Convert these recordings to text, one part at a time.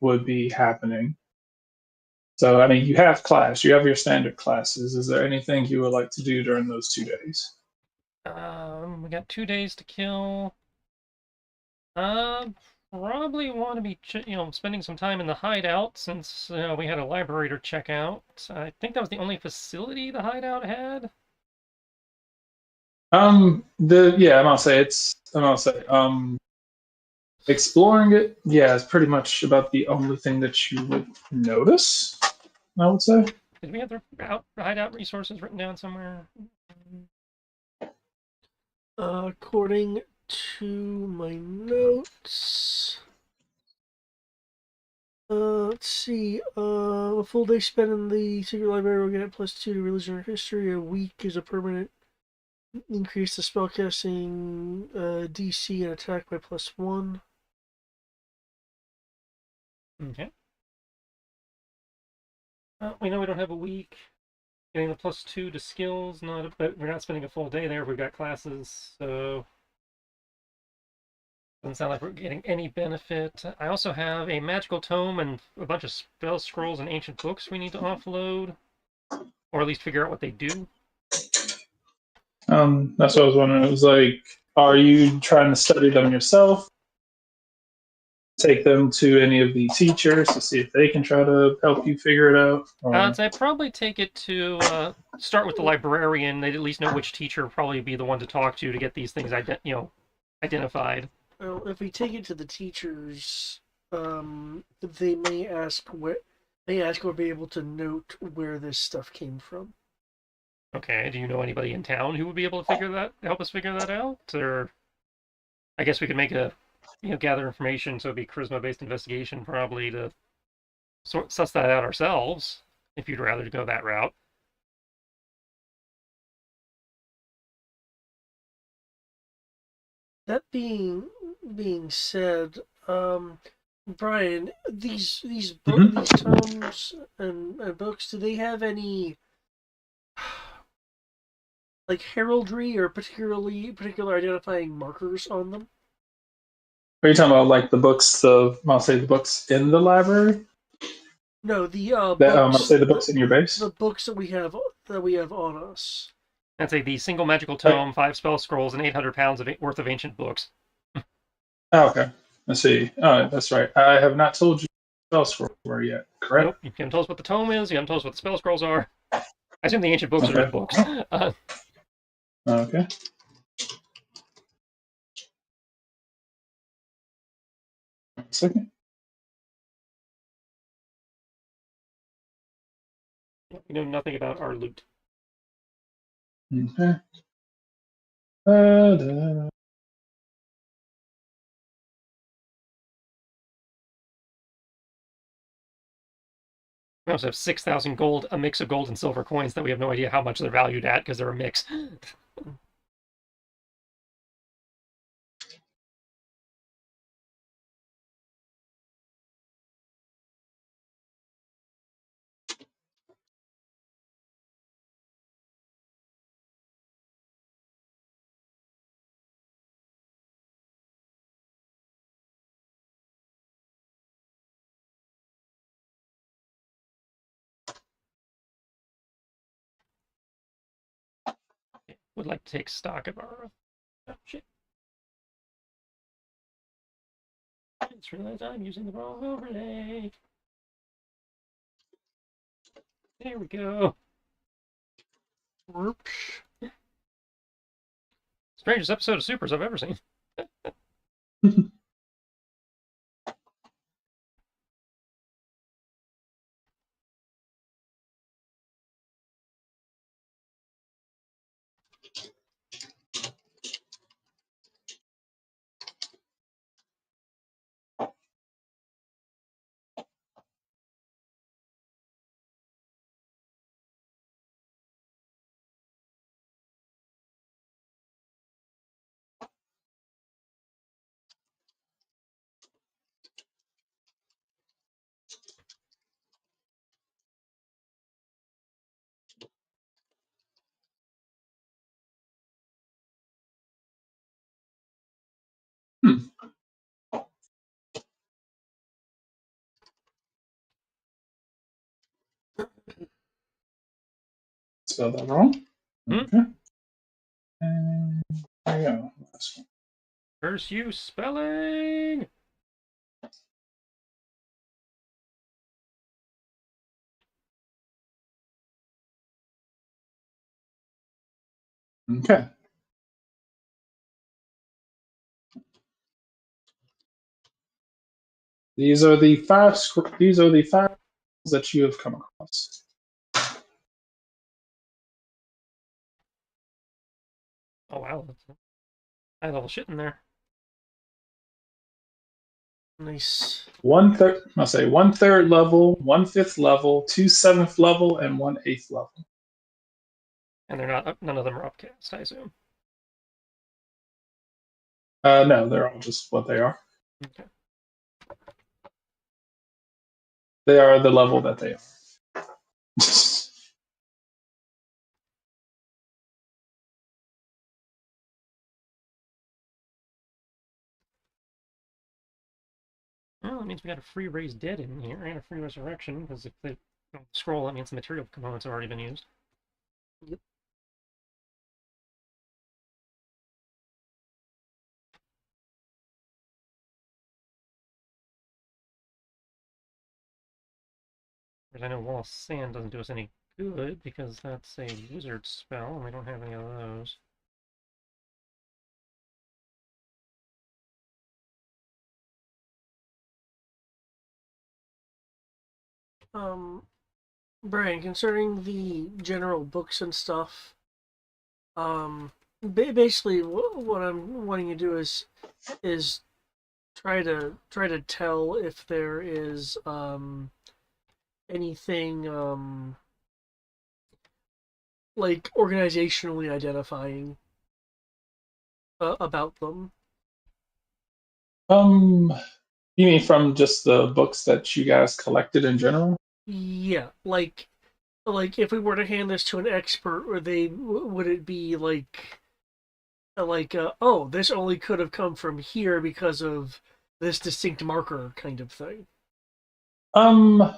would be happening. So, I mean, you have class, you have your standard classes. Is there anything you would like to do during those 2 days? We got 2 days to kill. Uh, Probably want to be, spending some time in the hideout since we had a library to check out. I think that was the only facility the hideout had. I'm gonna say, exploring it, yeah, is pretty much about the only thing that you would notice, I would say. Did we have the hideout resources written down somewhere? According to my notes, let's see. A full day spent in the secret library will get +2 to religion or history. A week is a permanent increase to spellcasting DC and attack by +1. Okay. We know we don't have a week. Getting the +2 to skills, but we're not spending a full day there if we've got classes, so doesn't sound like we're getting any benefit. I also have a magical tome and a bunch of spell scrolls and ancient books we need to offload, or at least figure out what they do. That's what I was wondering. It was like, are you trying to study them yourself? Take them to any of the teachers to see if they can try to help you figure it out? Or... So I'd probably take it to start with the librarian. They'd at least know which teacher would probably be the one to talk to get these things identified. Well, if we take it to the teachers, they may ask or be able to note where this stuff came from. Okay, do you know anybody in town who would be able to help us figure that out? Or I guess we could make gather information, so it'd be charisma-based investigation probably to suss that out ourselves, if you'd rather go that route. That being said, Brian, these tomes and books, do they have any like heraldry or particular identifying markers on them? Are you talking about like I'll say the books in the library? No, the I'll books, say the books in your base? the books that we have on us. I'd say the single magical tome, 5 spell scrolls, and 800 pounds worth of ancient books. Oh, okay. Let's see. Oh, that's right. I have not told you what spell scroll were yet, correct? Nope, you haven't told us what the tome is, you haven't told us what the spell scrolls are. I assume the ancient books are just books. Okay. One second. We know nothing about our loot. Okay. We also have 6,000 gold, a mix of gold and silver coins that we have no idea how much they're valued at because they're a mix. Would like to take stock of our... Oh, shit. I just realized I'm using the wrong overlay. There we go. Whoops. Strangest episode of Supers I've ever seen. spelled that wrong. Hmm? Okay. And there you go. Last one. Curse you, spelling! Okay. These are the five. These are the five that you have come across. Oh wow, that's high level shit in there. Nice. 1/3. I'll say 1/3 level, 1/5 level, 2 7th level, and 1 8th level. And they're not, none of them are upcast, I assume. No, they're all just what they are. Okay. They are the level that they are. Well, that means we got a free raise dead in here and a free resurrection, because if they don't scroll, that means the material components have already been used. Yep. Whereas I know Wall of Sand doesn't do us any good, because that's a wizard spell, and we don't have any of those. Brian, concerning the general books and stuff, basically what I'm wanting to do is try to tell if there is anything like organizationally identifying about them. You mean from just the books that you guys collected in general? Yeah, like if we were to hand this to an expert, would it be oh, this only could have come from here because of this distinct marker kind of thing. Um,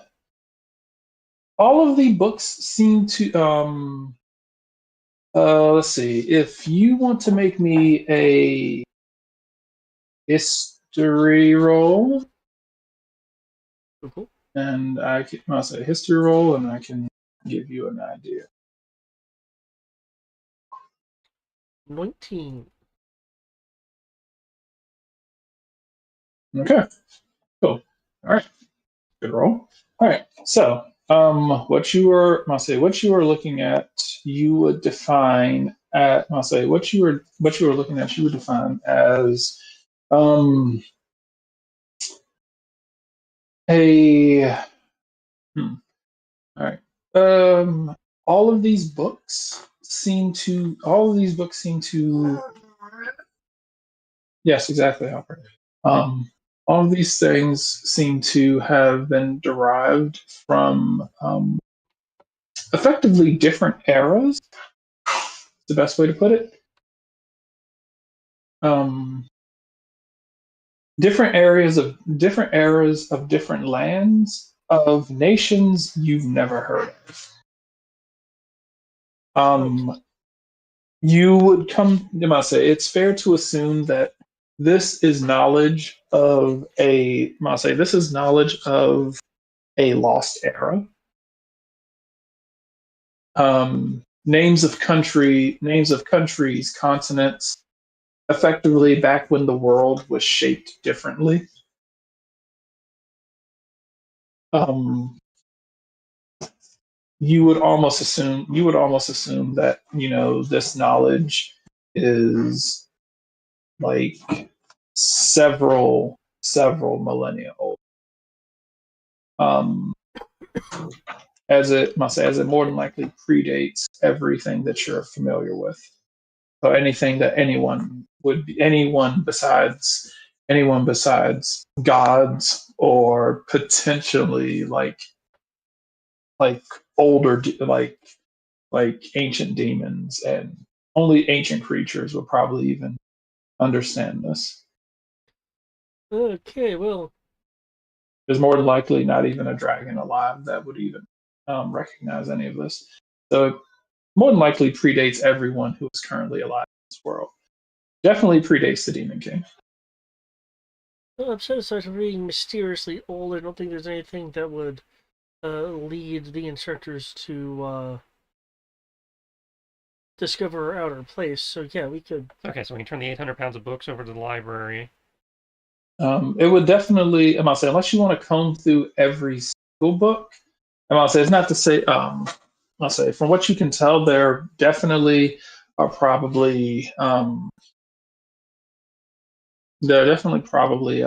all of the books seem to let's see. If you want to make me a history roll, Cool. and I'll say history roll, and I can give you an idea. 19. Okay, cool. All right, good roll. All right, so what you were looking at, you would define at I'll say what you were looking at, you would define as um a all right. Um, all of these books seem to, yes, exactly, Albert. All of these things seem to have been derived from effectively different eras. The best way to put it. Um, different eras of different lands of nations you've never heard of. Okay. You would come, I must say, it's fair to assume that this is knowledge of this is knowledge of a lost era. Names of countries, continents, effectively back when the world was shaped differently. Um, you would almost assume that, this knowledge is like several millennia old. Um, as it more than likely predates everything that you're familiar with. So anything that anyone besides gods, or potentially like older like ancient demons, and only ancient creatures would probably even understand this. Okay, well, There's more than likely not even a dragon alive that would even recognize any of this. So more than likely predates everyone who is currently alive in this world. Definitely predates the Demon King. Well, I'm satisfied from being mysteriously old. I don't think there's anything that would lead the instructors to discover our outer place. So yeah, we could. Okay, so we can turn the 800 pounds of books over to the library. It would definitely, I'm gonna say, unless you want to comb through every single book, I'm gonna say it's not to say, I'll say, from what you can tell, there definitely are probably, there are definitely probably,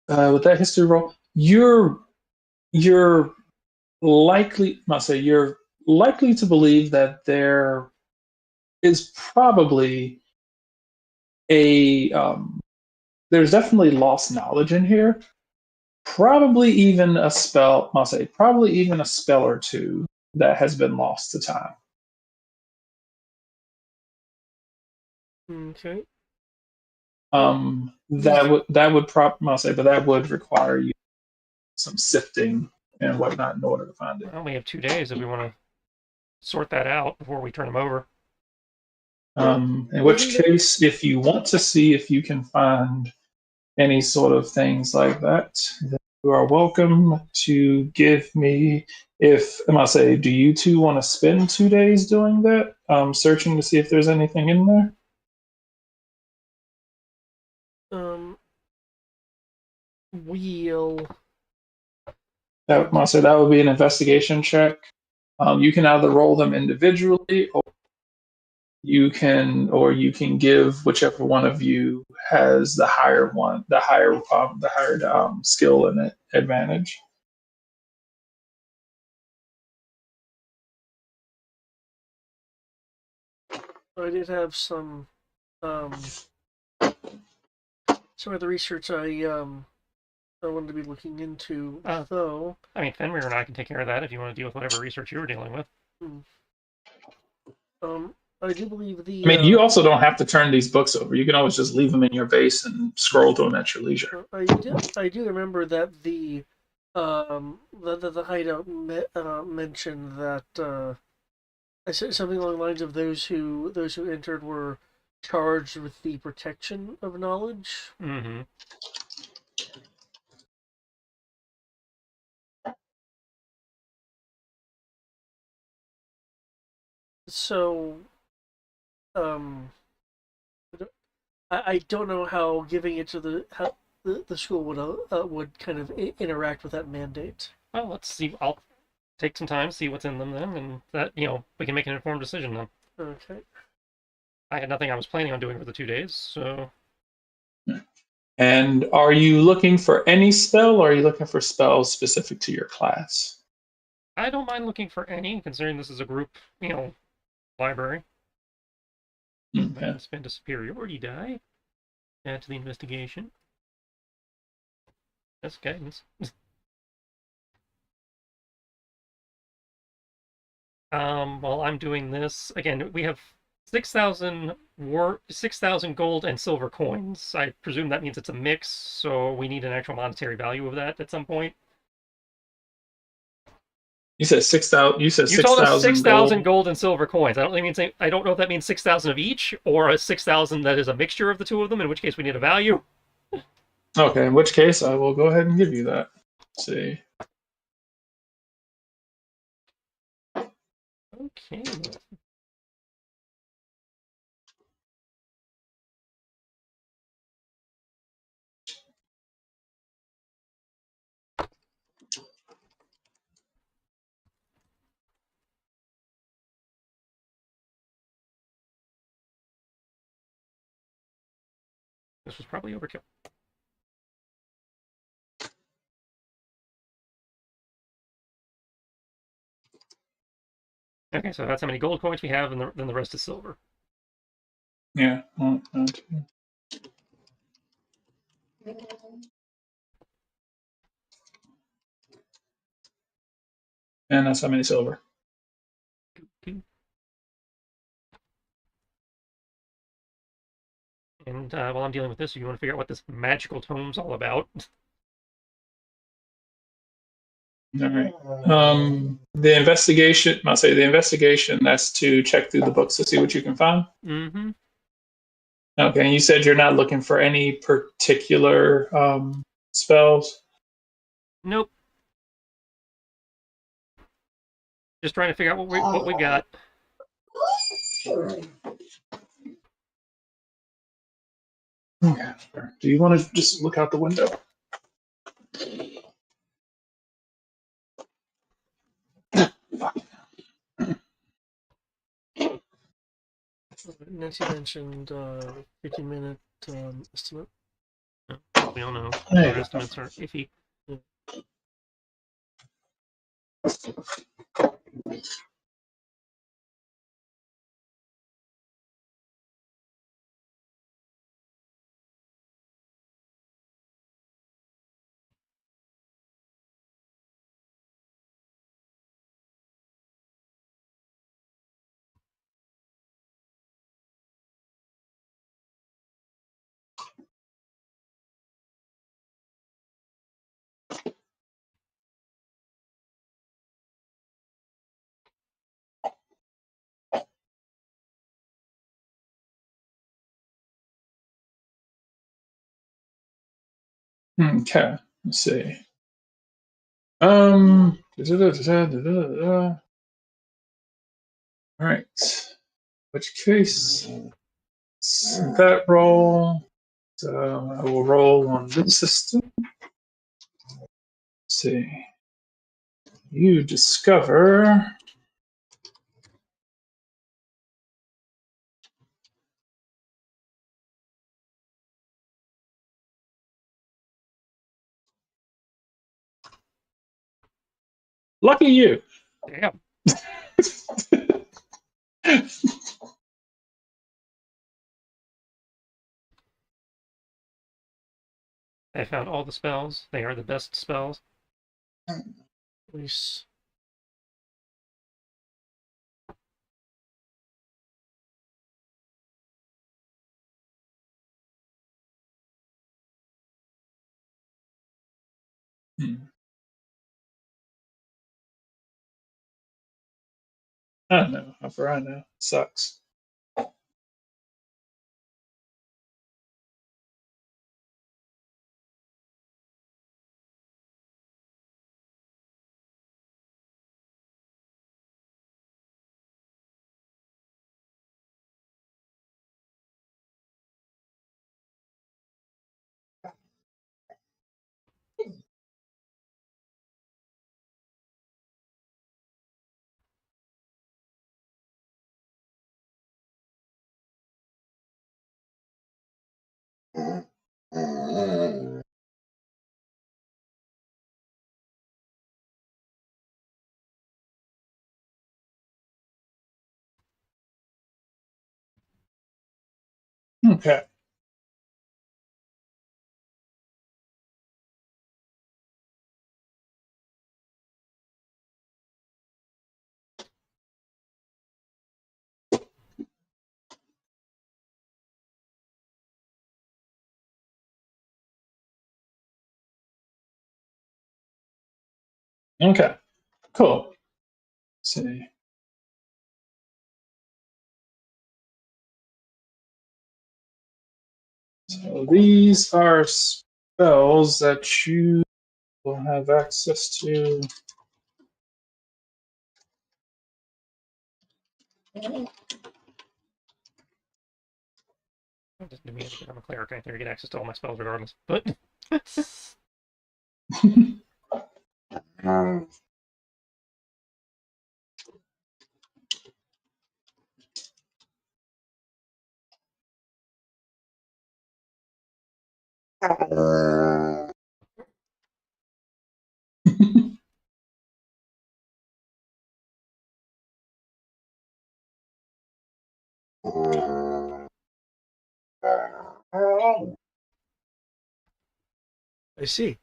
with that history roll, you're likely, I'll say, you're likely to believe that there is probably a, there's definitely lost knowledge in here. Probably even a spell, I'll say, probably even a spell or two that has been lost to time. Okay. That would I'll say, but that would require you some sifting and whatnot in order to find it. Well, we have 2 days if we want to sort that out before we turn them over. In which case, if you want to see if you can find any sort of things like that, then you are welcome to give me. If I must say, do you two want to spend 2 days doing that, searching to see if there's anything in there? We'll. That must say that would be an investigation check. You can either roll them individually, or you can give whichever one of you has the higher one, the higher skill and advantage. I did have some of the research I wanted to be looking into, though. I mean, Fenrir and I can take care of that if you want to deal with whatever research you were dealing with. I do believe the. I mean, you also don't have to turn these books over. You can always just leave them in your base and scroll through them at your leisure. I do remember that the hideout mentioned that I said something along the lines of those who entered were charged with the protection of knowledge. Mm-hmm. So, I don't know how giving it to the school would kind of interact with that mandate. Well, let's see. I'll take some time, see what's in them then, and that, we can make an informed decision then. Okay. I had nothing I was planning on doing for the 2 days, so. And are you looking for any spell, or are you looking for spells specific to your class? I don't mind looking for any, considering this is a group, library. Okay. Spend a superiority die. Add to the investigation. That's guidance. While I'm doing this, again, we have 6,000 gold and silver coins. I presume that means it's a mix, so we need an actual monetary value of that at some point. You said 6,000. You said 6,000. You told us 6,000 gold and silver coins. I don't know if that means 6,000 of each, or a 6,000 that is a mixture of the two of them. In which case, we need a value. Okay. In which case, I will go ahead and give you that. Let's see. Okay. This was probably overkill. Okay, so that's how many gold coins we have, and then the rest is silver. Yeah. 1, 2. And that's how many silver. Okay. And while I'm dealing with this, you want to figure out what this magical tome's all about? All right. The investigation, I'll say the investigation, that's to check through the books to see what you can find. Mm-hmm. Okay, and you said you're not looking for any particular spells? Nope. Just trying to figure out what we got. Okay. Do you want to just look out the window? Nancy mentioned 15-minute estimate. We all know There you our go. estimates are iffy. Okay, let's see. All right. Which case, that roll. So I will roll on this system. Let's see. You discover. Lucky you. Damn. I found all the spells. They are the best spells. Nice. I don't know. How far I know. Sucks. Okay. Okay. Cool. Let's see. So these are spells that you will have access to. That doesn't do me any good. I'm a cleric. I can get access to all my spells regardless. But I see.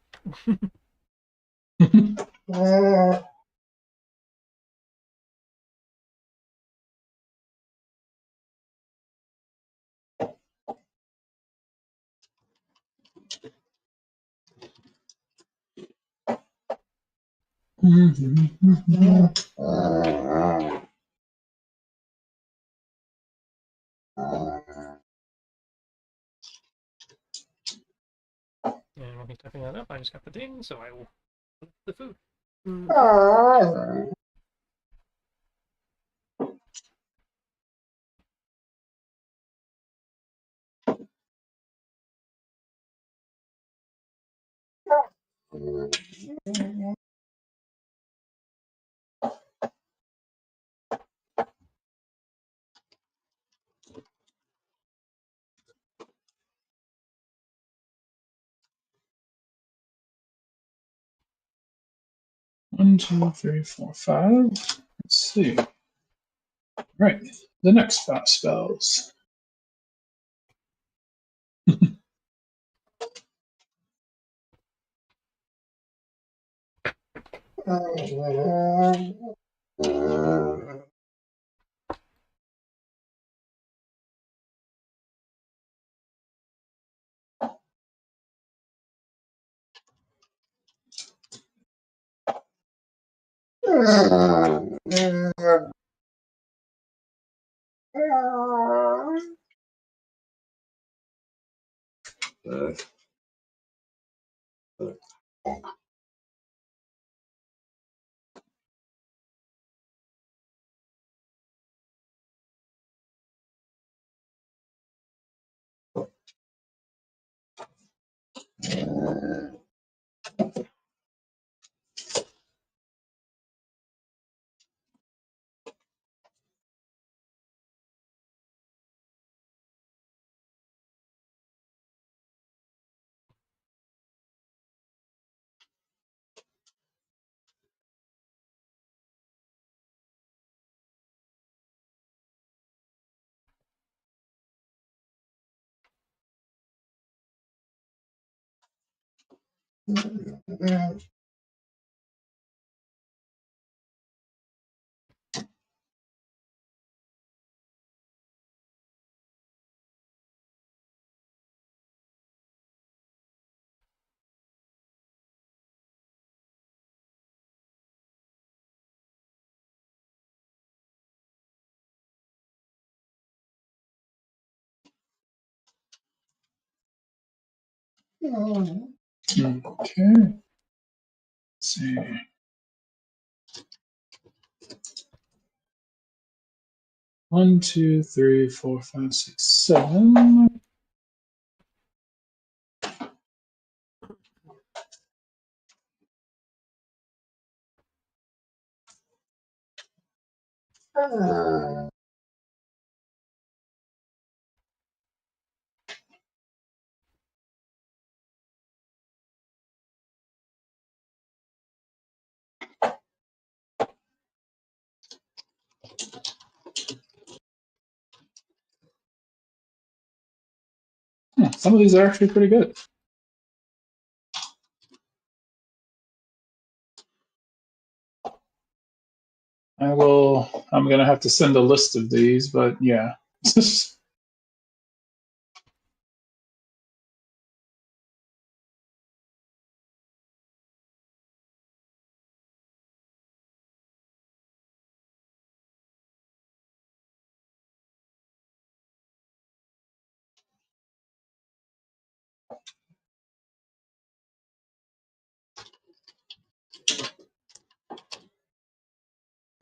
And while he's typing that up, I just got the ding, so I will put the food. One, two, three, four, five. Let's see. Right, the next 5 spells. Okay. Let's see. 1, 2, 3, 4, 5, 6, 7. Some of these are actually pretty good. I'm going to have to send a list of these, but yeah.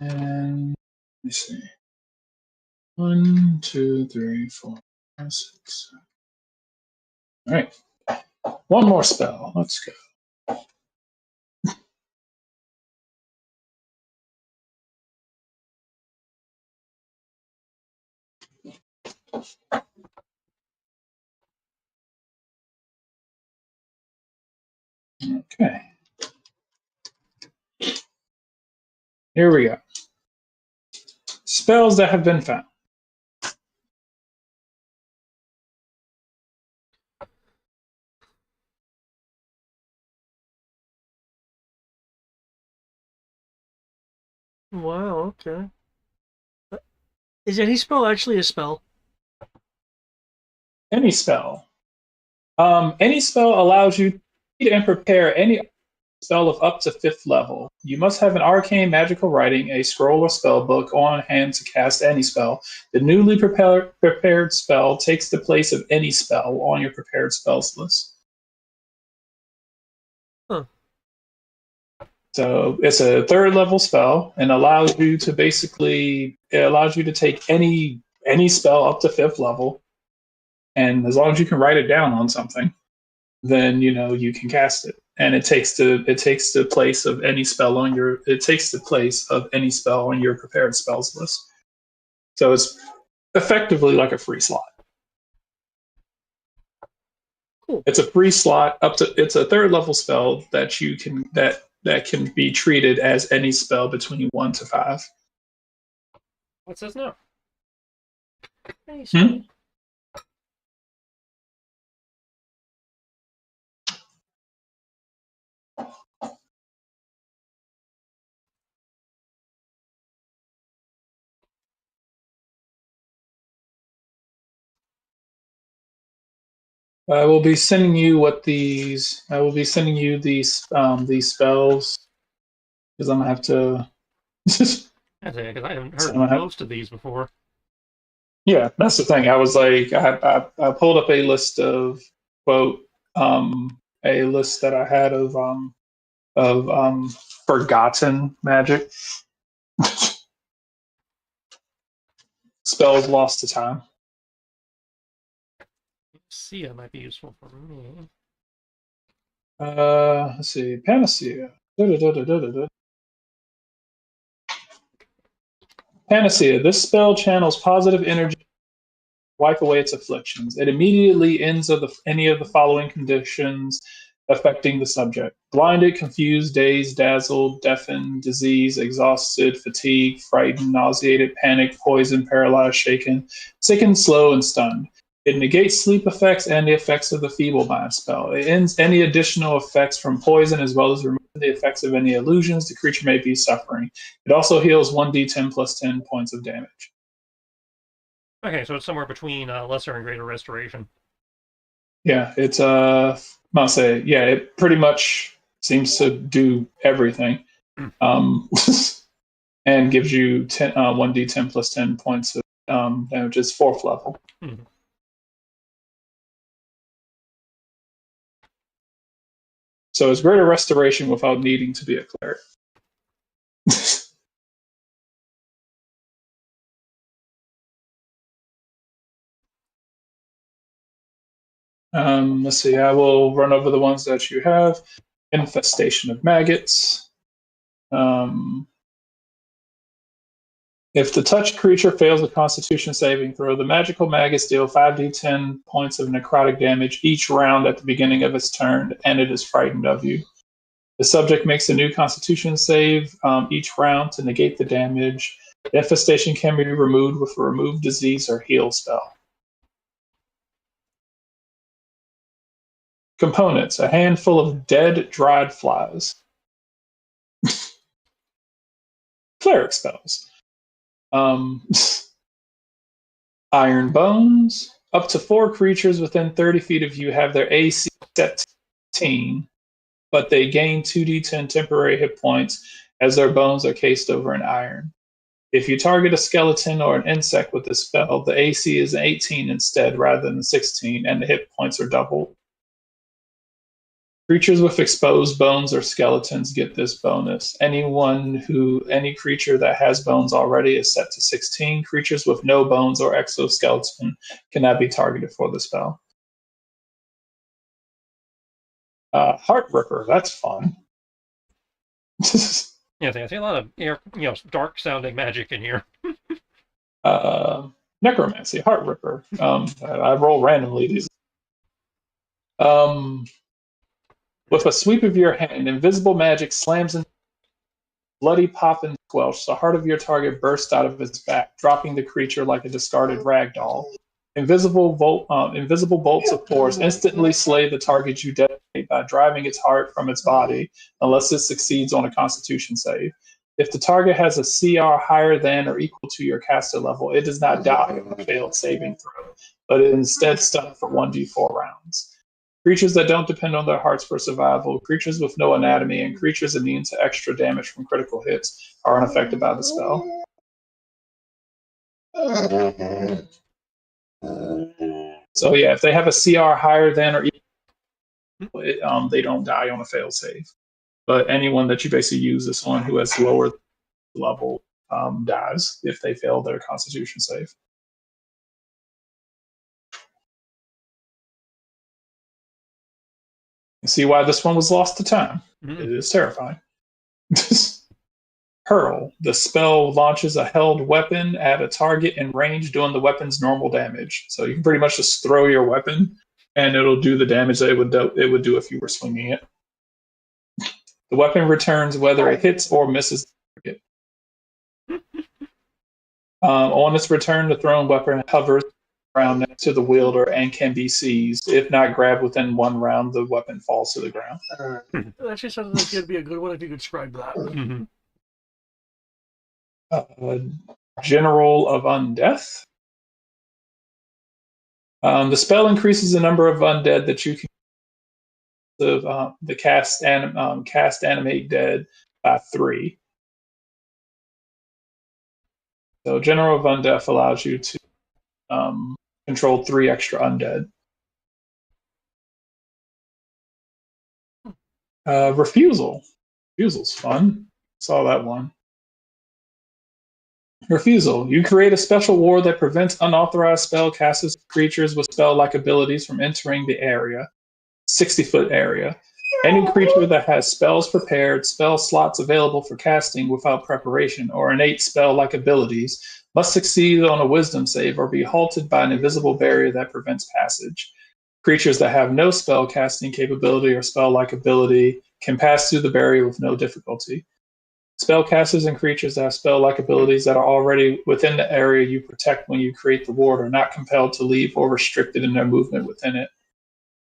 And let me see. 1, 2, 3, 4, 5, 6. All right. One more spell. Let's go. Okay. Here we go. Spells that have been found. Wow, okay. Is any spell actually a spell? Any spell. Any spell allows you to and prepare any spell of up to 5th level. You must have an arcane magical writing, a scroll or spell book on hand to cast any spell. The newly prepared spell takes the place of any spell on your prepared spells list. Huh. So it's a 3rd level spell and allows you to take any spell up to 5th level, and as long as you can write it down on something, then you can cast it, and it takes the place of any spell on your prepared spells list. So it's effectively like a free slot. Cool. It's a free slot it's a 3rd level spell that you can that can be treated as any spell between 1 to 5. What's this now? I will be sending you these spells, because I'm gonna have to. That's it, because I haven't heard most of these before. Yeah, that's the thing. I was like, I pulled up a list of a list that I had of forgotten magic spells lost to time. See, it might be useful for me. Let's see, Panacea. Panacea. This spell channels positive energy, wipe away its afflictions. It immediately ends any of the following conditions affecting the subject: blinded, confused, dazed, dazzled, deafened, diseased, exhausted, fatigued, frightened, nauseated, panicked, poisoned, paralyzed, shaken, sickened, slow, and stunned. It negates sleep effects and the effects of the feeble mind spell. It ends any additional effects from poison, as well as removing the effects of any illusions the creature may be suffering. It also heals 1d10 plus 10 points of damage. Okay, so it's somewhere between lesser and greater restoration. Yeah, it's it pretty much seems to do everything, and gives you 1d10 plus 10 points of damage. It's 4th level. Mm-hmm. So it's greater restoration without needing to be a cleric. Let's see. I will run over the ones that you have. Infestation of maggots. If the touched creature fails a Constitution saving throw, the magical maggots deal 5d10 points of necrotic damage each round at the beginning of its turn, and it is frightened of you. The subject makes a new Constitution save each round to negate the damage. The infestation can be removed with a remove disease or heal spell. Components: a handful of dead, dried flies. Cleric spells. Iron bones. Up to 4 creatures within 30 feet of you have their AC set to 18, but they gain 2d10 temporary hit points as their bones are cased over in iron. If you target a skeleton or an insect with this spell, the AC is 18 instead rather than 16, and the hit points are doubled. Creatures with exposed bones or skeletons get this bonus. Any creature that has bones already is set to 16. Creatures with no bones or exoskeleton cannot be targeted for the spell. Heart Ripper, that's fun. Yeah, I see a lot of dark sounding magic in here. Necromancy, Heart Ripper. I roll randomly these. With a sweep of your hand, invisible magic slams in bloody pop and squelch. The heart of your target bursts out of its back, dropping the creature like a discarded rag doll. Invisible bolts of force instantly slay the target you detonate by driving its heart from its body, unless it succeeds on a Constitution save. If the target has a CR higher than or equal to your caster level, it does not die on a failed saving throw, but it instead stunned for 1d4 rounds. creatures that don't depend on their hearts for survival, creatures with no anatomy, and creatures immune to extra damage from critical hits are unaffected by the spell. So yeah, if they have a CR higher than or equal, they don't die on a fail save. But anyone that you basically use this on who has lower level dies if they fail their Constitution save. You see why this one was lost to time. Mm-hmm. It is terrifying. Hurl. The spell launches a held weapon at a target in range doing the weapon's normal damage. So you can pretty much just throw your weapon and it'll do the damage that it would do if you were swinging it. The weapon returns whether it hits or misses the target. On its return, the thrown weapon hovers around next to the wielder and can be seized. If not grabbed within 1 round, the weapon falls to the ground. It actually sounds like it'd be a good one if you could describe that. Mm-hmm. General of Undeath. The spell increases the number of undead that you can the cast animate dead by 3. So General of Undeath allows you to control 3 extra undead. Refusal. Refusal's fun. Saw that one. Refusal. You create a special ward that prevents unauthorized spellcasters creatures with spell-like abilities from entering the area. 60-foot area. Any creature that has spells prepared, spell slots available for casting without preparation, or innate spell-like abilities must succeed on a wisdom save or be halted by an invisible barrier that prevents passage. Creatures that have no spell casting capability or spell-like ability can pass through the barrier with no difficulty. Spellcasters and creatures that have spell-like abilities that are already within the area you protect when you create the ward are not compelled to leave or restricted in their movement within it.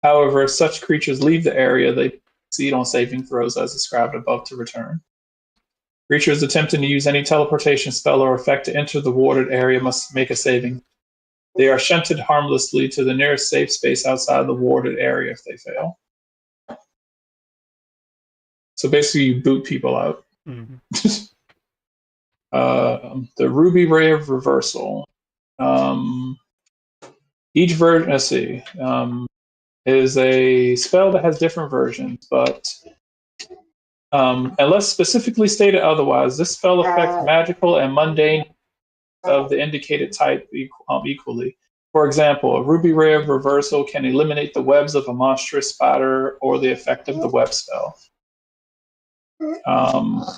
However, if such creatures leave the area, they succeed on saving throws as described above to return. Creatures attempting to use any teleportation spell or effect to enter the warded area must make a saving. They are shunted harmlessly to the nearest safe space outside the warded area if they fail. So basically, you boot people out. Mm-hmm. The Ruby Ray of Reversal. Each version, let's see, is a spell that has different versions, but unless specifically stated otherwise, this spell affects magical and mundane of the indicated type equally. For example, a Ruby Ray of Reversal can eliminate the webs of a monstrous spider or the effect of the web spell.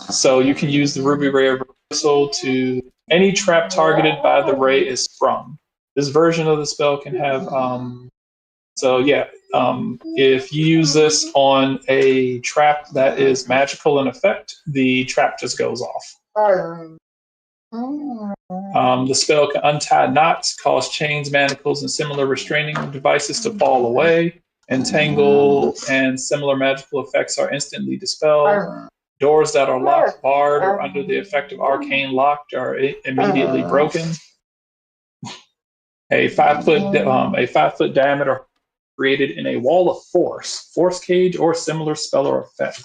So you can use the Ruby Ray of Reversal to any trap targeted by the ray is sprung. This version of the spell can have if you use this on a trap that is magical in effect, the trap just goes off. The spell can untie knots, cause chains, manacles, and similar restraining devices to fall away. Entangle and similar magical effects are instantly dispelled. Doors that are locked, barred, or under the effect of arcane locked are immediately broken. A 5-foot diameter created in a wall of force cage, or similar spell or effect.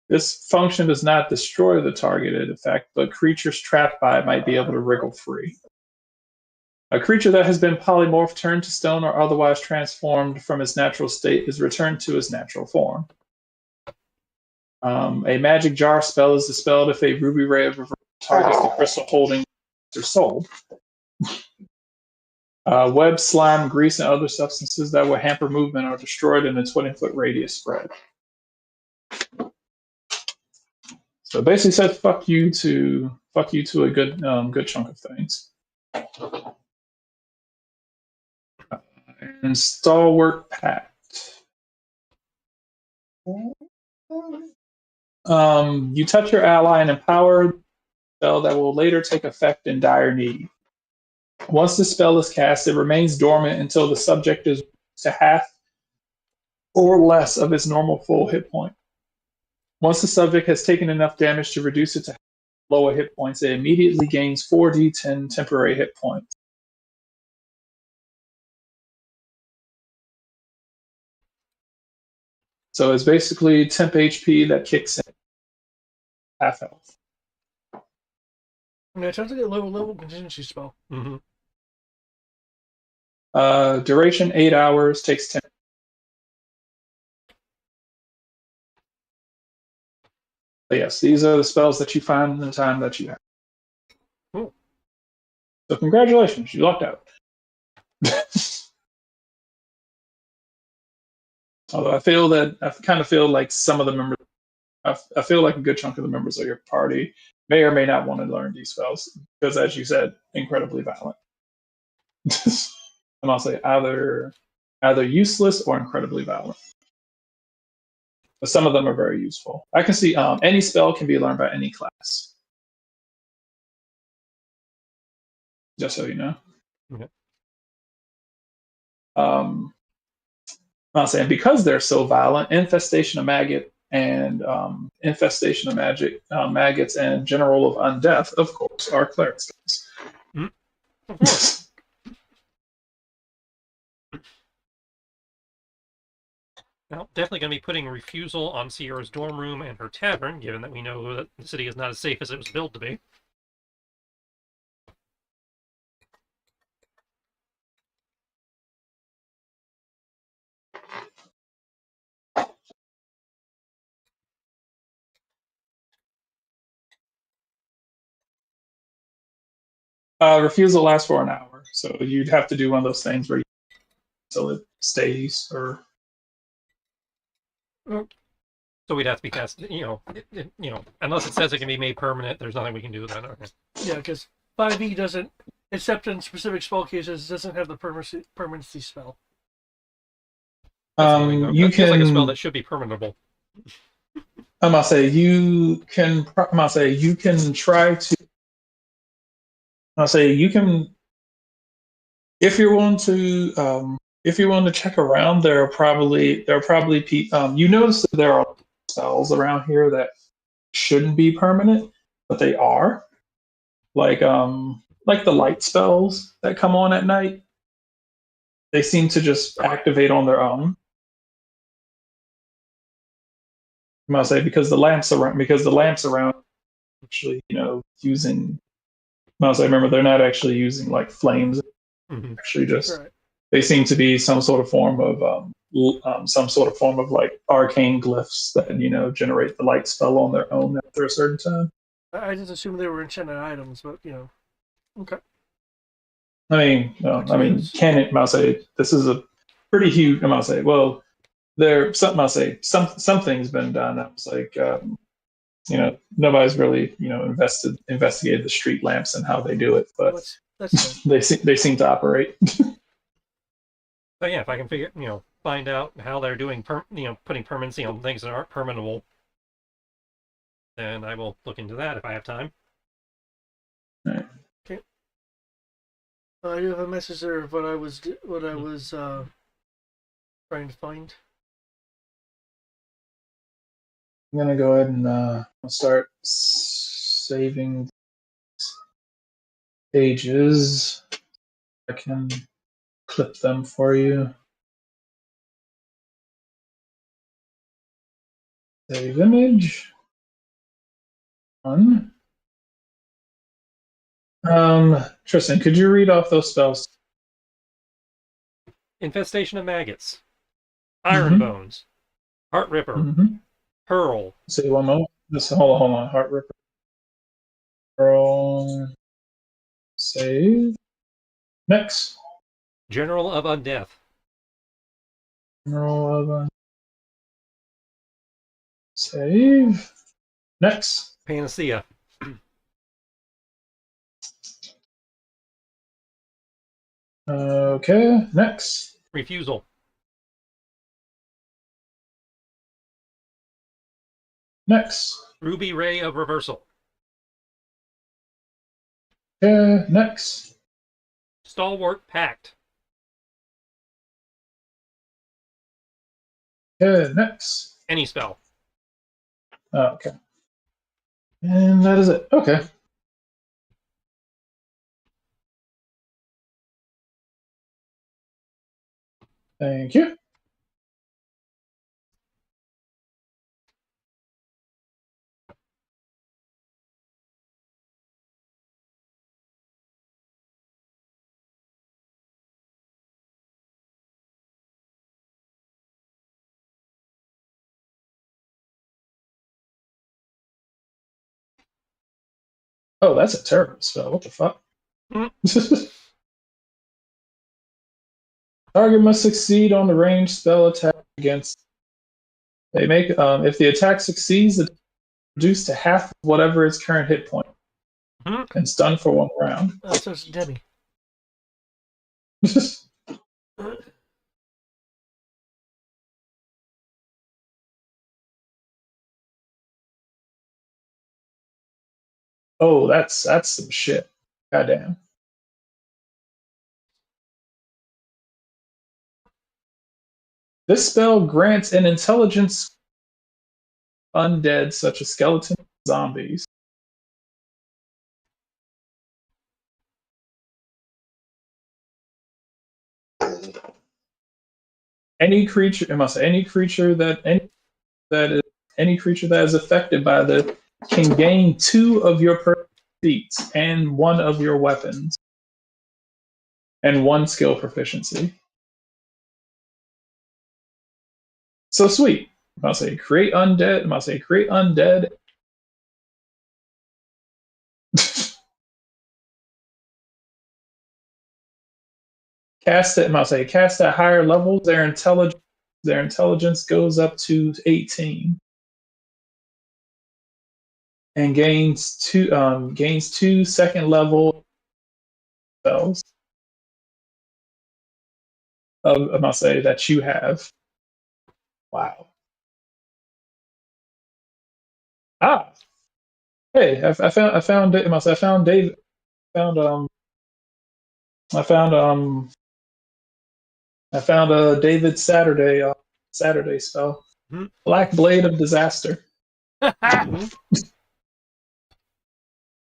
This function does not destroy the targeted effect, but creatures trapped by it might be able to wriggle free. A creature that has been polymorphed, turned to stone, or otherwise transformed from its natural state is returned to its natural form. A magic jar spell is dispelled if a Ruby Ray of Reversal targets the crystal holding their soul. Web, slime, grease, and other substances that will hamper movement are destroyed in a 20-foot radius spread. So basically said fuck you to a good chunk of things. And Stalwart Pact. You touch your ally and empower a spell that will later take effect in dire need. Once the spell is cast, it remains dormant until the subject is to half or less of its normal full hit point. Once the subject has taken enough damage to reduce it to lower hit points, it immediately gains 4d10 temporary hit points. So it's basically temp HP that kicks in half health. Yeah, it sounds like a level contingency spell. Mm-hmm. Duration 8 hours, takes 10. But yes, these are the spells that you find in the time that you have. Cool. So congratulations, you lucked out. Although I kind of feel like some of the members, I feel like a good chunk of the members of your party may or may not want to learn these spells because, as you said, incredibly violent. And I'll say either useless or incredibly violent. But some of them are very useful. I can see any spell can be learned by any class. Just so you know. Okay. I'll say, and because they're so violent, infestation of maggots and maggots and general of undeath, of course, are cleric spells. Of course. Well, definitely going to be putting refusal on Sierra's dorm room and her tavern, given that we know that the city is not as safe as it was built to be. Refusal lasts for an hour, so you'd have to do one of those things where until it stays, or So we'd have to be fast, unless it says it can be made permanent, there's nothing we can do then. Okay. Yeah, because 5e doesn't, except in specific spell cases, doesn't have the permanency spell. you that feels like a spell can. that should be permanentable. I'm gonna say you can. I'm gonna say you can try to. I'll say you can. If you're willing to check around, there are probably you notice that there are spells around here that shouldn't be permanent, but they are. Like the light spells that come on at night. They seem to just activate on their own. I'm gonna say because the lamps around actually, using. I'm gonna say remember they're not actually using like flames. Mm-hmm. Actually, just Right. they seem to be some sort of form of like arcane glyphs that generate the light spell on their own after a certain time. I just assumed they were enchanted items, but okay. I mean, canon. I'll say this is a pretty huge. I'll say, well, there something. I'll say something's been done. I was like, nobody's really investigated the street lamps and how they do it, but that's they seem to operate. So yeah, if I can find out how they're doing, putting permanency on things that aren't permanentable, then I will look into that if I have time. Right. Okay. I do have a message there of what I was trying to find. I'm gonna go ahead and start saving pages. I can clip them for you. Save image. One. Tristan, could you read off those spells? Infestation of maggots, iron bones, heart ripper, hurl. See one moment. Just hold on. Heart ripper. Hurl. Save. Next. General of undeath. General of save. Next. Panacea. Okay. Next. Refusal. Next. Ruby ray of reversal. Okay. Next. Stalwart pact. Okay. Next. Any spell. Okay. And that is it. Okay. Thank you. Oh, that's a terrible spell. What the fuck? Target must succeed on the ranged spell attack against. They make if the attack succeeds, it's reduced to half of whatever its current hit point and stunned for 1 round. So it's Demi. Oh, that's some shit. Goddamn. This spell grants an intelligence undead such as skeletons and zombies. Any creature, I must say, any creature that is affected by the can gain 2 of your feats and 1 of your weapons and 1 skill proficiency. So sweet. I'll say create undead. I'll say create undead. Cast it. I'll say cast at higher levels. Their intelligence goes up to 18, and gains 2 second level spells. I'll say that you have. Wow. Ah. Hey, I found David. I found David. I found a David Saturday spell. Black Blade of Disaster.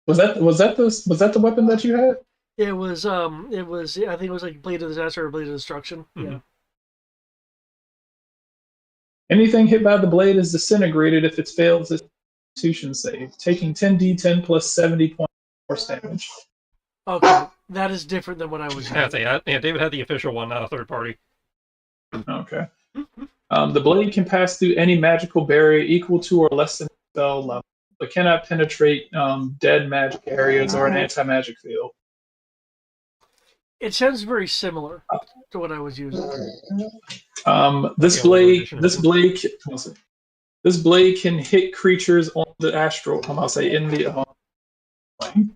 Was that the weapon that you had? It was I think it was like Blade of Disaster or Blade of Destruction. Mm-hmm. Yeah. Anything hit by the blade is disintegrated if it fails its Constitution save, taking 10d10 plus 70 points of force damage. Okay, that is different than what I was using. Yeah, David had the official one, not a third party. Okay. The blade can pass through any magical barrier equal to or less than spell level, but cannot penetrate dead magic areas or an anti-magic field. It sounds very similar to what I was using. This blade can hit creatures on the astral. I'll say in the plane.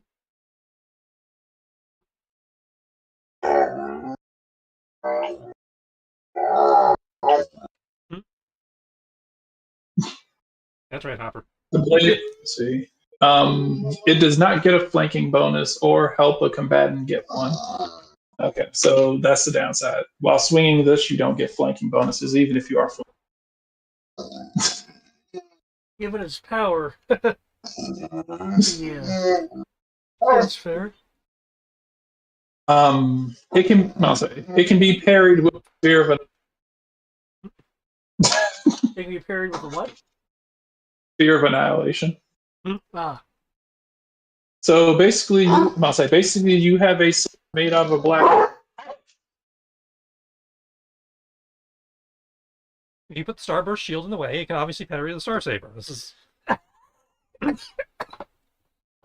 That's right, Hopper. The blade. Let's see. It does not get a flanking bonus or help a combatant get one. Okay, so that's the downside. While swinging this, you don't get flanking bonuses, even if you are flanking. Given its power. Yeah. That's fair. It can be parried with Fear of It can be parried with a what? Fear of Annihilation. Ah. So basically, you have a sword made out of a black. If you put the Starburst shield in the way, it can obviously parry the Star Saber. This is.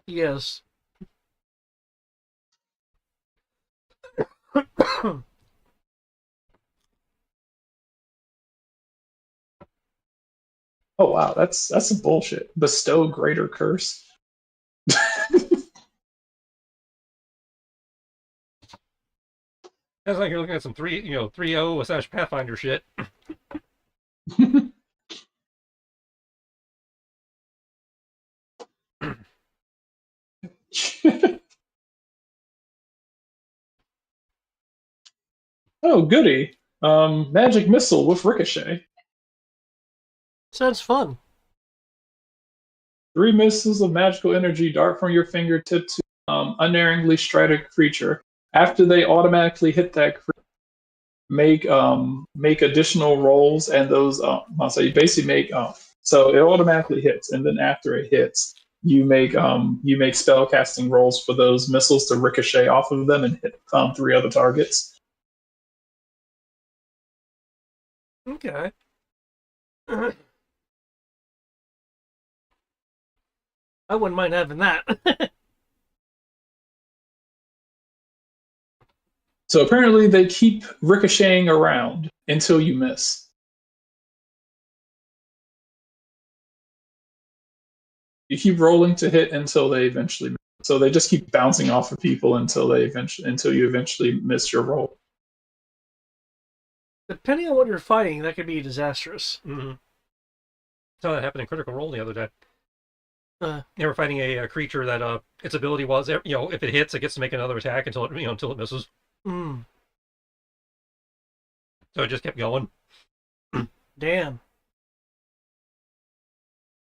Yes. Oh wow, that's some bullshit. Bestow greater curse. That's like you're looking at some 3.0 / Pathfinder shit. Oh goody. Magic missile with ricochet. Sounds fun. 3 missiles of magical energy dart from your fingertip to unerringly strike a creature. After they automatically hit that creature, make additional rolls, and those so you basically make so it automatically hits, and then after it hits, you make spell casting rolls for those missiles to ricochet off of them and hit 3 other targets. Okay. I wouldn't mind having that. So apparently they keep ricocheting around until you miss. You keep rolling to hit until they eventually miss. So they just keep bouncing off of people until you eventually miss your roll. Depending on what you're fighting, that could be disastrous. Mm-hmm. So that happened in Critical Role the other day. They were fighting a creature that its ability was, if it hits, it gets to make another attack until it misses. Mm. So it just kept going. Damn.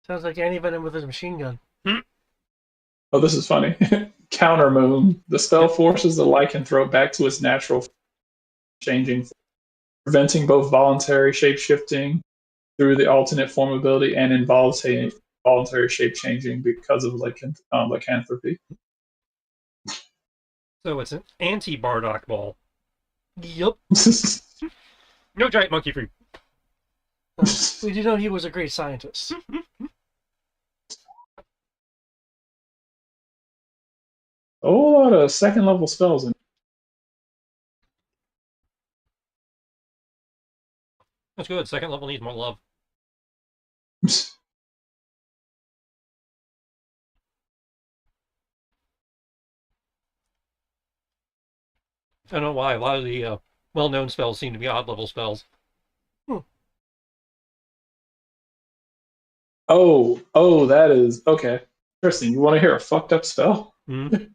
Sounds like Annie Venom with his machine gun. Oh, this is funny. Counter Moon. The spell forces the lycanthrope back to its natural changing, preventing both voluntary shape-shifting through the alternate form ability and involuntary shape-changing because of lycanthropy. So it's an anti-Bardock ball. Yup. No giant monkey fruit. We do know he was a great scientist. A whole lot of second level spells in. That's good. Second level needs more love. I don't know why. A lot of the well-known spells seem to be odd-level spells. Oh, that is okay. Interesting. You want to hear a fucked up spell? Mm-hmm.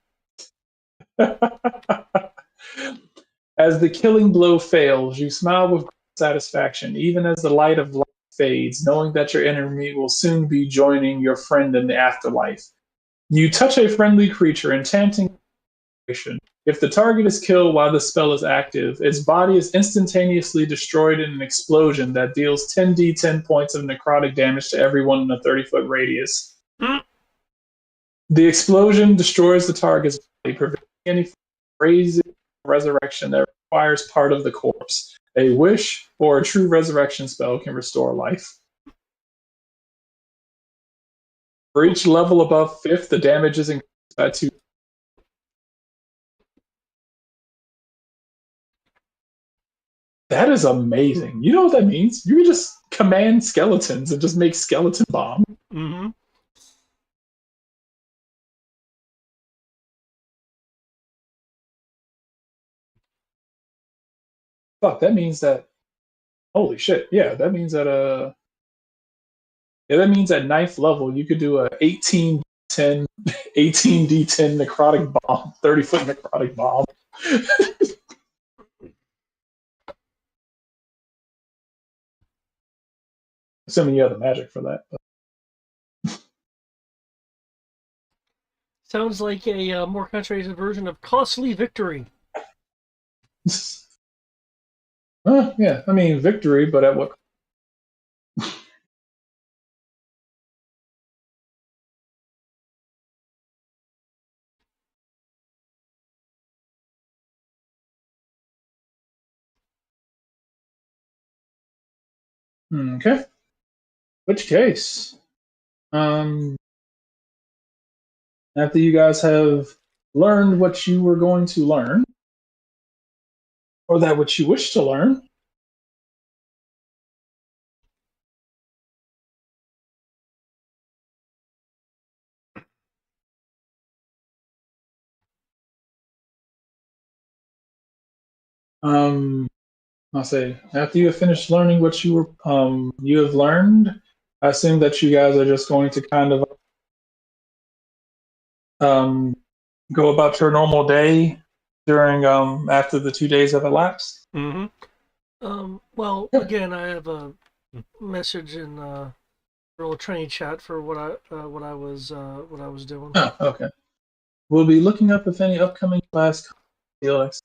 As the killing blow fails, you smile with satisfaction, even as the light of life fades, knowing that your enemy will soon be joining your friend in the afterlife. You touch a friendly creature, enchanting. If the target is killed while the spell is active, its body is instantaneously destroyed in an explosion that deals 10d10 points of necrotic damage to everyone in a 30-foot radius. The explosion destroys the target's body, preventing any crazy resurrection that requires part of the corpse. A wish or a true resurrection spell can restore life. For each level above 5th, the damage is increased by 2. That is amazing. You know what that means? You can just command skeletons and just make skeleton bomb. Mm-hmm. Fuck, that means that. Holy shit! Yeah, that means that that means at 9th level you could do a 18d10 necrotic bomb, 30-foot necrotic bomb. Assuming you have the magic for that. Sounds like a more concentrated version of Costly Victory. Yeah, I mean victory, but at what? Okay. Which case, after you guys have learned what you were going to learn, or that which you wish to learn, I'll say after you have finished learning what you have learned, I assume that you guys are just going to kind of go about your normal day during after the 2 days have elapsed. Mm-hmm. Well, again, I have a message in little training chat for what I was doing. Oh, okay. We'll be looking up if any upcoming class deals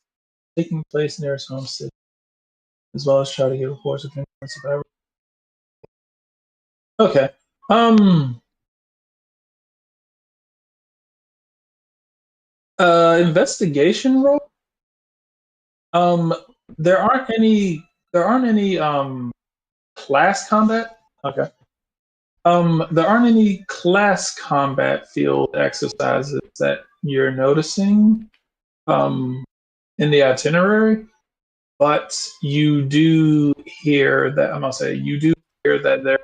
taking place near his home city, as well as try to get reports of influence if ever. Okay. Investigation roll. There aren't any. There aren't any class combat. Okay. There aren't any class combat field exercises that you're noticing. in the itinerary, but you do hear that I'm gonna say you do hear that there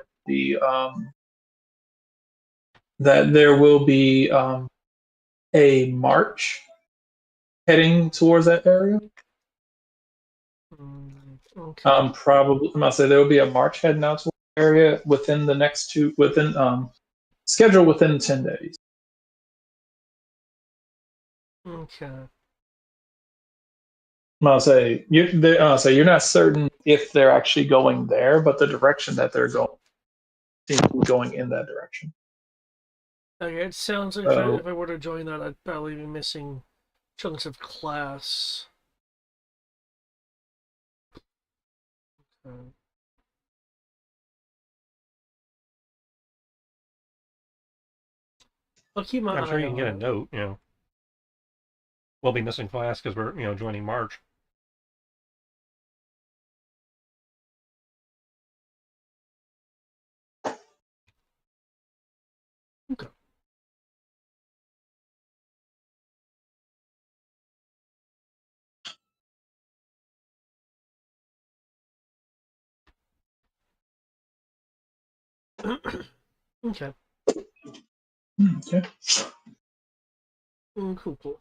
will be a march heading towards that area. Okay. Probably I'm gonna say there will be a march heading out to the area within the next scheduled within 10 days. Okay. I'll say you're not certain if they're actually going there, but the direction that they're going seems to be going in that direction. Okay, it sounds like So, if I were to join that, I'd probably be missing chunks of class. I'll keep my I'm sure eye you can on get a it. note. We'll be missing class because we're joining March. Okay. Okay. okay. Cool.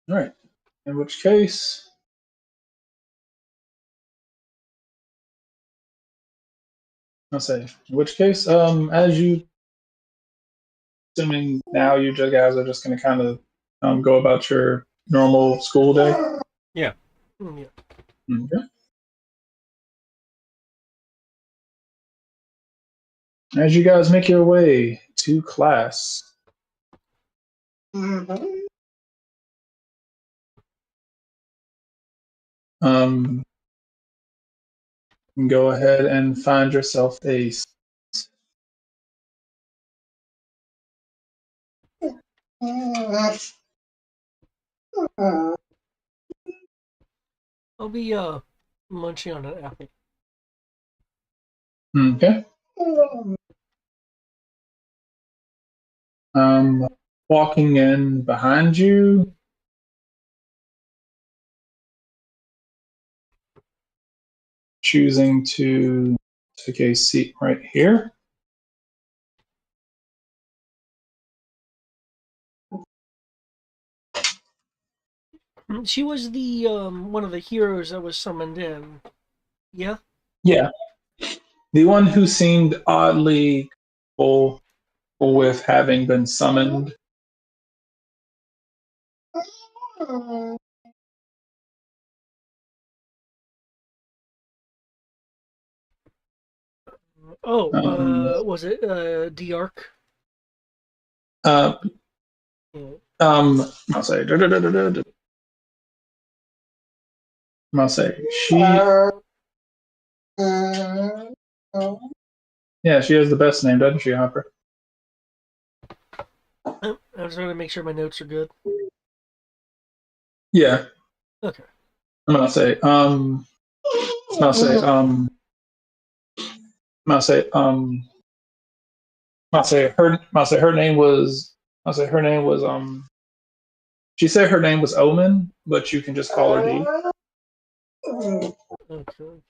All right. In which case, as you, assuming now you guys are just going to kind of go about your normal school day. Yeah. Yeah. Okay. As you guys make your way to class, go ahead and find yourself a. I'll be munching on an apple. Okay. Walking in behind you, choosing to take a seat right here. She was the one of the heroes that was summoned in. Yeah. Yeah, the one who seemed oddly full with having been summoned. Oh, Um, was it D-Arc? uh, Yeah. I'll say. I'll say she. Yeah, she has the best name, doesn't she, Hopper? I just want to make sure my notes are good. Yeah. Okay. I'm gonna say. I'll say. I'll say. I'll say her. I'll say her name was. I'll say her name was. She said her name was Omen, but you can just call her D. Okay.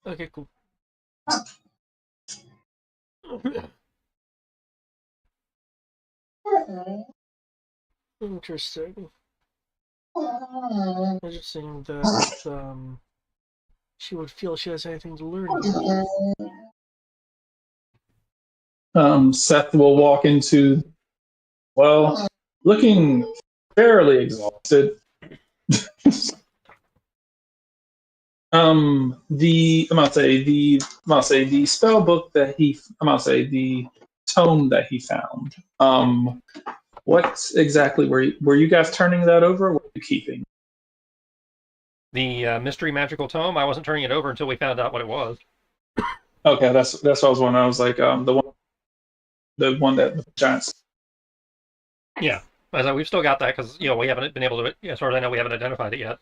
Okay, cool. Interesting. Interesting that she would feel she has anything to learn here. Seth will walk into, well, looking fairly exhausted. I'm gonna say the spell book that I'm gonna say the tome that he found. What exactly were you guys turning that over? Or were you keeping? The mystery magical tome. I wasn't turning it over until we found out what it was. Okay, that's what I was wondering. I was like, the one the one that with the giants. Yeah, as we've still got that because we haven't been able to. As far as I know, we haven't identified it yet.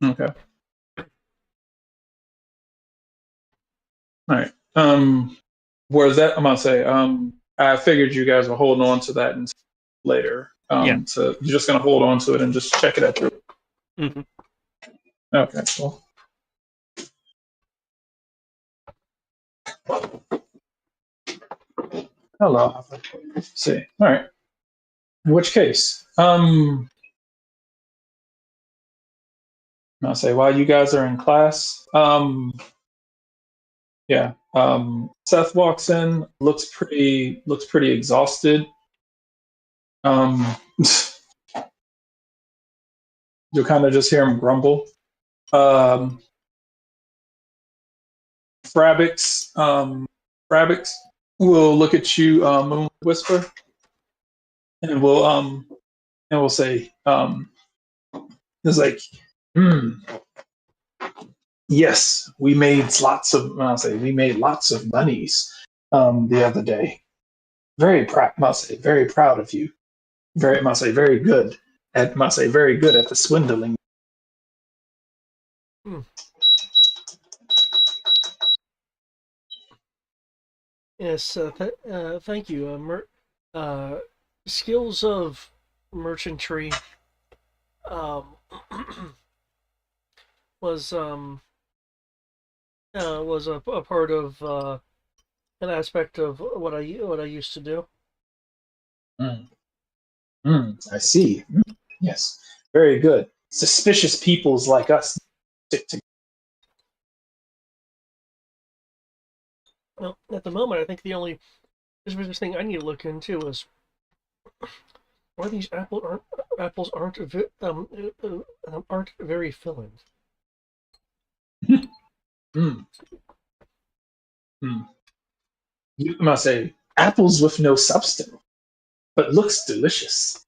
Okay. All right. Whereas that I'm gonna say, I figured you guys were holding on to that until later. Yeah. So you're just gonna hold on to it and just check it out through. Mm-hmm. Okay, cool. Hello. Let's see. All right. In which case, I'll say while you guys are in class, yeah, Seth walks in, looks pretty exhausted. Um, you'll kind of just hear him grumble. Frabix will look at you, Moon Whisper, and will say, it's like, hmm, yes, we made lots of. I'll say we made lots of monies the other day. Very proud. Must say very proud of you. Very must say very good. At must say very good at the swindling. Hmm. Yes, thank you. Skills of merchantry um, was a part of an aspect of what I used to do. Mm. I see. Yes, very good. Suspicious peoples like us stick together. Well, at the moment, I think the only business thing I need to look into is why these apples aren't very filling. Mm. Mm. You must say apples with no substance, but looks delicious.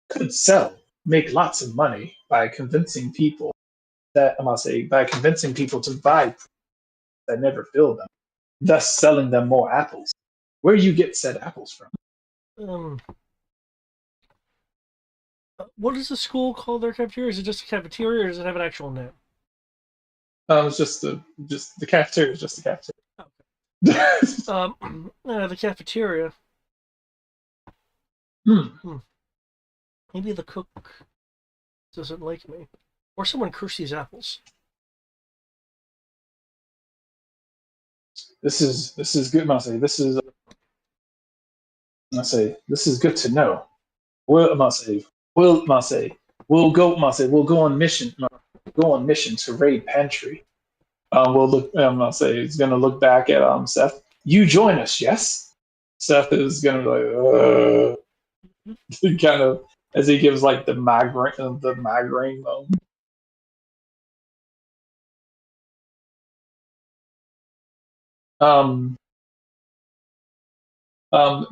Could sell, make lots of money by convincing people that I must say by convincing people to buy that never fill them, thus selling them more apples. Where do you get said apples from? Um, what does the school call their cafeteria? Is it just a cafeteria, or does it have an actual name? It's just the cafeteria is just the cafeteria. The cafeteria. Hmm. Maybe the cook doesn't like me, or someone cursed these apples. This is good, Mase. This is good to know. We'll Mase, we'll go on mission. Go on mission to raid pantry. We'll look. Mase is gonna look back at Seth. You join us, yes? Seth is gonna be like, kind of as he gives like the migraine moan. Um,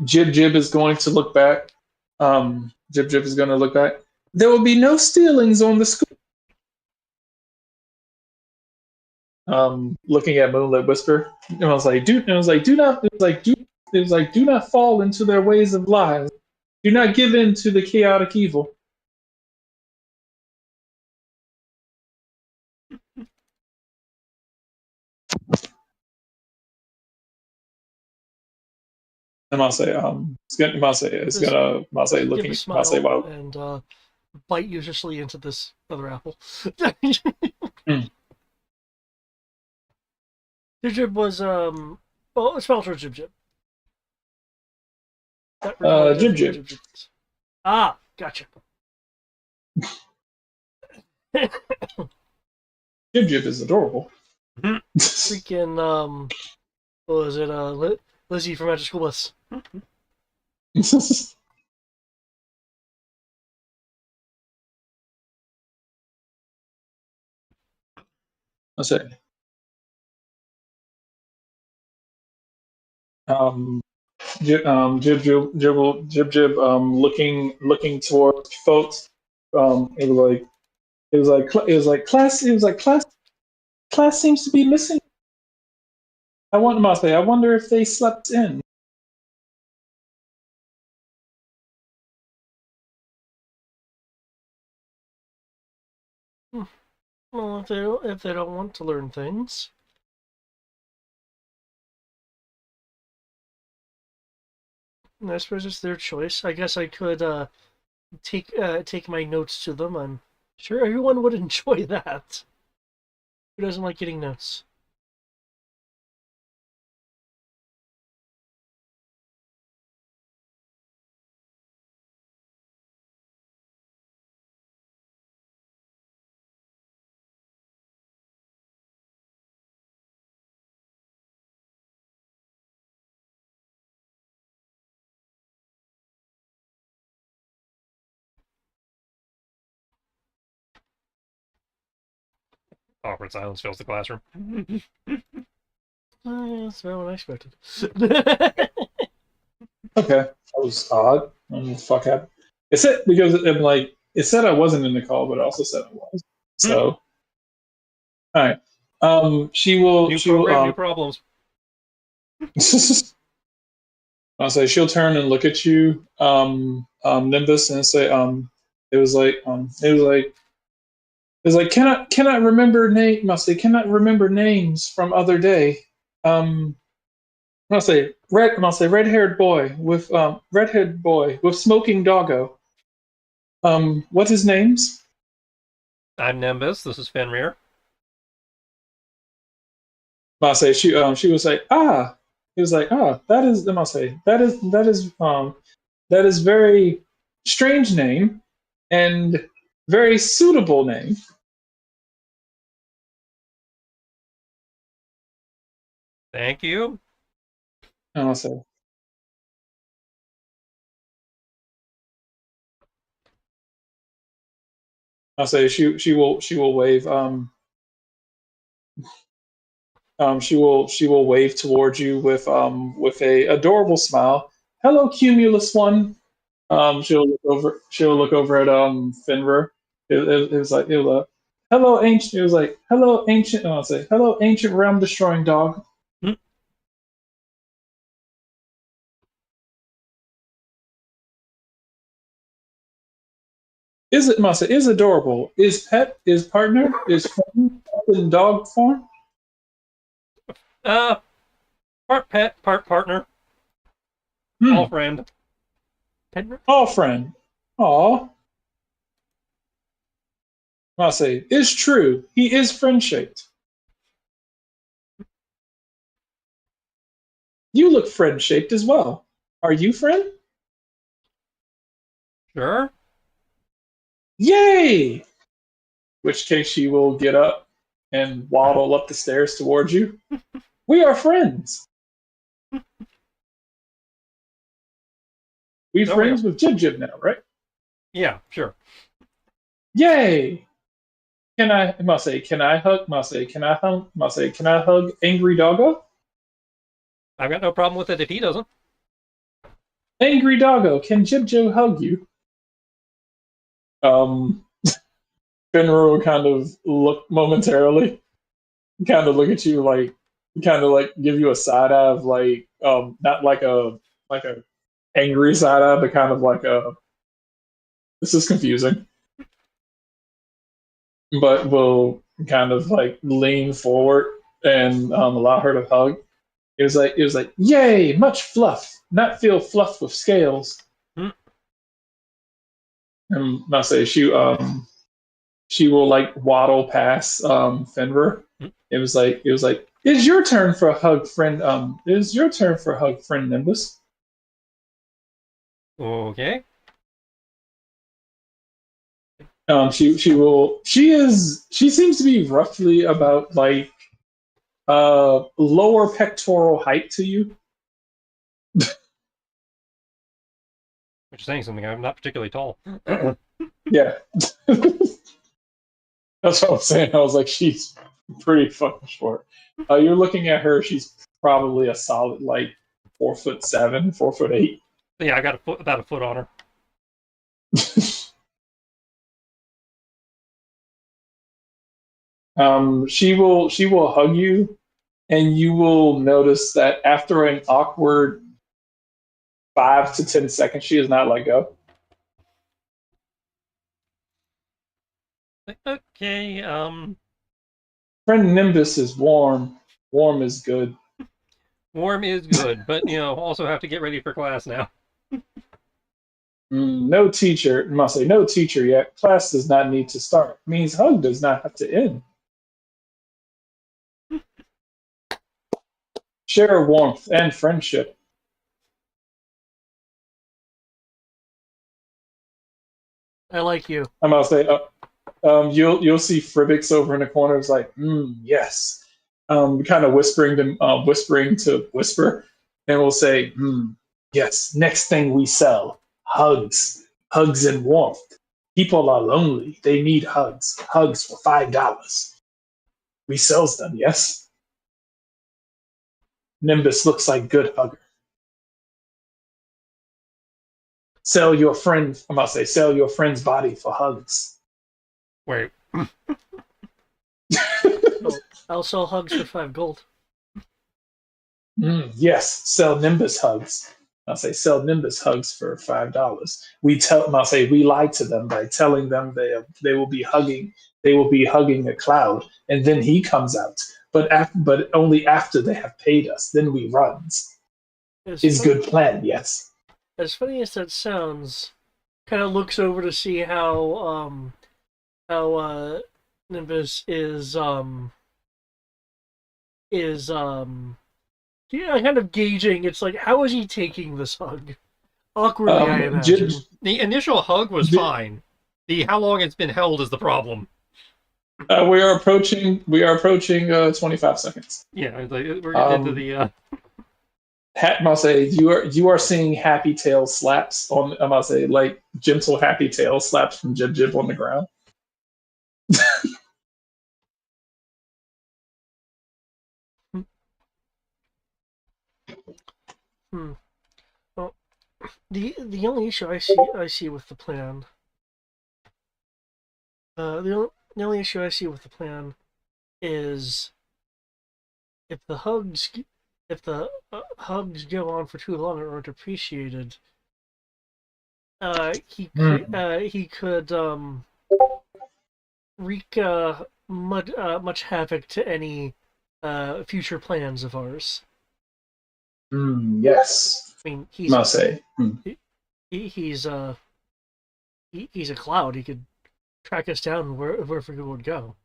Jib Jib is going to look back. Jib Jib is going to look back. There will be no stealings on the school. Looking at Moonlit Whisper, and I was like, dude, and I was like, do not, do not fall into their ways of lies. Do not give in to the chaotic evil. And I'll say, looking, I'll say, wow. And bite uselessly into this other apple. Jib was well, it's spelled for Jib Jib. Jib Jib. Ah, gotcha. Jib Jib is adorable. Freaking what was it? Lizzie from Magic School Bus. I say, looking towards folks. Class seems to be missing. I wonder if they slept in. Well, if they don't want to learn things, I suppose it's their choice. I guess I could take my notes to them. I'm sure everyone would enjoy that. Who doesn't like getting notes? Awkward silence fills the classroom. That's about what I expected. Okay, that was odd. I don't know what the fuck happened. It said because it said I wasn't in the call, but it also said I was. So, all right. New She will program, new problems. I'll say she'll turn and look at you, Nimbus, and say, it was like, cannot remember name. I'll say, cannot remember names from other day. Um, I'll say red-haired boy with smoking doggo. What's his names? I'm Nimbus. This is Fenrir. I'll say she was like, ah. He was like, ah, that is. I'll say that is very strange name and very suitable name. Thank you. And I'll say she will wave she will wave towards you with a adorable smile. Hello, Cumulus One. She'll look over at Fenrir. It was like hello ancient. It was like hello ancient. I'll say hello ancient realm destroying dog. Hmm. Is it must say is adorable? Is pet? Is partner? Is friend in dog form? Part pet, part partner, all friend. All friend. Aw. I'll say is true. He is friend shaped. You look friend shaped as well. Are you friend? Sure. Yay! Which case she will get up and waddle up the stairs towards you. We are friends. We Oh, friends with Jib Jib now, right? Yeah, sure. Yay! Must say, can I hug? Must say, can I hug? Must say, can I hug Angry Doggo? I've got no problem with it if he doesn't. Angry Doggo, can Jib Jib hug you? Um, Fenrir will kind of look momentarily, kind of look at you like, kind of like give you a side eye of like, not like a angry side eye, but kind of like a this is confusing. But will kind of like lean forward and allow her to hug. It was like, yay, much fluff, not feel fluffed with scales. Hmm. And I say she will like waddle past Fenrir. Hmm. It was like it's your turn for a hug, friend. It is your turn for a hug, friend Nimbus. Okay. She seems to be roughly about like lower pectoral height to you. Which is saying something. I'm not particularly tall. Yeah. That's what I'm saying. I was like, she's pretty fucking short. You're looking at her, she's probably a solid like 4'7", 4'8". Yeah, I got about a foot on her. She will hug you, and you will notice that after an awkward 5 to 10 seconds, she does not let go. Like, okay, Friend Nimbus is warm. Warm is good. warm is good, but also have to get ready for class now. No teacher, must say no teacher yet. Class does not need to start. Means hug does not have to end. Share warmth and friendship. I like you. I'm gonna say, you'll see Fribbix over in the corner. Is like, yes, kind of whispering to whisper, and we'll say, yes. Next thing we sell, hugs and warmth. People are lonely. They need hugs. Hugs for $5. We sells them. Yes. Nimbus looks like good hugger. Sell your friend. I'm gonna say, sell your friend's body for hugs. Wait. I'll sell hugs for 5 gold. Yes, sell Nimbus hugs. I'll say sell Nimbus hugs for $5. I'll say we lied to them by telling them they will be hugging. They will be hugging a cloud, and then he comes out. But only after they have paid us. Then we runs. Is good plan. Yes. As funny as that sounds, kind of looks over to see how Nimbus is kind of gauging. It's like, how is he taking this hug? Awkwardly, I imagine. The initial hug was fine. The how long it's been held is the problem. We are approaching 25 seconds. Yeah, we're getting into the. I'll say you are seeing happy tail slaps on. I'll say like gentle happy tail slaps from Jib Jib on the ground. Well, the only issue I see with the plan. The only issue I see with the plan is if the hugs go on for too long or aren't appreciated, he could wreak much havoc to any future plans of ours. Yes. I mean, he's a cloud. He could track us down wherever we would go.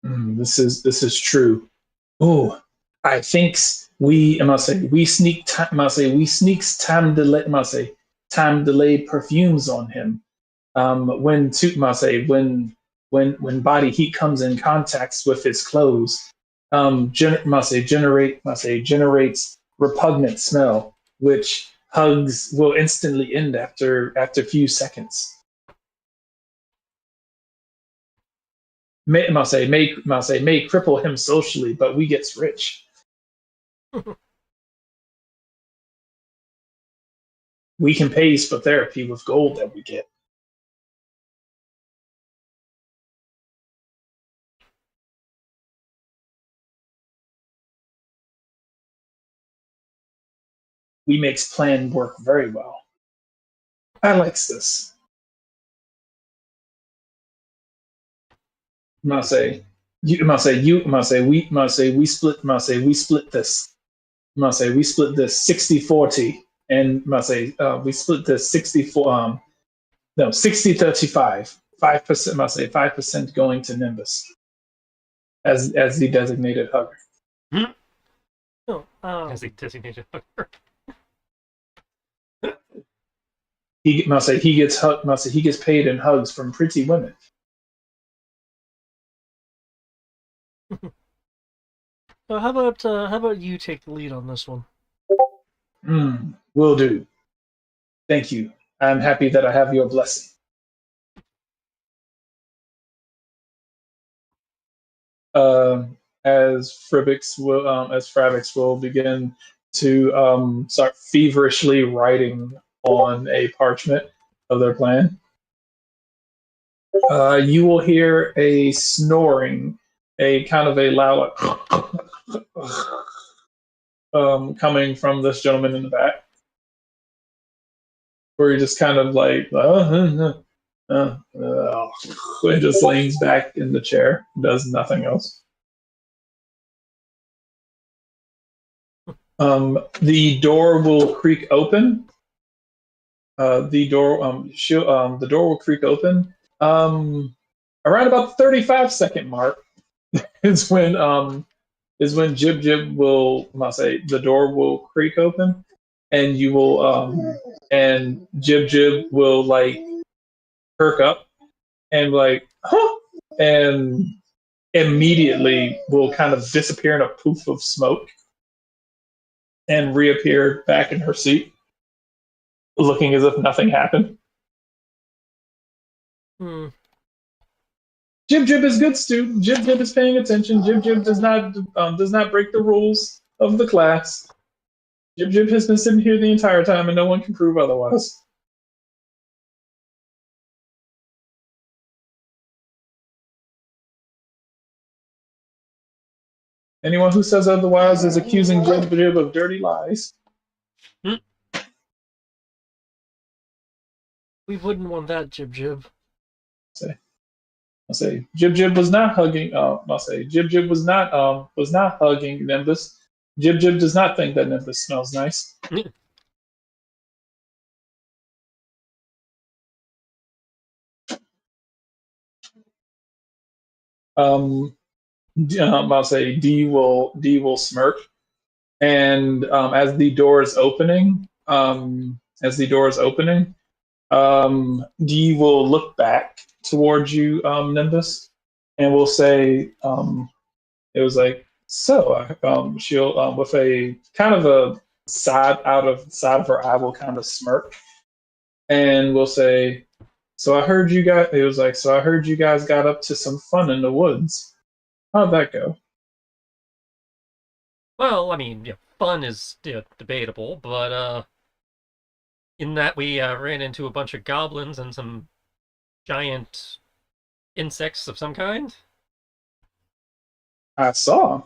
This is true. Oh, I think we sneak time delayed perfumes on him. When body heat comes in contacts with his clothes, generates repugnant smell, which hugs will instantly end after a few seconds. May cripple him socially, but we gets rich. We can pay for therapy with gold that we get. We makes plan work very well. I likes this. We split this. We split this 60-40, and we split this 64 60-35. 5%, 5% going to Nimbus as the designated hugger. As the designated hugger. He gets paid in hugs from pretty women. So how about you take the lead on this one? Will do. Thank you. I'm happy that I have your blessing. As Frabix will begin to start feverishly writing on a parchment of their plan. You will hear a snoring, a kind of a loud coming from this gentleman in the back, where you're just kind of like, It just leans back in the chair, does nothing else. The door will creak open. The door will creak open. Around about the 35-second mark is when Jib Jib will, I'll say, the door will creak open, and you will and Jib Jib will like perk up and like, huh, and immediately will kind of disappear in a poof of smoke and reappear back in her seat, looking as if nothing happened. Hmm. Jib Jib is good student. Jib Jib is paying attention. Jib Jib does not break the rules of the class. Jib Jib has been sitting here the entire time, and no one can prove otherwise. Anyone who says otherwise is accusing Jib Jib of dirty lies. We wouldn't want that, Jib Jib. I'll say Jib Jib was not hugging. I'll say Jib Jib was not hugging Nimbus. Jib Jib does not think that Nimbus smells nice. I'll say D will smirk, and as the door is opening, D will look back towards you, Nimbus, and will say, it was like, so, she'll, with a kind of a side of her eye, will kind of smirk, and will say, so I heard you guys, it was like, so I heard you guys got up to some fun in the woods. How'd that go? Well, I mean, fun is debatable, but in that we ran into a bunch of goblins and some giant insects of some kind. I saw.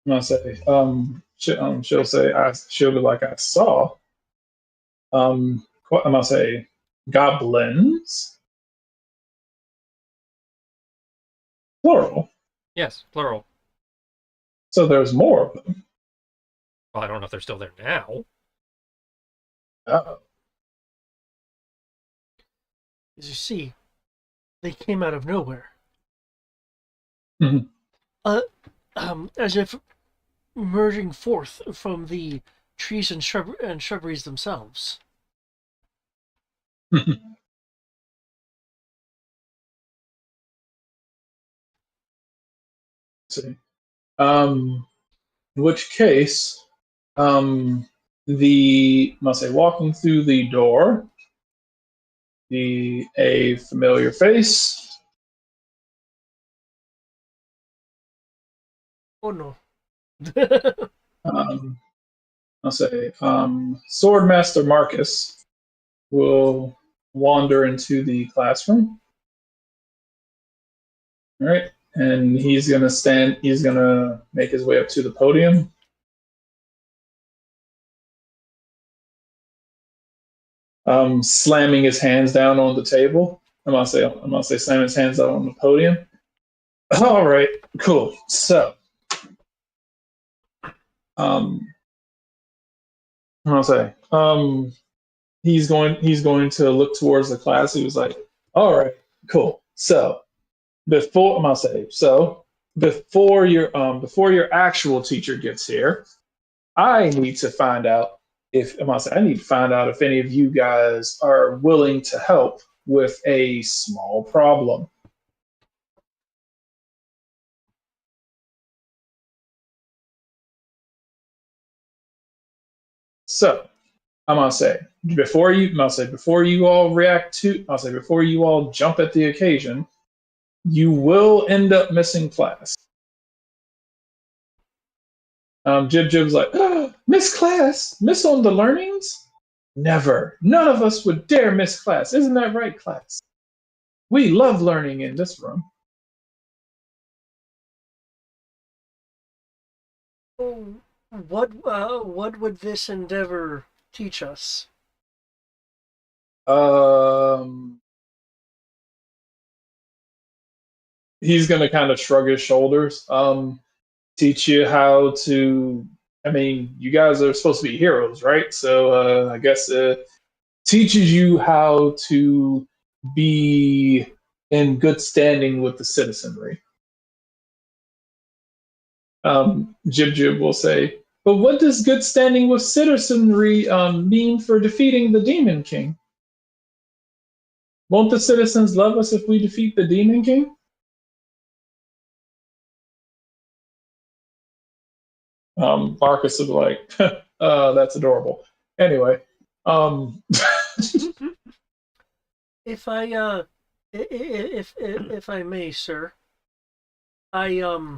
I'll say, she'll say, she'll be like, I saw. I'm gonna say, goblins, plural. Yes, plural. So there's more of them. Well, I don't know if they're still there now. Uh-oh. As you see, they came out of nowhere. Mhm. As if emerging forth from the trees and shrubberies themselves. See. In which case, must say, walking through the door, a familiar face. Oh no. I'll say, Swordmaster Marcus will wander into the classroom. All right. And he's going to make his way up to the podium. Slamming his hands down on the table. I'm gonna say slamming his hands down on the podium. All right, cool. So, I'm gonna say, he's going to look towards the class. He was like, all right, cool. So, before your actual teacher gets here, I need to find out if any of you guys are willing to help with a small problem. So I'm gonna say before you all before you all jump at the occasion, you will end up missing class. Jib Jib's like, oh, miss class, miss on the learnings? Never. None of us would dare miss class. Isn't that right, class? We love learning in this room. What would this endeavor teach us? he's gonna kind of shrug his shoulders. Teach you how to. I mean, you guys are supposed to be heroes, right? So I guess teaches you how to be in good standing with the citizenry. Jib Jib will say, but what does good standing with citizenry mean for defeating the Demon King? Won't the citizens love us if we defeat the Demon King? Marcus is like, that's adorable. Anyway, if I if I may, sir, I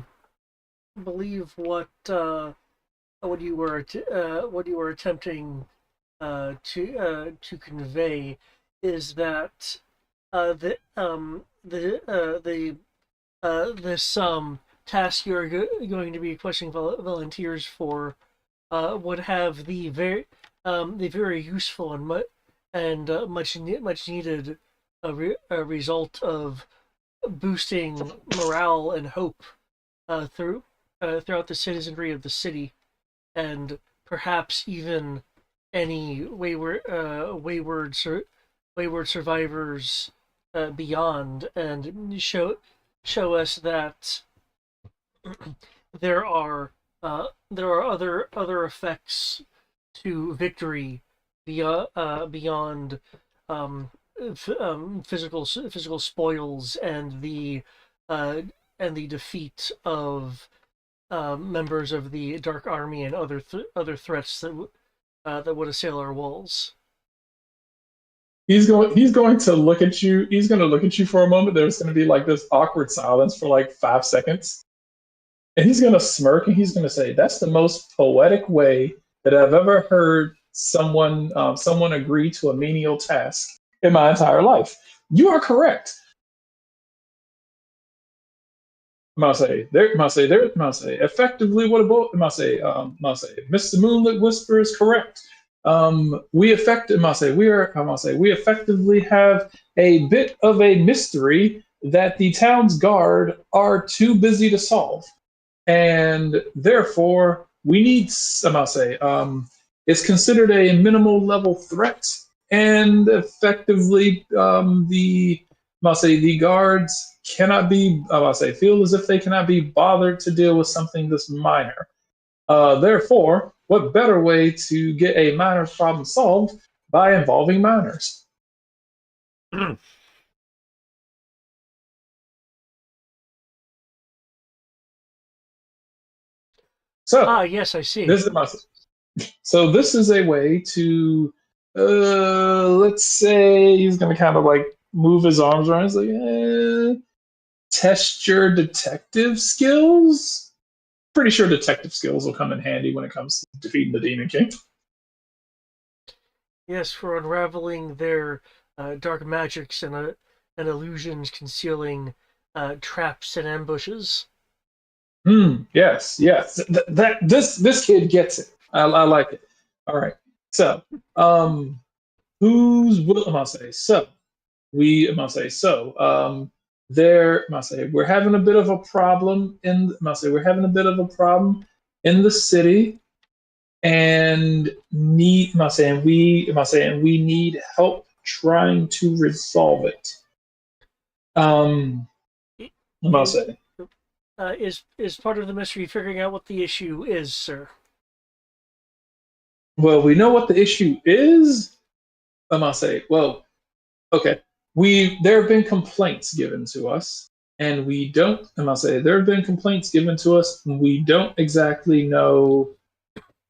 believe what you were attempting to convey is that this task you're going to be requesting volunteers for would have the very useful and much needed result of boosting morale and hope throughout the citizenry of the city, and perhaps even any wayward survivors beyond, and show us that there are other effects to victory beyond physical spoils and the defeat of members of the Dark Army and other threats that would assail our walls. He's going to look at you. He's going to look at you for a moment. There's going to be like this awkward silence for like 5 seconds. And he's going to smirk and he's going to say, that's the most poetic way that I've ever heard someone agree to a menial task in my entire life. You are correct. Effectively, what about Mr. Moonlit Whisper is correct. We effectively have a bit of a mystery that the town's guard are too busy to solve. And therefore, we need, it's considered a minimal level threat, and effectively, the guards cannot be, feel as if they cannot be bothered to deal with something this minor. Therefore, what better way to get a minor problem solved by involving minors? So, yes, I see. This is a way to, let's say, he's going to kind of like move his arms around. He's like, test your detective skills. Pretty sure detective skills will come in handy when it comes to defeating the Demon King. Yes, for unraveling their dark magics and illusions concealing traps and ambushes. Yes. This kid gets it. I like it. All right. So, who's will I must say? So, we must say so. We're having a bit of a problem we're having a bit of a problem in the city, and we need help trying to resolve it. Is part of the mystery figuring out what the issue is, sir? Well, we know what the issue is. Well, okay. There have been complaints given to us, and we don't. There have been complaints given to us, and we don't exactly know.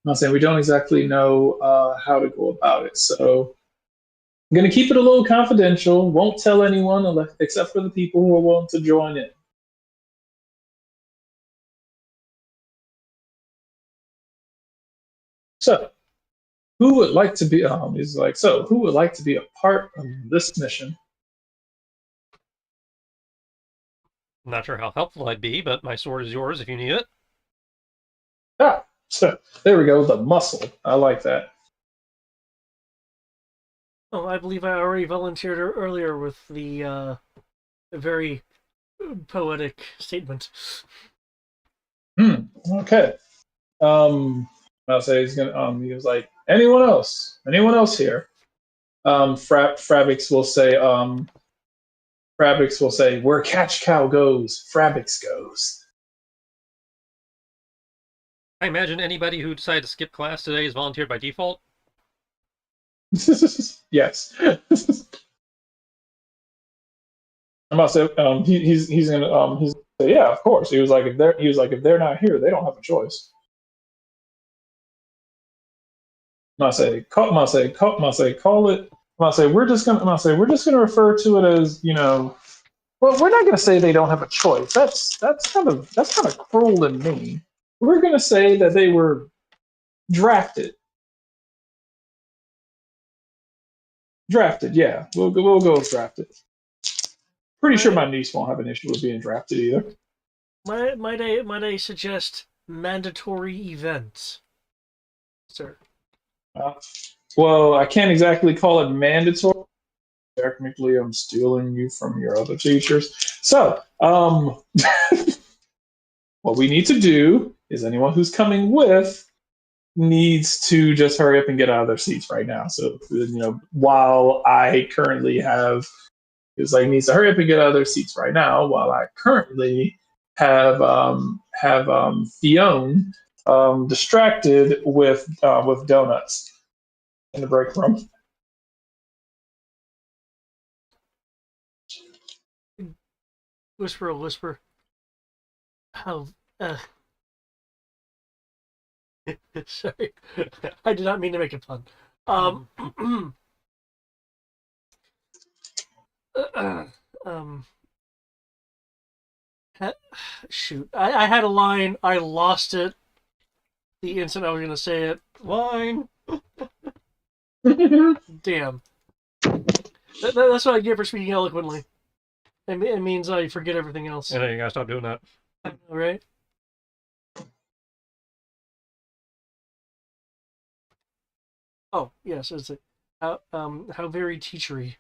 We don't exactly know how to go about it. So I'm going to keep it a little confidential. Won't tell anyone except for the people who are willing to join in. So, who would like to be? Who would like to be a part of this mission? Not sure how helpful I'd be, but my sword is yours if you need it. So there we go. The muscle. I like that. Oh, I believe I already volunteered earlier with the very poetic statement. Okay. I'll say he's gonna. He was like, anyone else? Anyone else here? Frabix will say. Frabix will say, where Catch Cow goes, Frabix goes. I imagine anybody who decided to skip class today is volunteered by default. Yes. I'm about to say, he's gonna say, yeah, of course. He was like, if they're not here, they don't have a choice. I'm gonna say, call it. We're just gonna refer to it as, well, we're not gonna say they don't have a choice. That's kind of cruel and mean. We're gonna say that they were drafted. Drafted, yeah. We'll go with drafted. Pretty sure my niece won't have an issue with being drafted either. Might I suggest mandatory events, sir? Well, I can't exactly call it mandatory. Technically, I'm stealing you from your other teachers. So, what we need to do is anyone who's coming with needs to just hurry up and get out of their seats right now. So, while I currently have, it's like needs to hurry up and get out of their seats right now. While I currently have Fionn distracted with donuts in the break room. Whisper. How? Sorry, I did not mean to make it fun. Shoot, I had a line. I lost it the instant I was gonna say it. Line. Damn. That's what I get for speaking eloquently. It means I forget everything else. I know you gotta stop doing that. All right. Oh yes, it's how very teachery.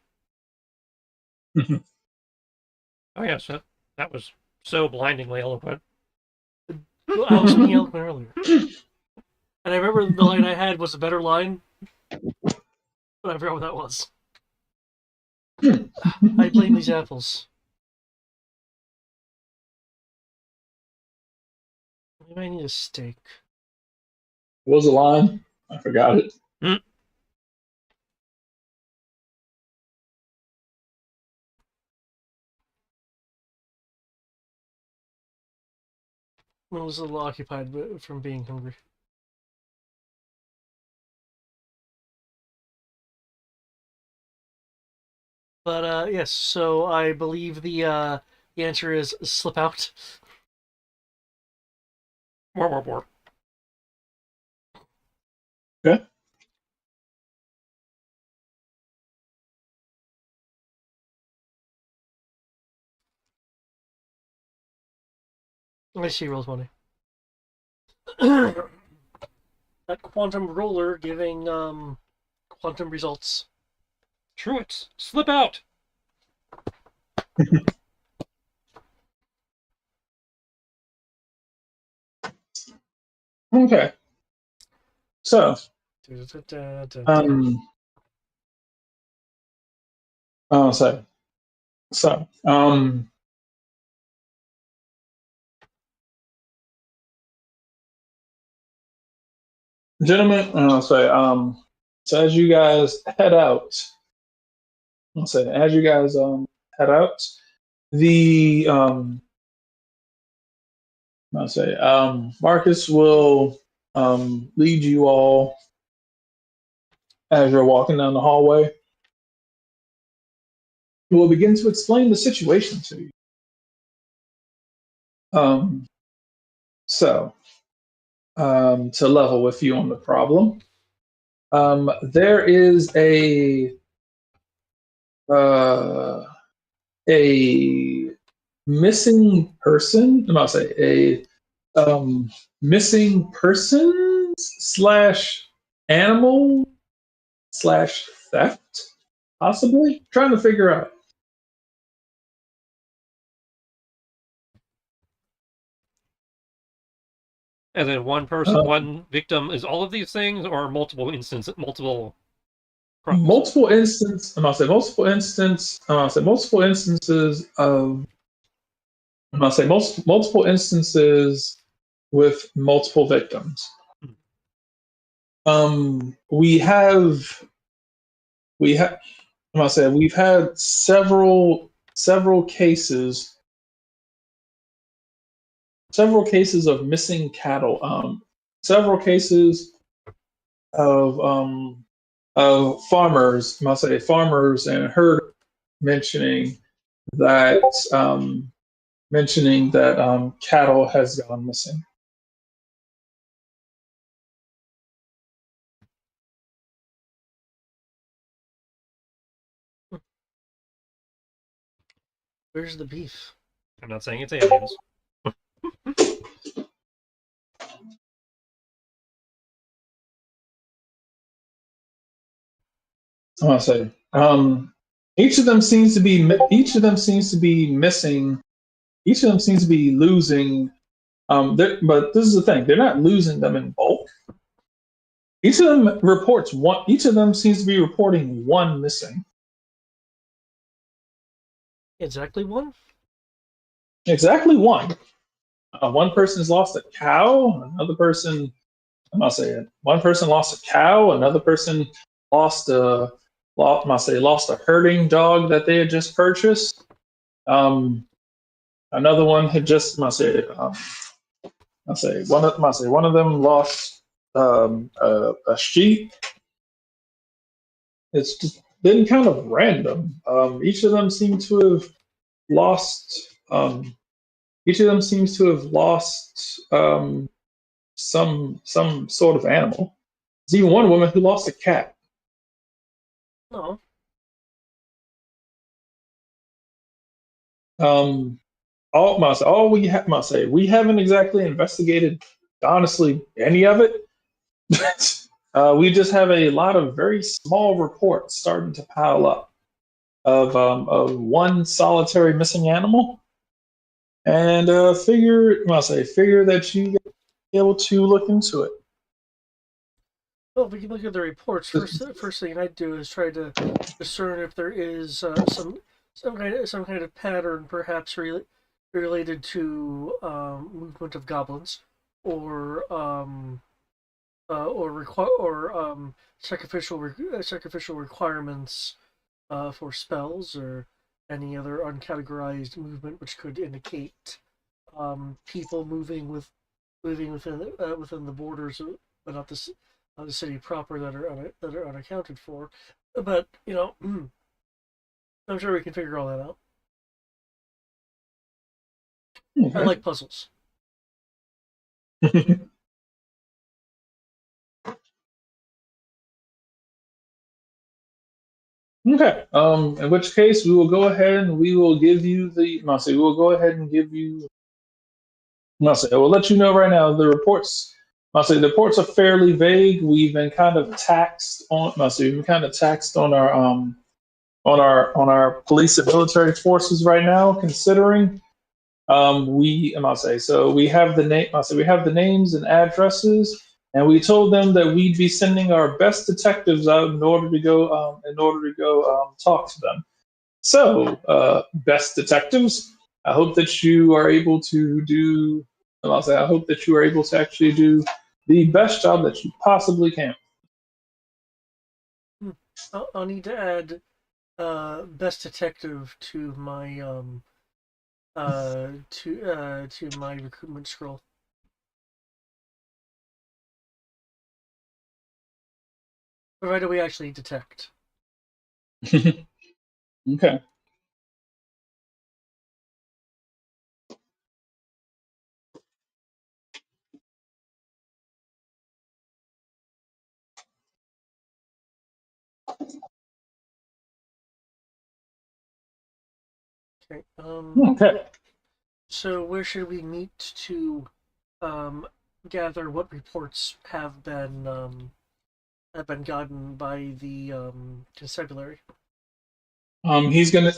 Oh yes, that was so blindingly eloquent. I was speaking eloquent earlier, and I remember the line I had was a better line, but I forgot what that was. I blame these apples. Maybe I need a steak. What was the line? I forgot it. I was a little occupied from being hungry. But yes, so I believe the answer is slip out. More. Okay. I see rolls money. That quantum roller giving quantum results. Truants, slip out. Okay. So, I'll say. So, gentlemen, I'll say. So as you guys head out, I'll say as you guys head out, the I'll say Marcus will lead you all as you're walking down the hallway. Will begin to explain the situation to you. So, to level with you on the problem, there is a missing person. I'm about to say missing persons slash animal slash theft, possibly. Trying to figure out. And then one person, one victim is all of these things, or multiple instances, multiple crimes? Multiple instances of multiple instances with multiple victims. We have we've had several cases of missing cattle. Several cases of farmers and herd mentioning that cattle has gone missing. Where's the beef? I'm not saying it's aliens. I want to say each of them seems to be missing. Each of them seems to be losing. But this is the thing: they're not losing them in bulk. Each of them reports one. Each of them seems to be reporting one missing. Exactly one? Exactly one. One person's lost a cow. Another person, I'm not saying one person lost a cow. Another person lost a herding dog that they had just purchased. Another one had just one of them lost a sheep. It's just been kind of random. Each of them seem to have lost. Each of them seems to have lost some sort of animal. There's even one woman who lost a cat. No. We haven't exactly investigated honestly any of it. We just have a lot of very small reports starting to pile up of one solitary missing animal, and figure that you be able to look into it. Well, we can look at the reports. First thing I'd do is try to discern if there is some kind of pattern, perhaps related to movement of goblins, or sacrificial requirements for spells, or any other uncategorized movement which could indicate people moving within the borders, but not the city proper, that are unaccounted for. But I'm sure we can figure all that out. Okay. I like puzzles. Okay. In which case, we will go ahead and we will give you the. We will go ahead and give you. I will let you know right now. The reports. The reports are fairly vague. We've been kind of taxed on. We've been kind of taxed on our police and military forces right now, considering we have the name. We have the names and addresses, and we told them that we'd be sending our best detectives out in order to go talk to them. So, best detectives, I hope that you are able to do. I hope that you are able to actually do the best job that you possibly can. I'll need to add best detective to my to my recruitment scroll. Provided we actually detect. Okay. Okay. Okay. So where should we meet to gather what reports have been gotten by the constabulary? He's gonna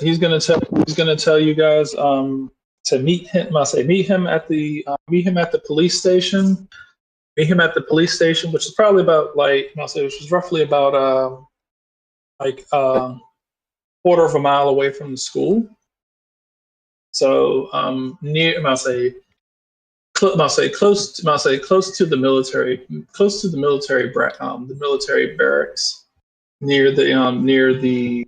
tell you guys to meet him. Meet him at the police station. meet him at the police station, which is probably about which is roughly about quarter of a mile away from the school. So near, close to the military, the military barracks near the.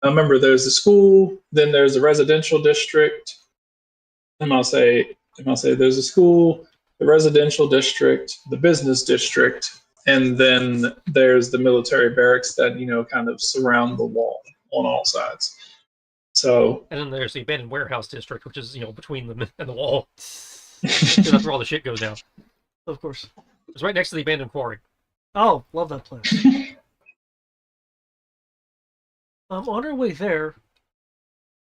I remember there's the school, then there's the residential district. There's a school, the residential district, the business district, and then there's the military barracks that kind of surround the wall on all sides. So, and then there's the abandoned warehouse district, which is between them and the wall. That's where all the shit goes down. Of course. It's right next to the abandoned quarry. Oh, love that place. On our way there,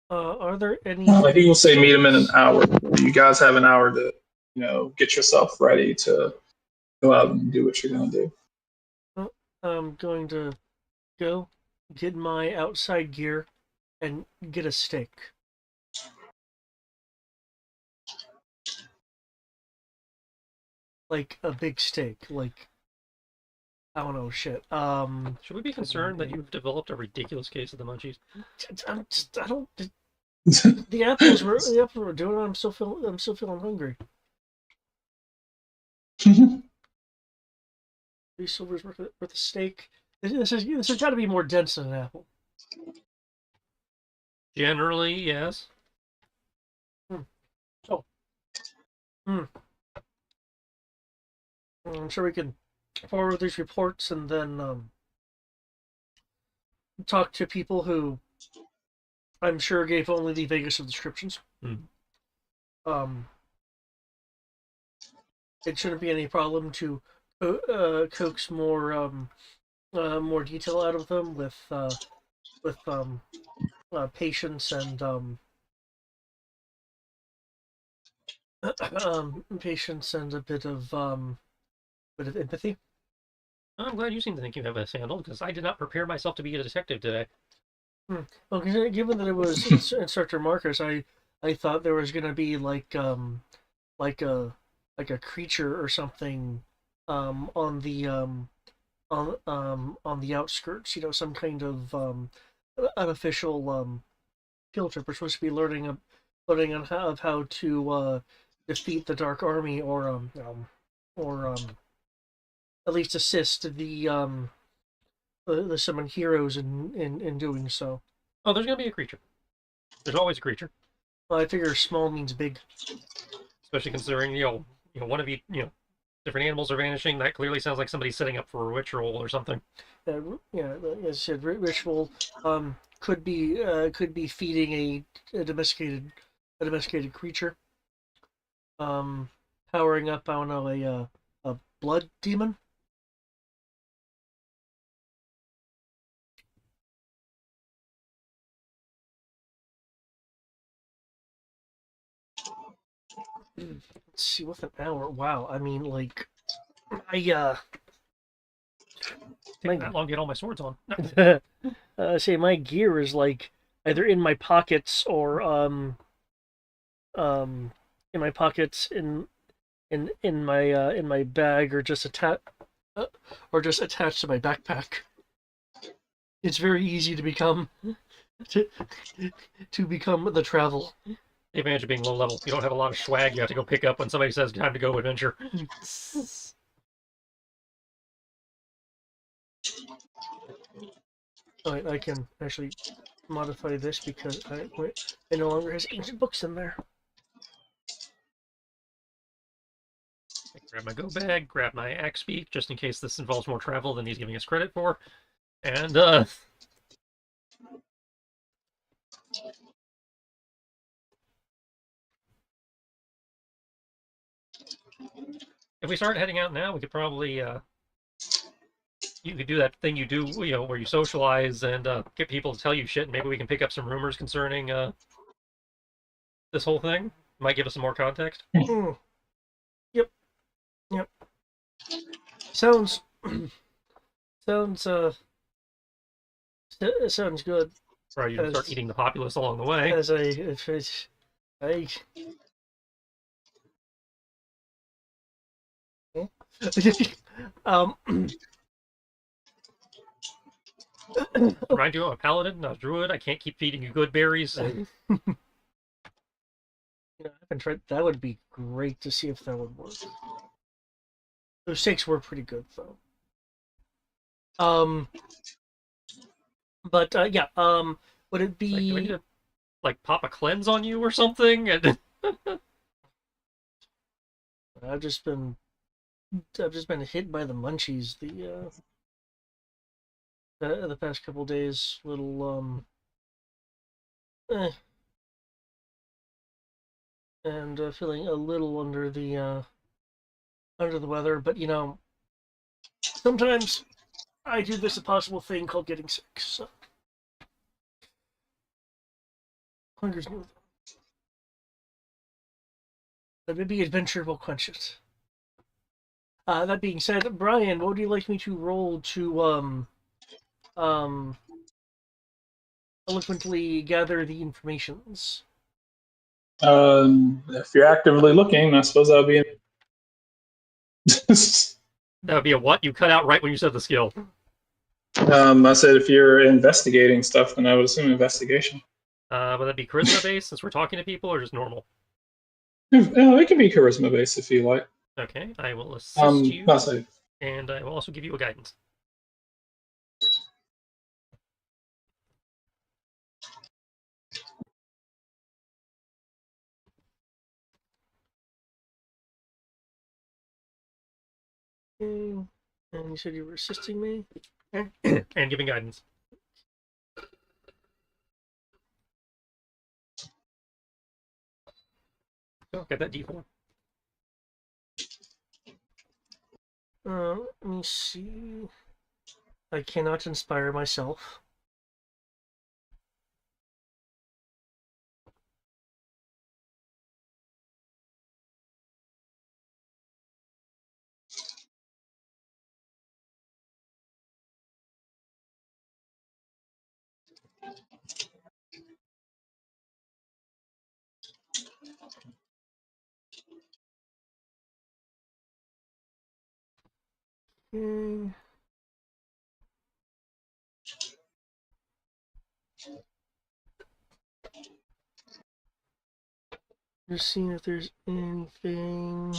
are there any? Like he will say, meet him in an hour. You guys have an hour to, get yourself ready to go out and do what you're gonna do. I'm going to go get my outside gear and get a steak. Like a big steak, like I don't know, shit. Should we be concerned that you've developed a ridiculous case of the munchies? I don't. The apples were doing it. I'm still feeling hungry. 3 silvers worth of steak. This has got to be more dense than an apple. Generally, yes. I'm sure we can forward these reports and then talk to people who I'm sure gave only the vaguest of descriptions. It shouldn't be any problem to coax more detail out of them with patience and patience and a bit of empathy. I'm glad you seem to think you have this handled, because I did not prepare myself to be a detective today. Well, given that it was Instructor Marcus, I thought there was gonna be like a creature or something on the outskirts, some kind of unofficial field trip. We're supposed to be learning on how to defeat the Dark Army or at least assist the summoned heroes in doing so. Oh, there's gonna be a creature. There's always a creature. Well, I figure small means big. Especially considering, one of different animals are vanishing. That clearly sounds like somebody's setting up for a ritual or something. As I said, ritual could be feeding a domesticated creature. Powering up, I don't know, a blood demon. Let's see, with an hour. Wow, I mean, like, Take that long to get all my swords on. say my gear is like either in my pockets or in my pockets in my bag or just attached to my backpack. It's very easy to become the travel. The advantage of being low level, you don't have a lot of swag you have to go pick up when somebody says time to go adventure. Alright, I can actually modify this because it no longer has ancient books in there. I grab my go bag, grab my axe beak, just in case this involves more travel than he's giving us credit for. And, if we start heading out now, we could probably, you could do that thing you do, where you socialize and get people to tell you shit, and maybe we can pick up some rumors concerning this whole thing. Might give us some more context. Yep. Sounds good. Or you start eating the populace along the way. As um, Remind you, I'm a paladin, not a druid. I can't keep feeding you good berries. I haven't tried. That would be great to see if that would work. Those shakes were pretty good, though. But yeah. Would it It's like, do I need be? to like pop a cleanse on you or something? And I've just been hit by the munchies the past couple days. Little eh, and feeling a little under the weather. But sometimes I do this impossible thing called getting sick. So hunger's new. But maybe adventure will quench it. That being said, Brian, what would you like me to roll to um eloquently gather the informations? If you're actively looking, I suppose that would be. that would be a what? You cut out right when you said the skill. I said if you're investigating stuff, then I would assume investigation. Would that be charisma based since we're talking to people, or just normal? It can be charisma based if you like. Okay, I will assist you, I say, and I will also give you a guidance. And you said you were assisting me? And giving guidance. So get that D4. Let me see. I cannot inspire myself. Okay. Just seeing if there's anything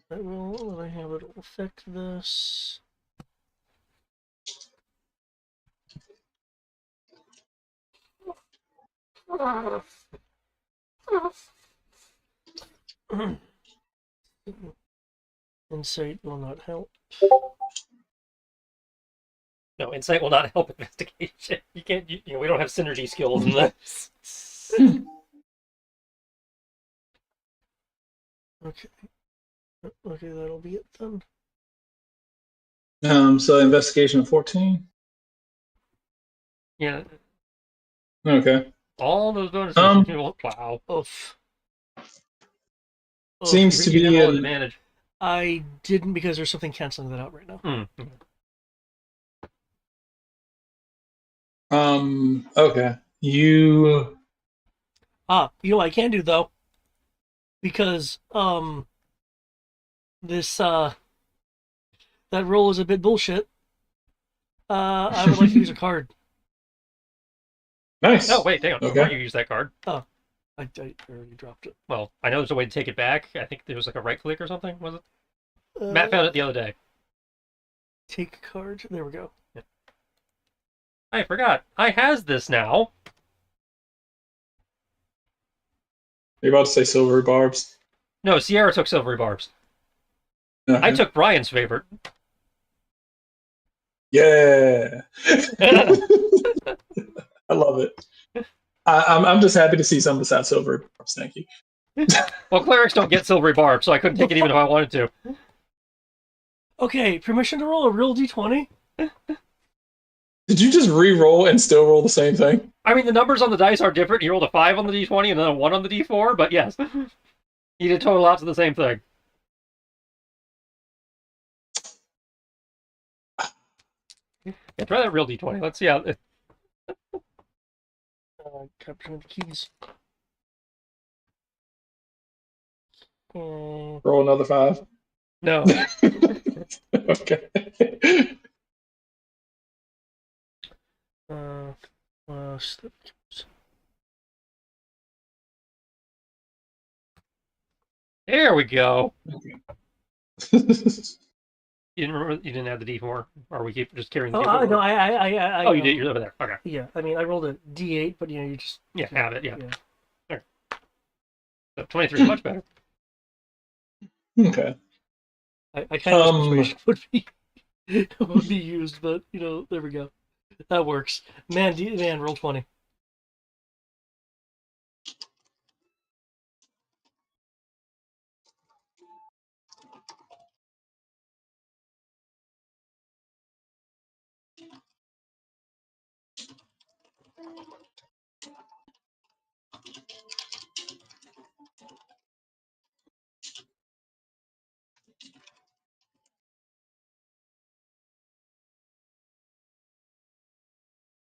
that I have that will affect this. Insight will not help. No, insight will not help investigation. You can't. We don't have synergy skills in this. Okay. Okay, that'll be it then. so investigation of 14. Yeah. Okay. All those bonuses. Wow. Oof. Seems to You didn't be roll an an advantage. I didn't because there's something canceling that out right now. Okay. You I can do though. Because this that roll is a bit bullshit. I would like to use a card. nice. Oh wait, hang on. Okay. Before you use that card. I already dropped it. Well, I know there's a way to take it back. I think there was like a right click or something. Was it? Matt found it the other day. Take card. There we go. Yeah. I forgot. I has this now. You're about to say silvery barbs. No, Sierra took silvery barbs. Okay. I took Brian's favorite. Yeah. I love it. I'm just happy to see some besides silvery barbs. Thank you. Well, clerics don't get silvery barbs, so I couldn't take it even if I wanted to. Okay, permission to roll a real d20? Did you just re-roll and still roll the same thing? I mean, the numbers on the dice are different. You rolled a 5 on the d20 and then a 1 on the d4, but yes. You did total out to the same thing. Yeah, try that real d20. Let's see how... Capturing the keys. Okay. Roll another 5. No. Okay. Slip. There we go. Okay. You didn't remember? You didn't have the D4, or we keep just carrying the Oh, D4? no, I Oh, you did. You're over there. Okay. Yeah, I mean, I rolled a D8, but you just Yeah, have it. Yeah. yeah. So 23, much better. Okay. I kind of wish persuasion would be used, but there we go. That works. Man, roll 20.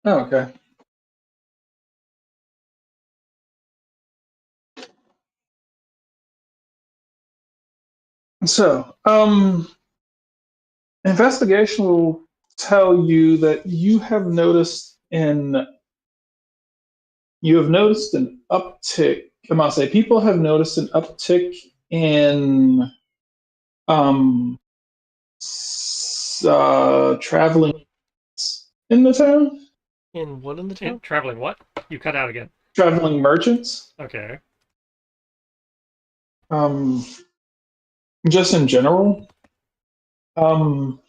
Oh, okay. So, investigation will tell you that you have noticed an uptick. I must say, people have noticed an uptick in um, traveling in the town. In what in the town? Traveling what? You cut out again. Traveling merchants. Okay. Um, just in general. Um,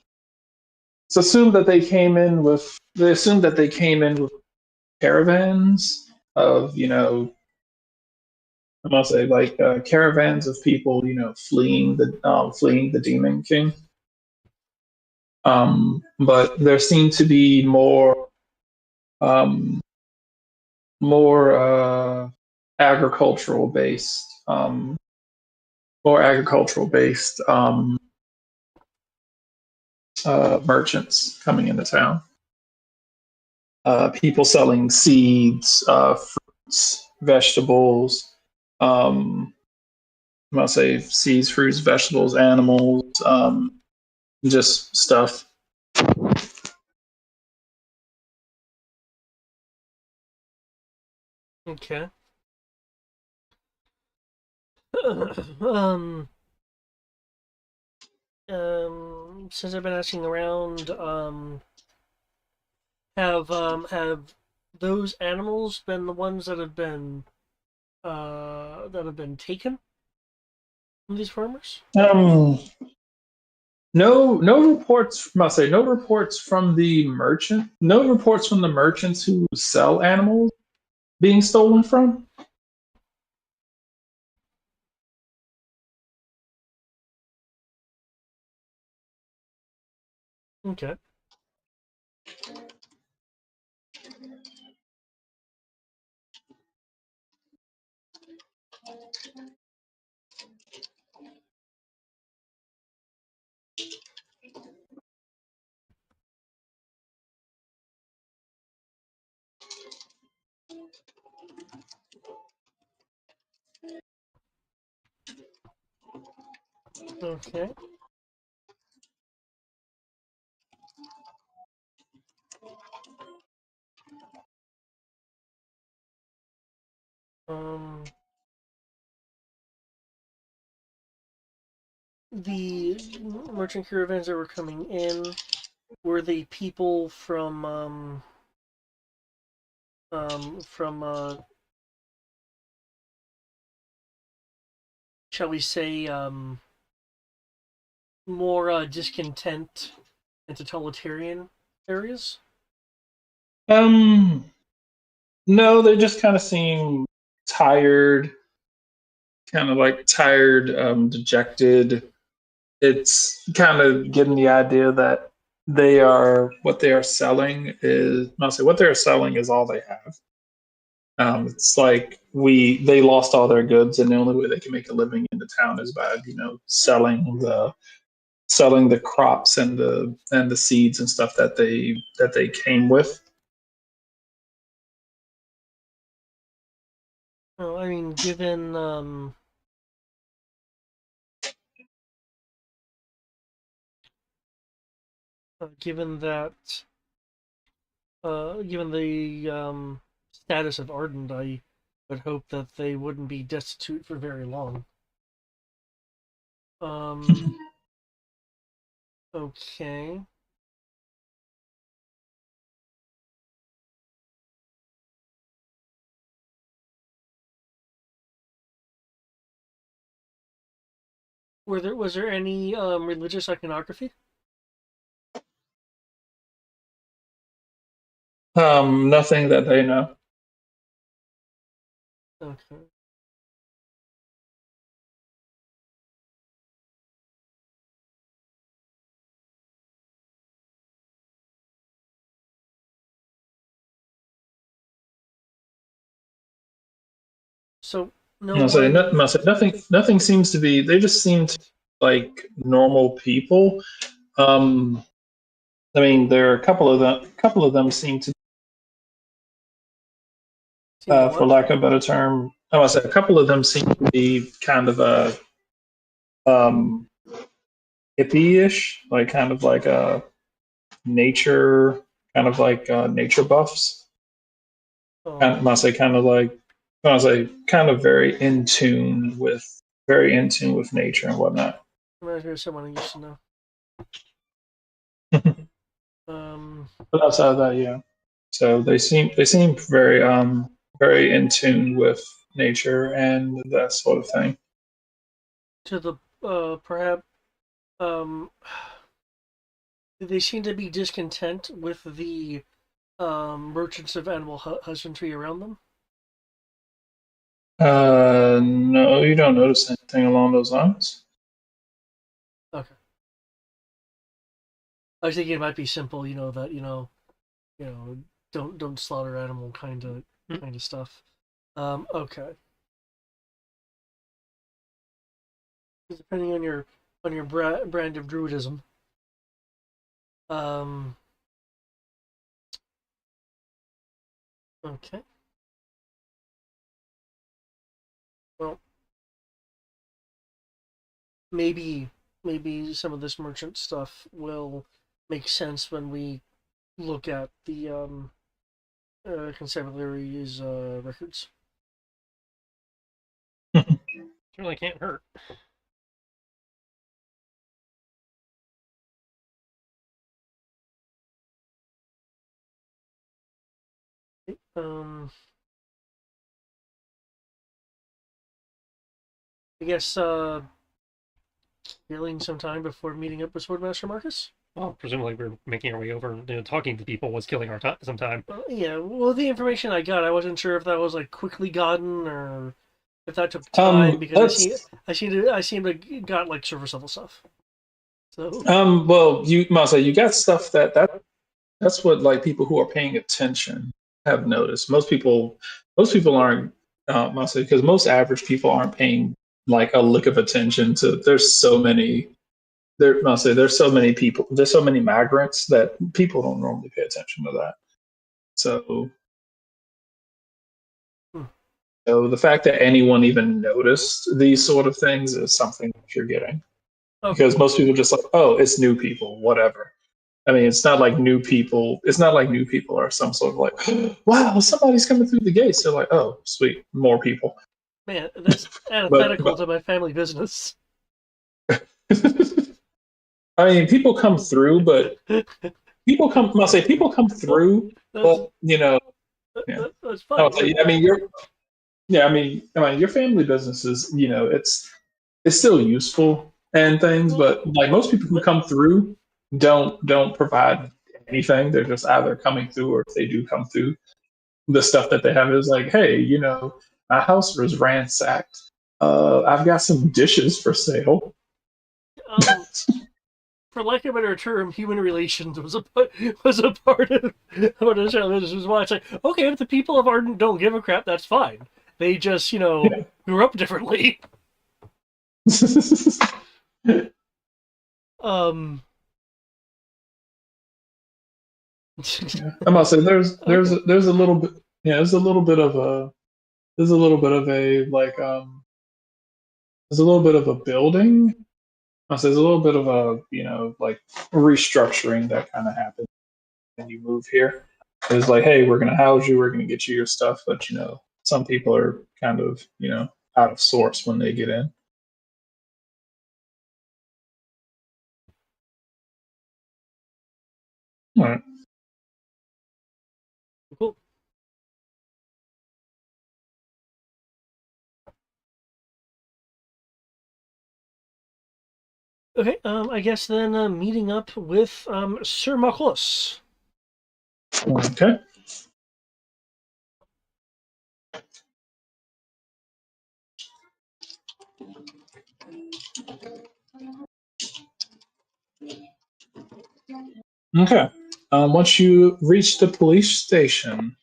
it's assumed that they came in with. They assumed that they came in with caravans of I must say, like caravans of people, fleeing the Demon King. But there seem to be um, more agricultural based, merchants coming into town. People selling seeds, fruits, vegetables. I must say seeds, fruits, vegetables, animals, just stuff. Okay. um, since I've been asking around, have those animals been the ones that have been taken from these farmers? Um, no reports. Must say no reports from the merchant. No reports from the merchants who sell animals being stolen from. Okay. Okay. Um, the merchant caravans that were coming in, were they people from shall we say, more discontent and totalitarian areas? Um, no, they just kind of seem tired, kind of like tired, dejected. It's kind of getting the idea that they are selling is mostly what they're selling is all they have. It's like they lost all their goods, and the only way they can make a living in the town is by selling the crops and the seeds and stuff that they came with. Well, I mean, given given that, given the status of Ardent, I would hope that they wouldn't be destitute for very long. Okay. Was there any religious iconography? Nothing that they know. Okay. So no I'll say, one. I'll say nothing. Nothing seems to be. They just seem to be like normal people. I mean, there are a couple of them. A couple of them seem to, Seem to for what? lack of a better term, I want to say a couple of them seem to be kind of a um, hippie-ish, like kind of like a nature, kind of like nature buffs. I must say, kind of like, I want to say, kind of very in tune with nature and whatnot. I'm not someone I used to know. But outside of that, yeah. So they seem very in tune with nature and that sort of thing. To the perhaps um, they seem to be discontent with the merchants of animal husbandry around them. No, you don't notice anything along those lines. Okay. I was thinking it might be simple, that don't slaughter animal kind of stuff. Okay. Depending on your brand of druidism. Um. Okay. Well, maybe some of this merchant stuff will make sense when we look at the constabulary's records. Certainly can't hurt. Um, I guess killing some time before meeting up with Swordmaster Marcus. Well, presumably we're making our way over and talking to people was killing our time some time. Yeah, well, the information I got, I wasn't sure if that was like quickly gotten or if that took time because I seem to got like surface level stuff. So well, you must say you got stuff that's what like people who are paying attention have noticed. Most people aren't. Must say because most average people aren't paying like a lick of attention to. There's so many. There must say there's so many people. There's so many migrants that people don't normally pay attention to that. So hmm. So the fact that anyone even noticed these sort of things is something that you're getting. Okay. Because most people just like, oh, it's new people, whatever. I mean, it's not like new people. It's not like new people are some sort of like, wow, somebody's coming through the gates. They're like, oh, sweet, more people. Man, that's but, antithetical to my family business. I mean, people come through, but people come. I'll say people come through, but yeah. That's fine. I mean, yeah, I mean, your family business is, it's still useful and things, but like most people who come through don't provide anything. They're just either coming through, or if they do come through, the stuff that they have is like, hey, my house was ransacked. I've got some dishes for sale. For lack of a better term, human relations was a part of what this is. Why it's like, okay, if the people of Arden don't give a crap, that's fine. They just, grew up differently. I'm gonna say there's a little bit, there's a little bit of a like there's a little bit of a building So there's a little bit of a like restructuring that kind of happens when you move here. It's like, hey, we're gonna house you, we're gonna get you your stuff, but some people are kind of out of sorts when they get in. All right. Cool. Okay, I guess then meeting up with Sir Marcos. Okay. Okay. Once you reach the police station,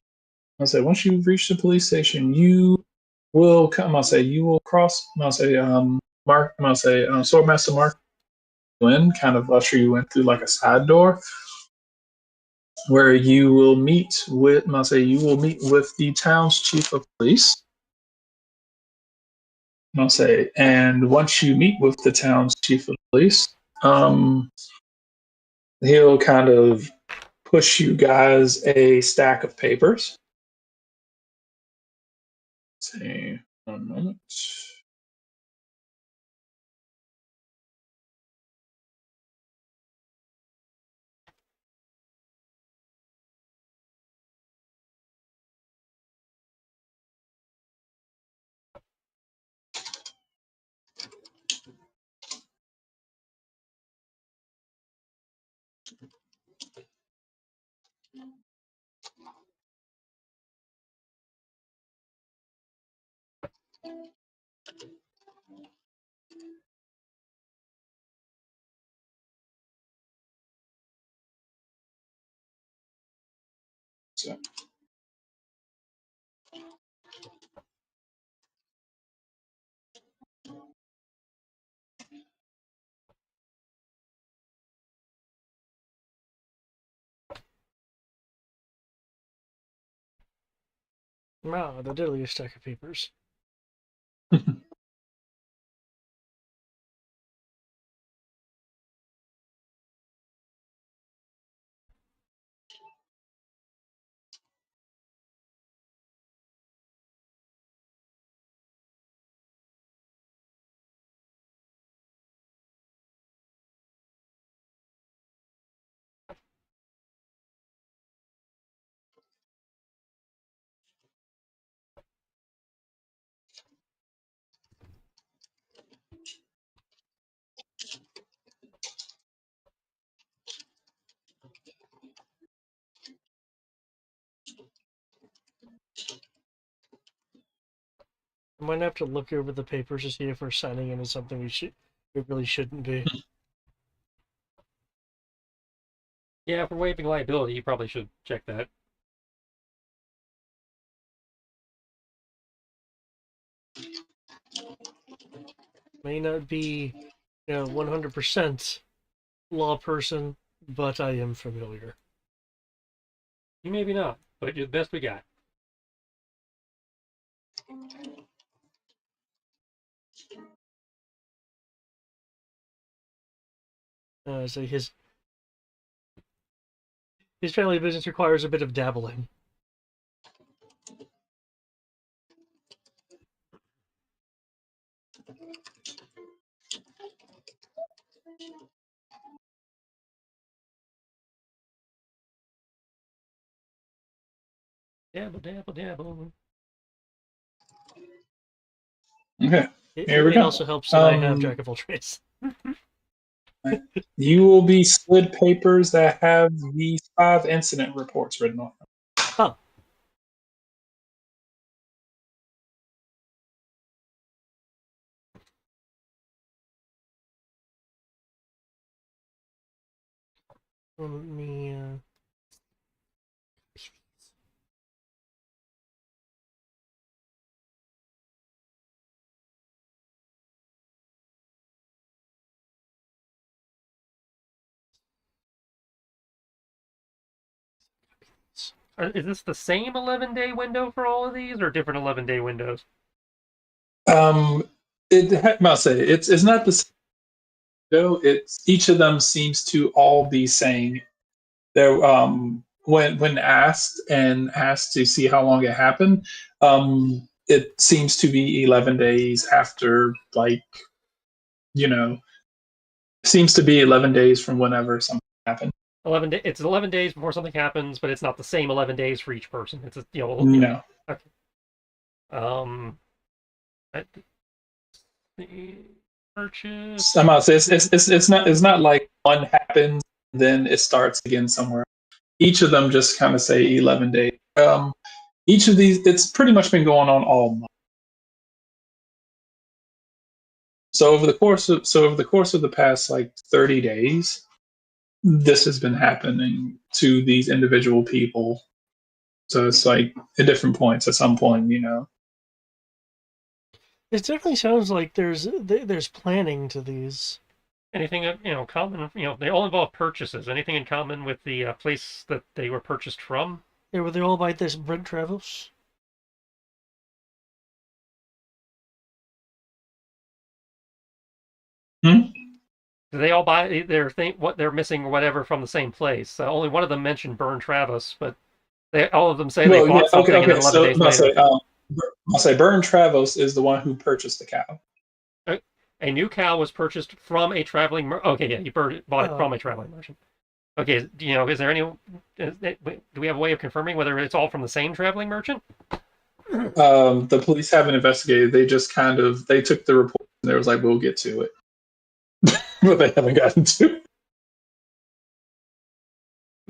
once you reach the police station, you will come. You will cross. Mark. Swordmaster Mark in, kind of usher you in through like a side door, where you will meet with. The town's chief of police. And once you meet with the town's chief of police, he'll kind of push you guys a stack of papers. Let's see, 1 moment. So, Wow, the deadliest stack of papers. I might have to look over the papers to see if we're signing into something we really shouldn't be. Yeah, for waiving liability, you probably should check that. May not be, 100% law person, but I am familiar. You maybe not, but you're the best we got. So his family business requires a bit of dabbling. Dabble, dabble, dabble. okay, here we It go. also helps that I have Jack of all trades. You will be slid papers that have these 5 incident reports written on them. Oh. Let me. Is this the same 11-day window for all of these, or different 11-day windows? It must say it's not the same though it's each of them seems to all be saying they're when asked to see how long it happened, it seems to be 11 days after, like, you know, seems to be 11 days from whenever something happened. It's 11 days before something happens, but it's not the same 11 days for each person. It's a, No. Okay. The purchase. I'm out. It's not like one happens, then it starts again somewhere. Each of them just kind of say 11 days. Each of these, it's pretty much been going on all month. So over the course of the past, like, 30 days, this has been happening to these individual people. So it's like at different points. At some point, It definitely sounds like there's planning to these. Anything common? They all involve purchases. Anything in common with the place that they were purchased from? Yeah, were they all by this Brent Travels? Hmm? Do they all buy their thing? What they're missing or whatever from the same place? Only one of them mentioned Burn Travis, but all of them say they bought something and then 11 So days later. I'll say Burn Travos is the one who purchased the cow. A new cow was purchased from a traveling. Okay, yeah, you bought it from a traveling merchant. Okay, is there any? Do we have a way of confirming whether it's all from the same traveling merchant? The police haven't investigated. They just they took the report and they was like, "We'll get to it," but they haven't gotten to it.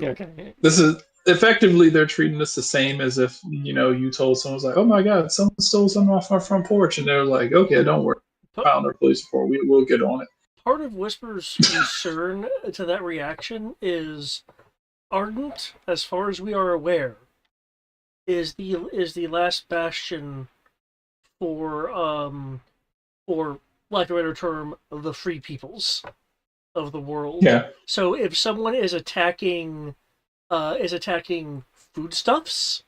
Okay. This is effectively they're treating this the same as if you told someone, was like, "Oh my God, someone stole something off our front porch," and they're like, "Okay, don't worry, found our police report. We'll get on it." Part of Whisper's concern to that reaction is Ardent, as far as we are aware, is the last bastion for lack of a better term, the free peoples of the world. Yeah. So if someone is attacking foodstuffs,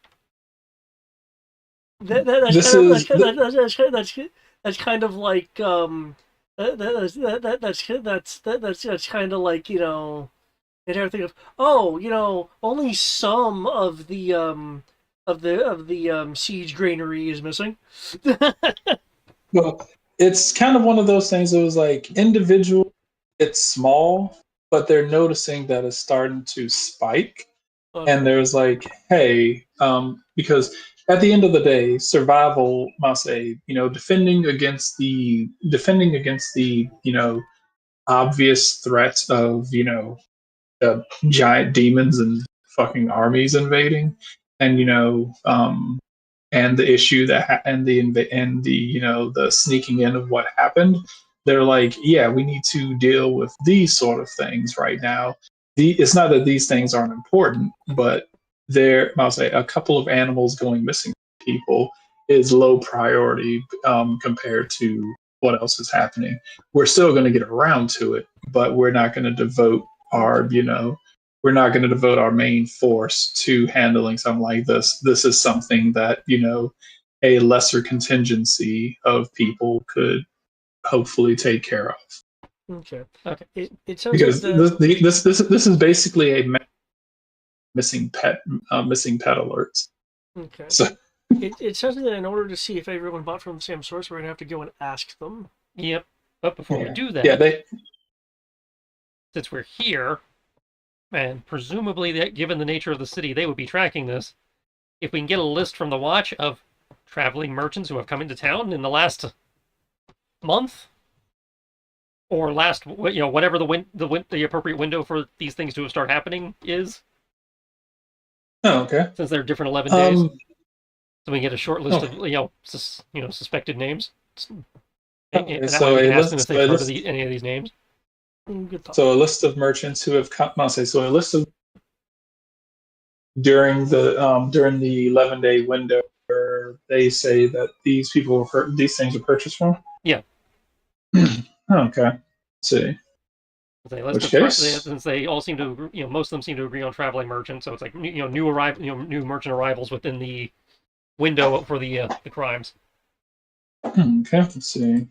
that's kind of like that's kind of like, and everything of, only some of the siege granary is missing. Well, it's kind of one of those things that was like individual, it's small, but they're noticing that it's starting to spike. Okay. And there's like, hey, because at the end of the day, survival must say, defending against the obvious threats of giant demons and fucking armies invading, and and the issue and the sneaking in of what happened. They're like, yeah, we need to deal with these sort of things right now. It's not that these things aren't important, but I'll say a couple of animals going missing people is low priority compared to what else is happening. We're still going to get around to it, but we're not going to devote our main force to handling something like this. This is something that a lesser contingency of people could hopefully take care of. Okay. It sounds Because like this is basically a missing pet alerts. Okay. So it sounds like that in order to see if everyone bought from the same source, we're gonna have to go and ask them. Yep. But before we do that, since we're here, and presumably, given the nature of the city, they would be tracking this. If we can get a list from the watch of traveling merchants who have come into town in the last month, or last, whatever the appropriate window for these things to start happening is. Oh, okay. Since they're different 11 days, so we can get a short list of suspected names. Okay, so we can ask them if they've heard of any of these names. So a list of merchants who have come. I'll say so. A list of during the 11-day window where they say that these these things are purchased from. Yeah. Okay. Let's see. Which case? Since they all seem to, most of them seem to agree on traveling merchants, so it's like new merchant arrivals within the window for the crimes. Okay. Let's see.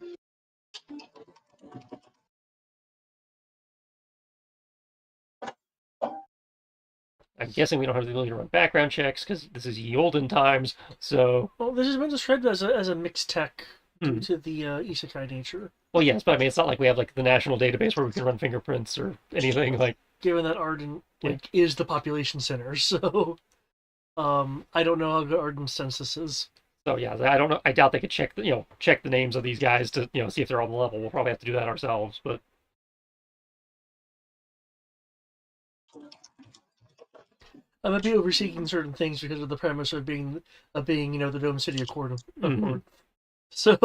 I'm guessing we don't have the ability to run background checks because this is ye olden times. So, Well, this has been described as a mixed tech due Hmm. to the isekai nature. well, yes, but I mean, it's not like we have like the national database where we can run fingerprints or anything like. Given that Arden Yeah. is the population center, so I don't know how good Arden's census is. So yeah, I don't know. I doubt they could check the names of these guys to see if they're on the level. We'll probably have to do that ourselves. But I might be overseeing certain things because of the premise of being the Dome City Accord of Mhm. So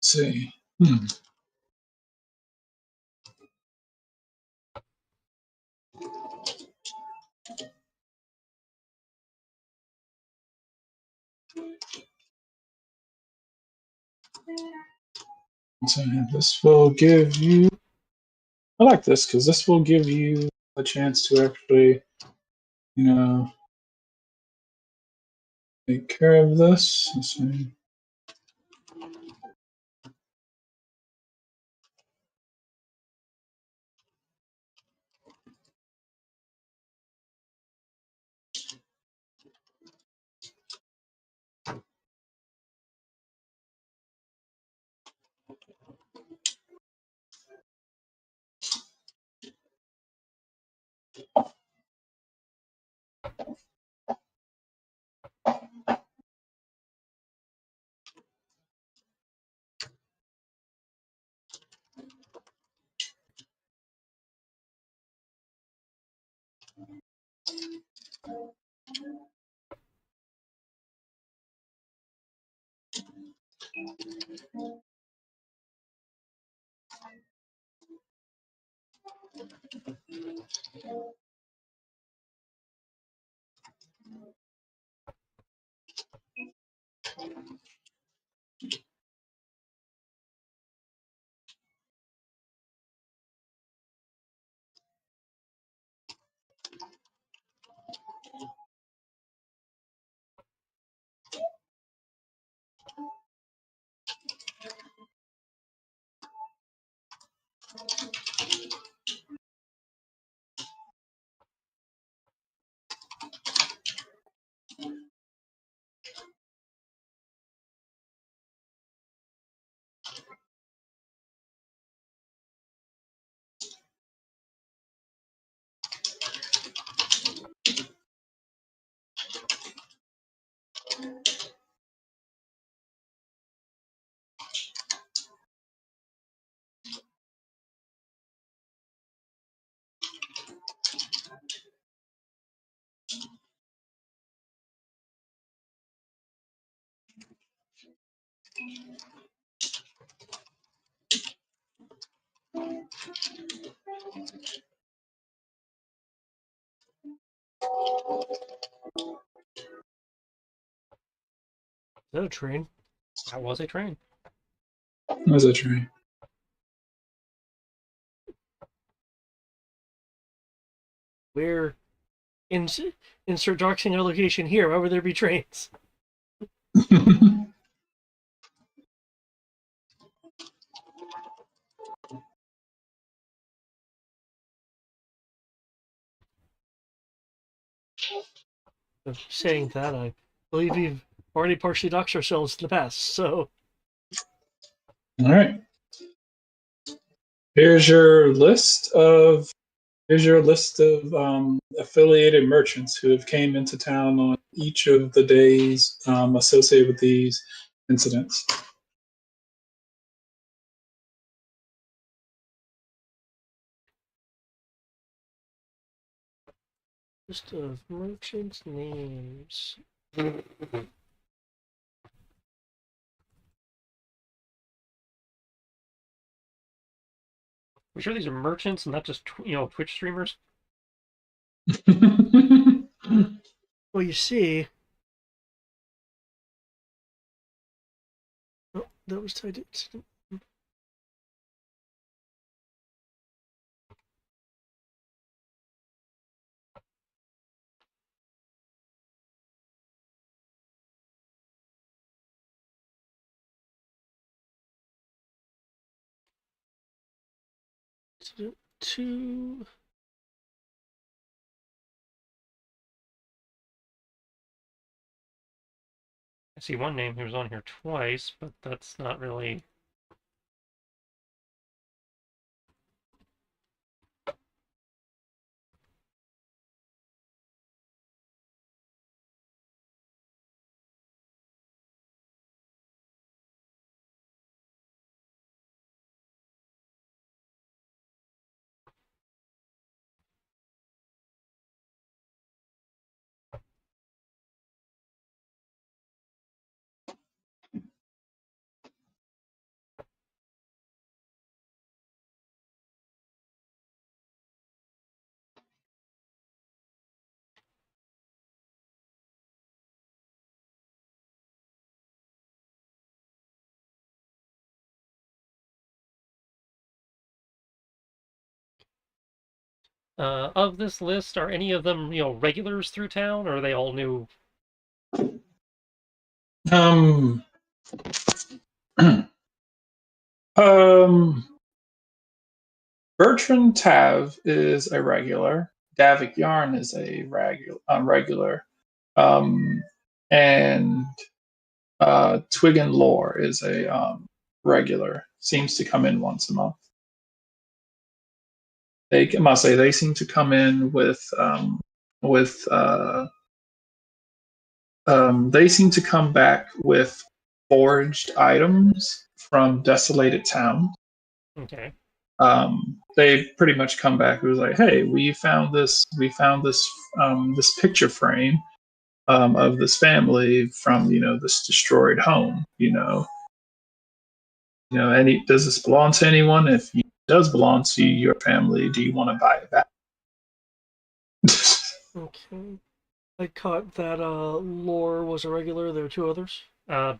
Let's see. So this will give you. I like this because this will give you a chance to actually, take care of this. Let's see. is that a train? that was a train. Where's that tree? Where insert doxing our location here? Why would there be trains? Saying that, I believe we've already partially doxed ourselves in the past. So All right. Here's your list of affiliated merchants who have came into town on each of the days associated with these incidents. list of merchants' names. We sure these are merchants and not just Twitch streamers? Well, you see, oh, that was tied to incident. Incident 2. I see one name who was on here twice, but that's not really. Of this list, are any of them, regulars through town, or are they all new? Um, um, Bertrand Tav is a regular. Davik Yarn is a regular. Um, and Twig and Lore is a regular. Seems to come in once a month. I must say they seem to come in with they seem to come back with forged items from desolated town. Okay. They pretty much come back. It was like, hey, this picture frame of this family from this destroyed home. Does this belong to anyone? If it does belong to your family, do you want to buy it back? Okay. I caught that Lore was a regular. There were 2 others.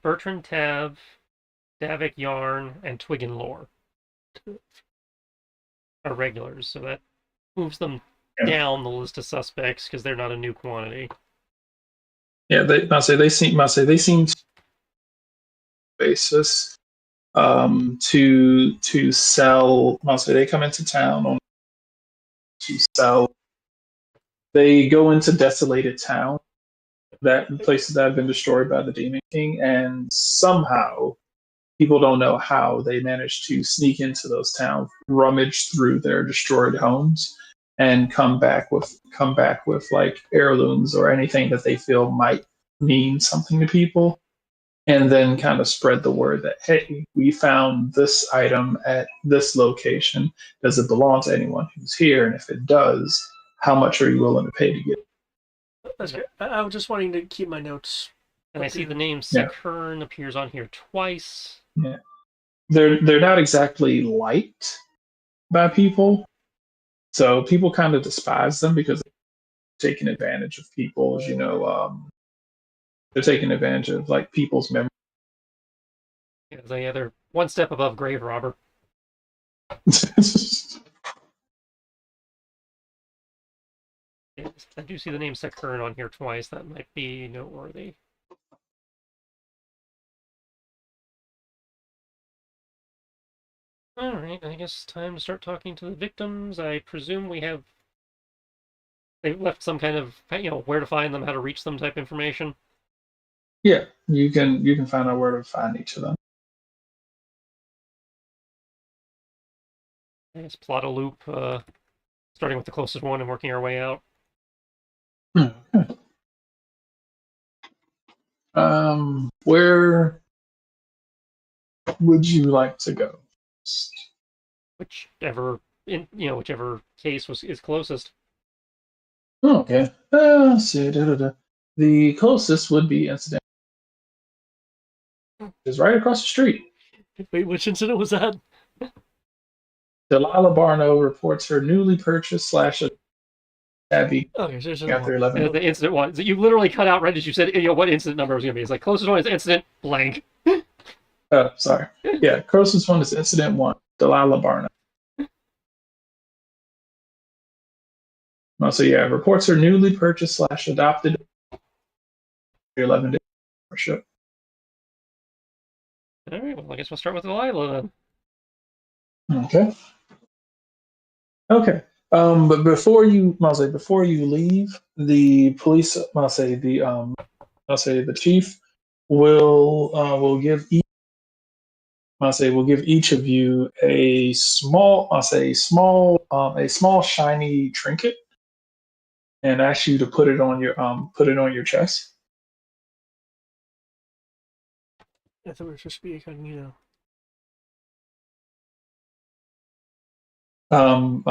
Bertrand Tav, Davik Yarn, and Twig and Lore are regulars, so that moves them down the list of suspects because they're not a new quantity. Yeah, they seem to basis to sell. They come into town to sell. They go into desolated town, that places that have been destroyed by the Demon King, and somehow people don't know how they managed to sneak into those towns, rummage through their destroyed homes, and come back with like heirlooms or anything that they feel might mean something to people, and then kind of spread the word that, hey, we found this item at this location. Does it belong to anyone who's here? And if it does, how much are you willing to pay to get it? That's good. I was just wanting to keep my notes. And I see the name Yeah. Sikern appears on here twice. Yeah. They're not exactly liked by people. So people kind of despise them because they're taking advantage of people's, they're taking advantage of like people's memory. Yeah, they're one step above grave robber. Yes, I do see the name Sikern on here twice. That might be noteworthy. All right, I guess time to start talking to the victims. I presume they've left some kind of, where to find them, how to reach them type information. Yeah, you can find out where to find each of them. I guess plot a loop, starting with the closest one and working our way out. Okay. Where would you like to go? Whichever case is closest. Okay. Let's see. The closest would be incident. Is right across the street. Wait, which incident was that? Delilah Barno reports her newly purchased slash Abby Okay, so there's after one. 11. The incident one. So you literally cut out right as you said, what incident number was going to be. It's like closest one is incident blank. Sorry. Yeah, closest one is incident 1. Delilah Barno. So yeah, reports her newly purchased slash adopted 11 days membership. All right, well, I guess we'll start with Delilah then. Okay. Okay. But before you leave, the police, I'll say the chief will give will give each of you a small, a small shiny trinket, and ask you to put it on your chest. I thought we were supposed to be incognito. He'll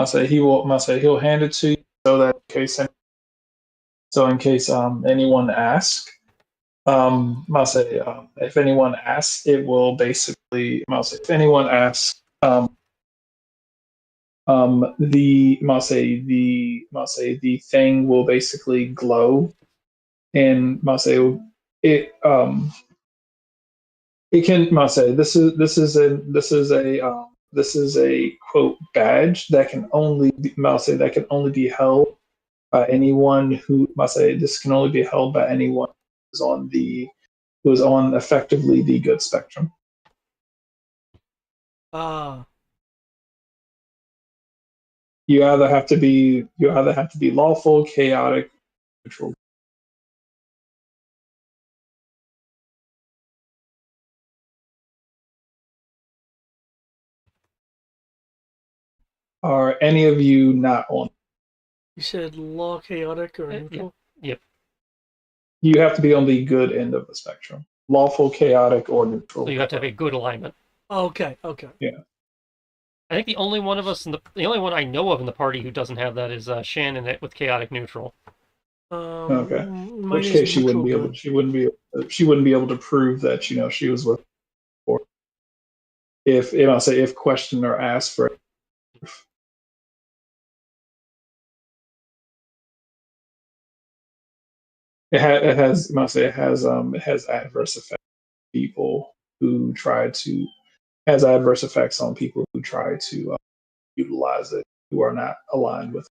hand it to you so that in case anyone asks, if anyone asks, it will basically, if anyone asks, the thing will basically glow, and it it can this is a quote badge that can only that can only be held by anyone who this can only be held by anyone who is on effectively the good spectrum. Ah, You either have to be lawful, chaotic, neutral. Are any of you not on? you said law, chaotic, or Yeah. neutral? Yep. You have to be on the good end of the spectrum. Lawful, chaotic, or neutral. So you have to have a good alignment. Oh, okay, okay. Yeah. I think the only one of us the only one I know of in the party who doesn't have that is Shannon with chaotic neutral. Okay. In Mine which is case she wouldn't neutral be able. good. She wouldn't be able to prove that she was with. Or if questioned or asked for. It has adverse effects on people who try to has adverse effects on people who try to utilize it who are not aligned with.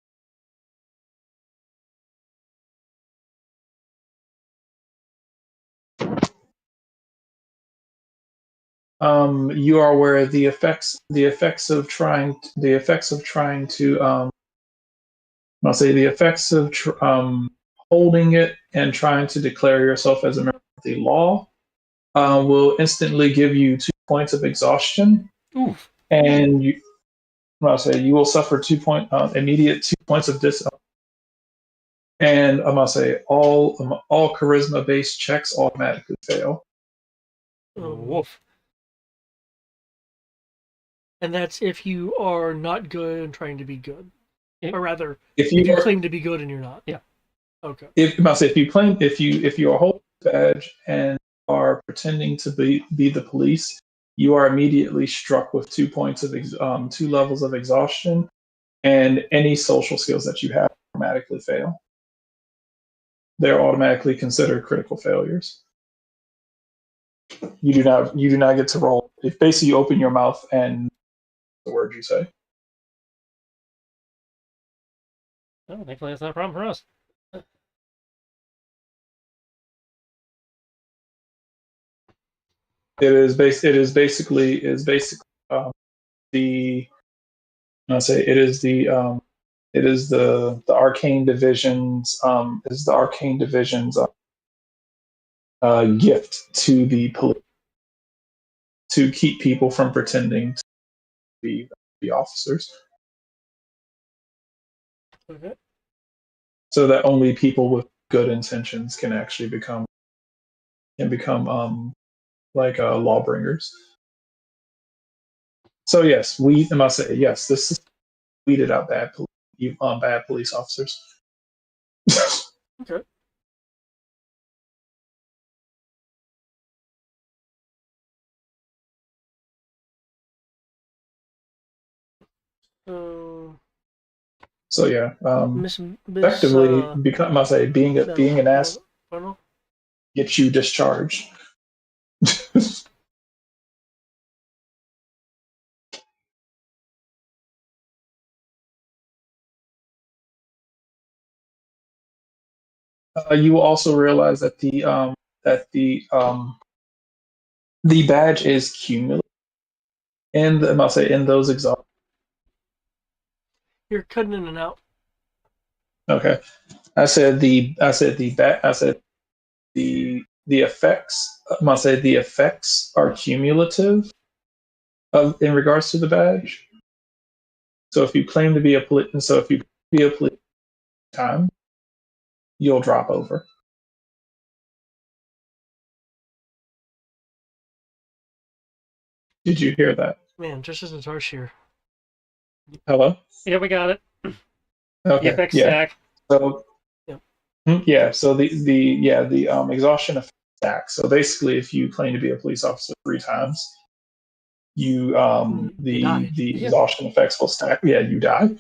You are aware of the effects of trying to I'll say the effects of holding it and trying to declare yourself as a member of the law will instantly give you 2 points of exhaustion, Oof. and you will suffer immediate 2 points of dis. And I must say all charisma based checks automatically fail. Woof. And that's if you are not good and trying to be good. Or rather, If if you are, claim to be good and you're not. Yeah. Okay. if you are holding a badge and are pretending to be the police, you are immediately struck with 2 points of 2 levels of exhaustion, and any social skills that you have automatically fail. They're automatically considered critical failures. You do not get to roll. If basically you open your mouth and the words you say. Oh, thankfully that's not a problem for us. It is basically the I say it is the arcane divisions is the arcane divisions gift to the police to keep people from pretending to be officers, Okay. so that only people with good intentions can actually become like lawbringers. So yes, I must say yes. This is weeded out bad police officers. Okay. So yeah, Miss effectively become I say being an ass Funnel? gets you discharged. You will also realize that the badge is cumulative, and I must say in those exhaust. You're cutting in and out. Okay. The effects. I must say the effects are cumulative in regards to the badge. So if you claim to be a police, time, you'll drop over. Did you hear that? Man, just isn't harsh here. Hello? Yeah, we got it. Okay. The FX Yeah. stack. So Yep. yeah, so the exhaustion effect stack. So basically if you claim to be a police officer 3 times, you die. the Yeah. exhaustion effects will stack. Yeah, you die.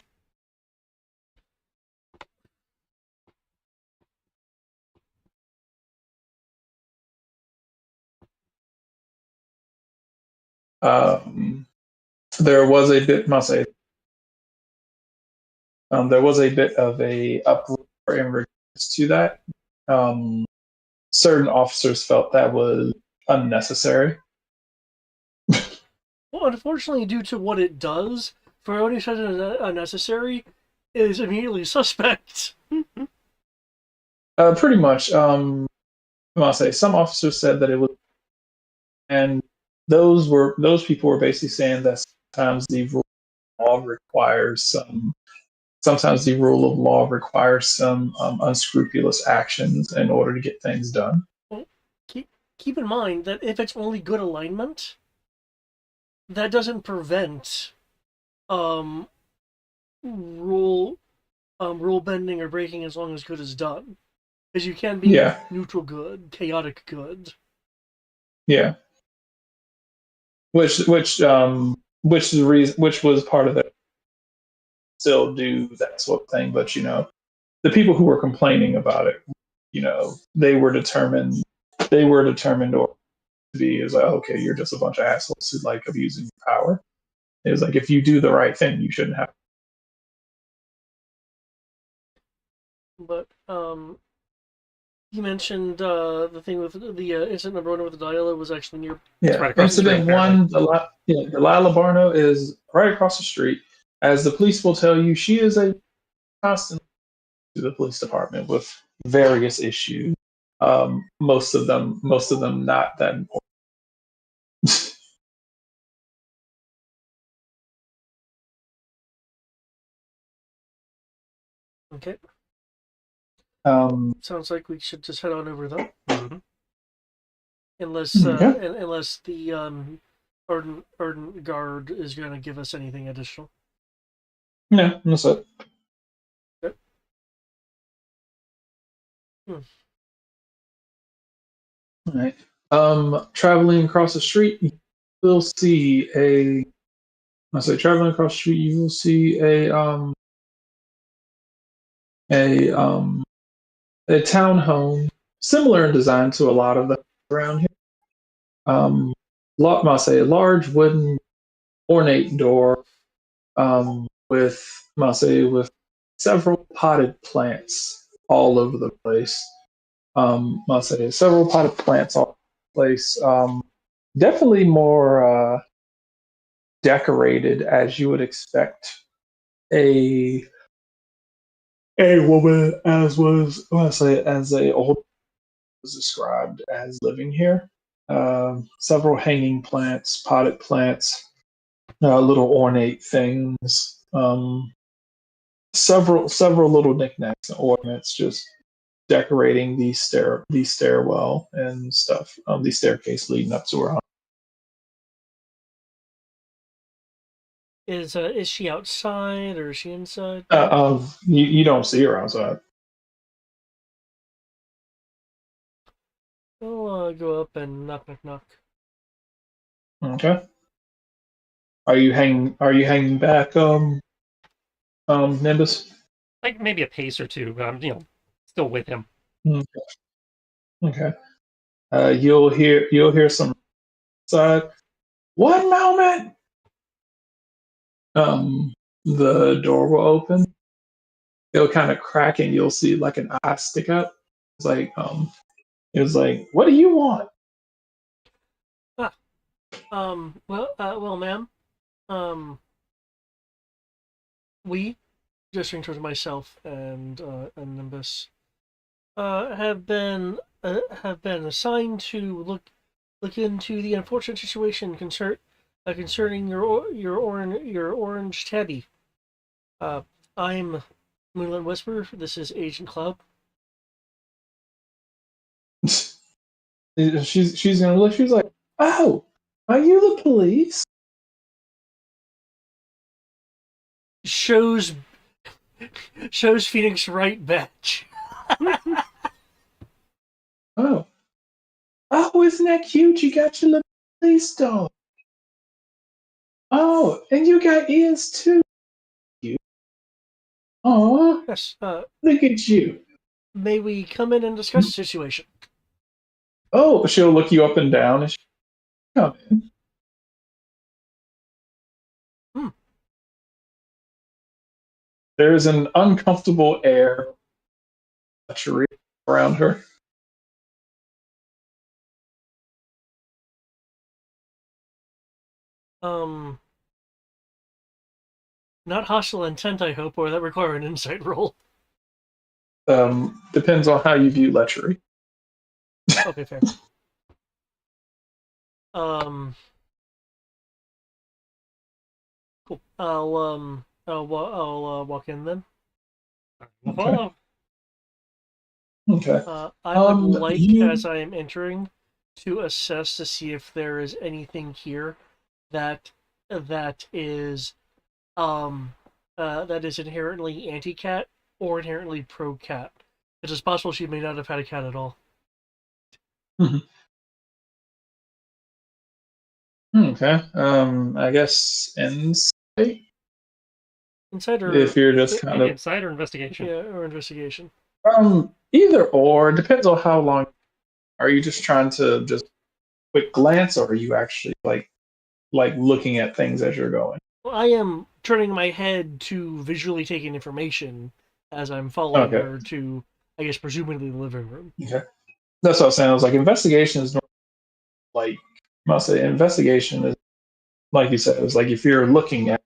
Um, there was a bit, must say, there was a bit of a uproar in regards to that. Certain officers felt that was unnecessary. Well, unfortunately, due to what it does, for any such unnecessary is immediately suspect. Pretty much. I must say, some officers said that it was, and those people were basically saying that sometimes the rule of law requires some. Sometimes the rule of law requires some unscrupulous actions in order to get things done. Well, keep in mind that if it's only good alignment, that doesn't prevent um, rule rule bending or breaking as long as good is done. Because you can be Yeah, neutral good, chaotic good. yeah. Which is the reason, which was part of it. Still do that sort of thing, but the people who were complaining about it, they were determined. They were determined or to be is like, okay, you're just a bunch of assholes who like abusing your power. It was like if you do the right thing, you shouldn't have. But you mentioned the thing with the incident number 1 with the Delilah was actually near. Yeah, right across the street, incident one, Delilah Barno is right across the street. As the police will tell you, she is a constant to the police department with various issues. Most of them not that important. Okay. um, Sounds like we should just head on over though. Mm-hmm. yeah, Unless the ardent guard is going to give us anything additional. yeah, that's it. Yep. Hmm. All right. Traveling across the street, you will see a. I say traveling across the street, you will see a a townhome similar in design to a lot of them around here. I say a large wooden ornate door with I say with several potted plants all over the place. I say several potted plants all over the place. Definitely more decorated as you would expect a woman as a old was described as living here. Several hanging plants, potted plants, little ornate things, several little knickknacks and ornaments, just decorating the stairwell and stuff, the staircase leading up to her home. Is she outside or is she inside? You don't see her outside. I'll go up and knock, knock, knock. Okay. Are you hanging back, Nimbus? Like maybe a pace or two, but I'm still with him. Okay. Okay. You'll hear some side. One moment. The door will open. It'll kind of crack, and you'll see like an eye stick up. It's like what do you want? Ah, well, ma'am, we gesturing towards myself and Nimbus, have been assigned to look into the unfortunate situation concerning your orange tabby. I'm Moonlit Whisper. This is Agent Club. She's gonna look. She's like, "Oh, are you the police?" Shows Phoenix Wright badge. Oh, isn't that cute? You got your little police dog. Oh, and you got ears too. You. Oh, Yes. look at you. May we come in and discuss the situation? Oh, she'll look you up and down and she come in. There's an uncomfortable air around her. Not hostile intent, I hope, or that require an insight roll. Depends on how you view lechery. Okay, fair. Cool. I'll walk in then. We'll follow. Okay. I would like, as I am entering, to assess to see if there is anything here that is inherently anti-cat or inherently pro-cat. It is possible she may not have had a cat at all. Mm-hmm. Okay. I guess insight. Insider. If you're just kind of insight or investigation. Yeah, or investigation. Either or depends on how long. Are you just trying to just quick glance, or are you actually like looking at things as you're going? Well, I am turning my head to visually take in information as I'm following her to, I guess, presumably the living room. Okay. That's what I was saying. I was like, investigation is like, I'll say investigation is, like you said, it was like if you're looking at,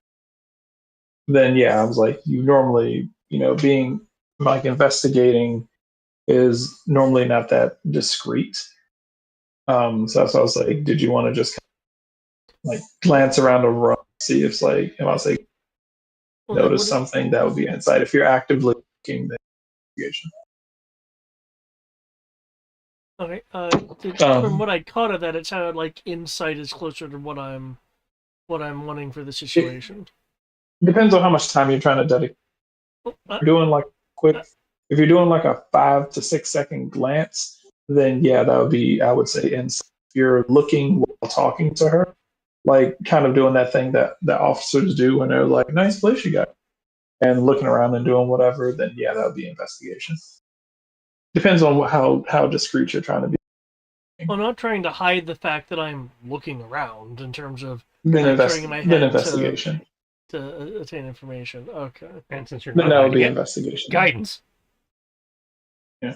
then yeah, I was like, you normally, being like investigating is normally not that discreet. So that's why I was like, did you want to just like glance around a room, see if like, if I was like, notice something, that would be insight. If you're actively looking, the investigation. Okay. From what I caught of that, it sounded like insight is closer to what I'm wanting for the situation. It depends on how much time you're trying to dedicate. If you're doing like quick, if you're doing like a 5 to 6 second glance, then yeah, that would be, I would say, insight. If you're looking while talking to her, like kind of doing that thing that the officers do when they're like, "Nice place you got," and looking around and doing whatever, then yeah, that would be investigation. Depends on how discreet you're trying to be. I'm not trying to hide the fact that I'm looking around in terms of turning my head investigation to attain information. Okay. And since you're then not that would be hiding it, investigation. guidance. Yeah.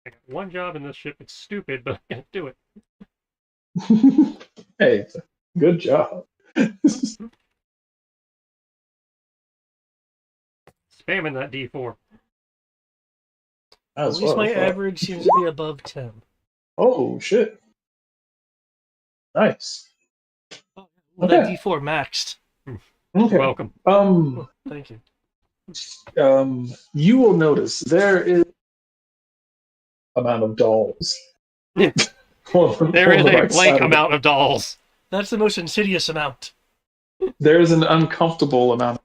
I got one job in this ship. It's stupid, but I gotta do it. Hey, it's a good job. Spamming that D4. At least my average seems to be above 10. Oh shit! Nice. Well, that D4 maxed. Okay. You're welcome. Thank you. You will notice there is amount of dolls. There is a blank amount of dolls. That's the most insidious amount. There is an uncomfortable amount.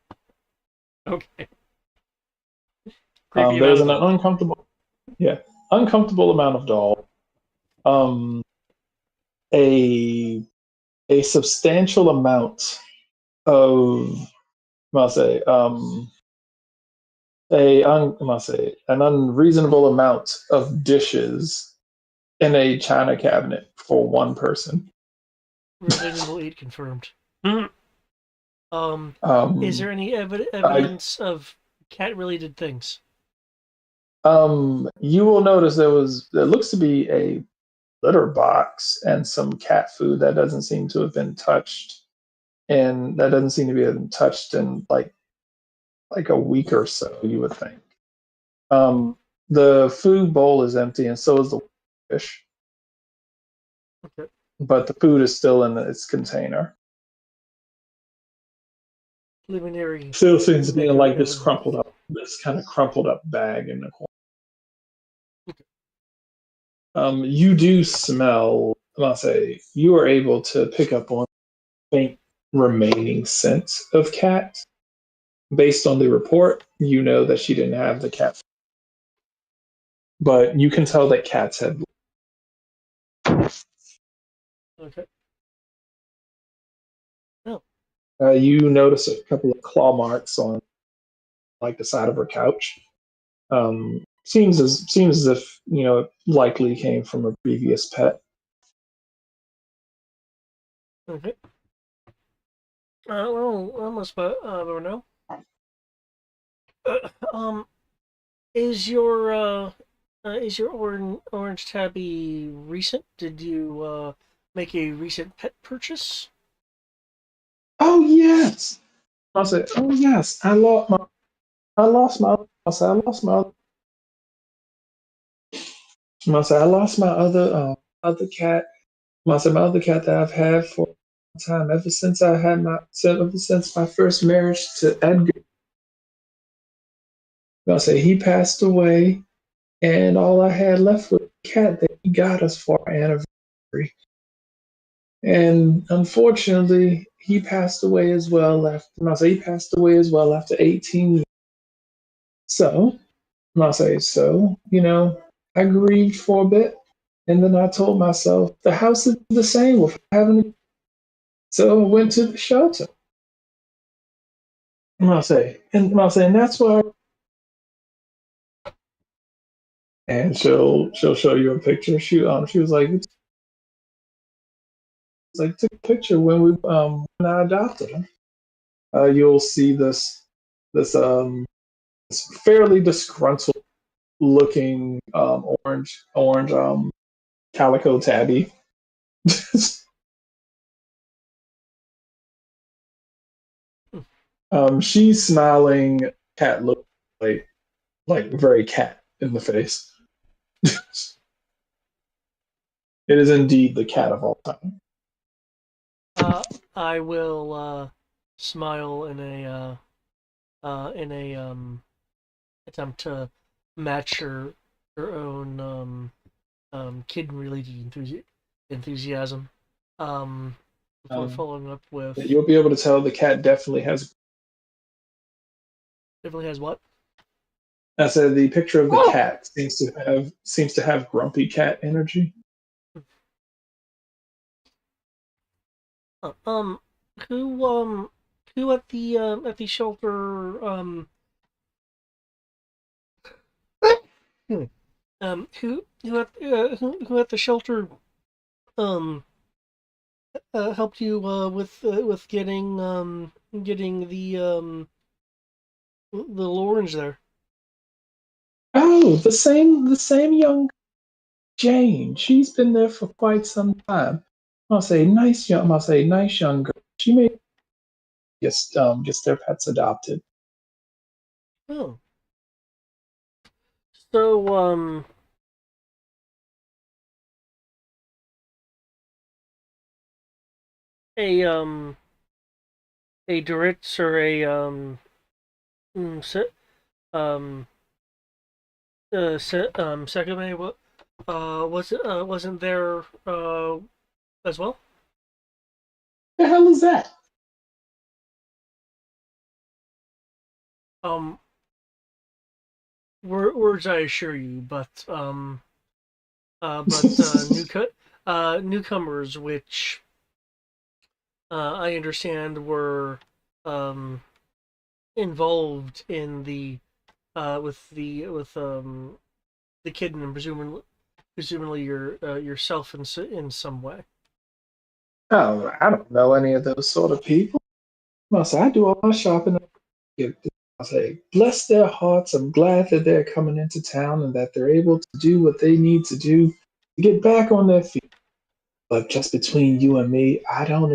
Okay. There's an uncomfortable amount of doll. A substantial amount of, I'll say, an unreasonable amount of dishes in a china cabinet for one person. Resident Evil 8 confirmed. Is there any evidence of cat-related things? You will notice there looks to be a litter box and some cat food that doesn't seem to have been touched, and that doesn't seem to be touched in like a week or so. You would think. The food bowl is empty, and so is the fish. Okay. But the food is still in its container. Preliminary. Still seems to be in like this evidence. kind of crumpled up bag in the corner. You do smell. I'll say you are able to pick up on faint remaining scent of cat. Based on the report, you know that she didn't have the cat, but you can tell that cats had. Okay. Oh. You notice a couple of claw marks on like the side of her couch. Seems as if it likely came from a previous pet. Okay. Well, almost, but no. Is your orange tabby recent? Did you make a recent pet purchase? Oh yes. I said, oh yes. I lost my. I said, I lost my. I said, I lost my other cat. I said, my other cat that I've had for a time ever since I had ever since my first marriage to Edgar. I say he passed away, and all I had left was a cat that he got us for our anniversary. And unfortunately, he passed away as well after. I say he passed away as well after 18 years. So, I say so. I grieved for a bit, and then I told myself the house is the same with having. So I went to the shelter. And that's why. And she'll show you a picture. She was like, took a picture when I adopted him. You'll see this fairly disgruntled looking orange calico tabby. She's smiling. Cat look like very cat in the face. It is indeed the cat of all time. I will smile in a attempt to match her own kid related enthusiasm. Before following up with You'll be able to tell the cat definitely has. Definitely has what? I said the picture of the cat seems to have grumpy cat energy. Uh, who who at the shelter who at the shelter um helped you with getting the little orange there? Oh, the same young Jane. She's been there for quite some time. I'll say nice young girl. She may just their pets adopted. Oh, so a Duritz or a se, um Sekame, what wasn't there as well? The hell is that? Um, words I assure you, newcomers, which I understand were um involved in the the kid and presumably yourself in some way. Oh, I don't know any of those sort of people. I do all my shopping. I say, bless their hearts. I'm glad that they're coming into town and that they're able to do what they need to do to get back on their feet. But just between you and me, I don't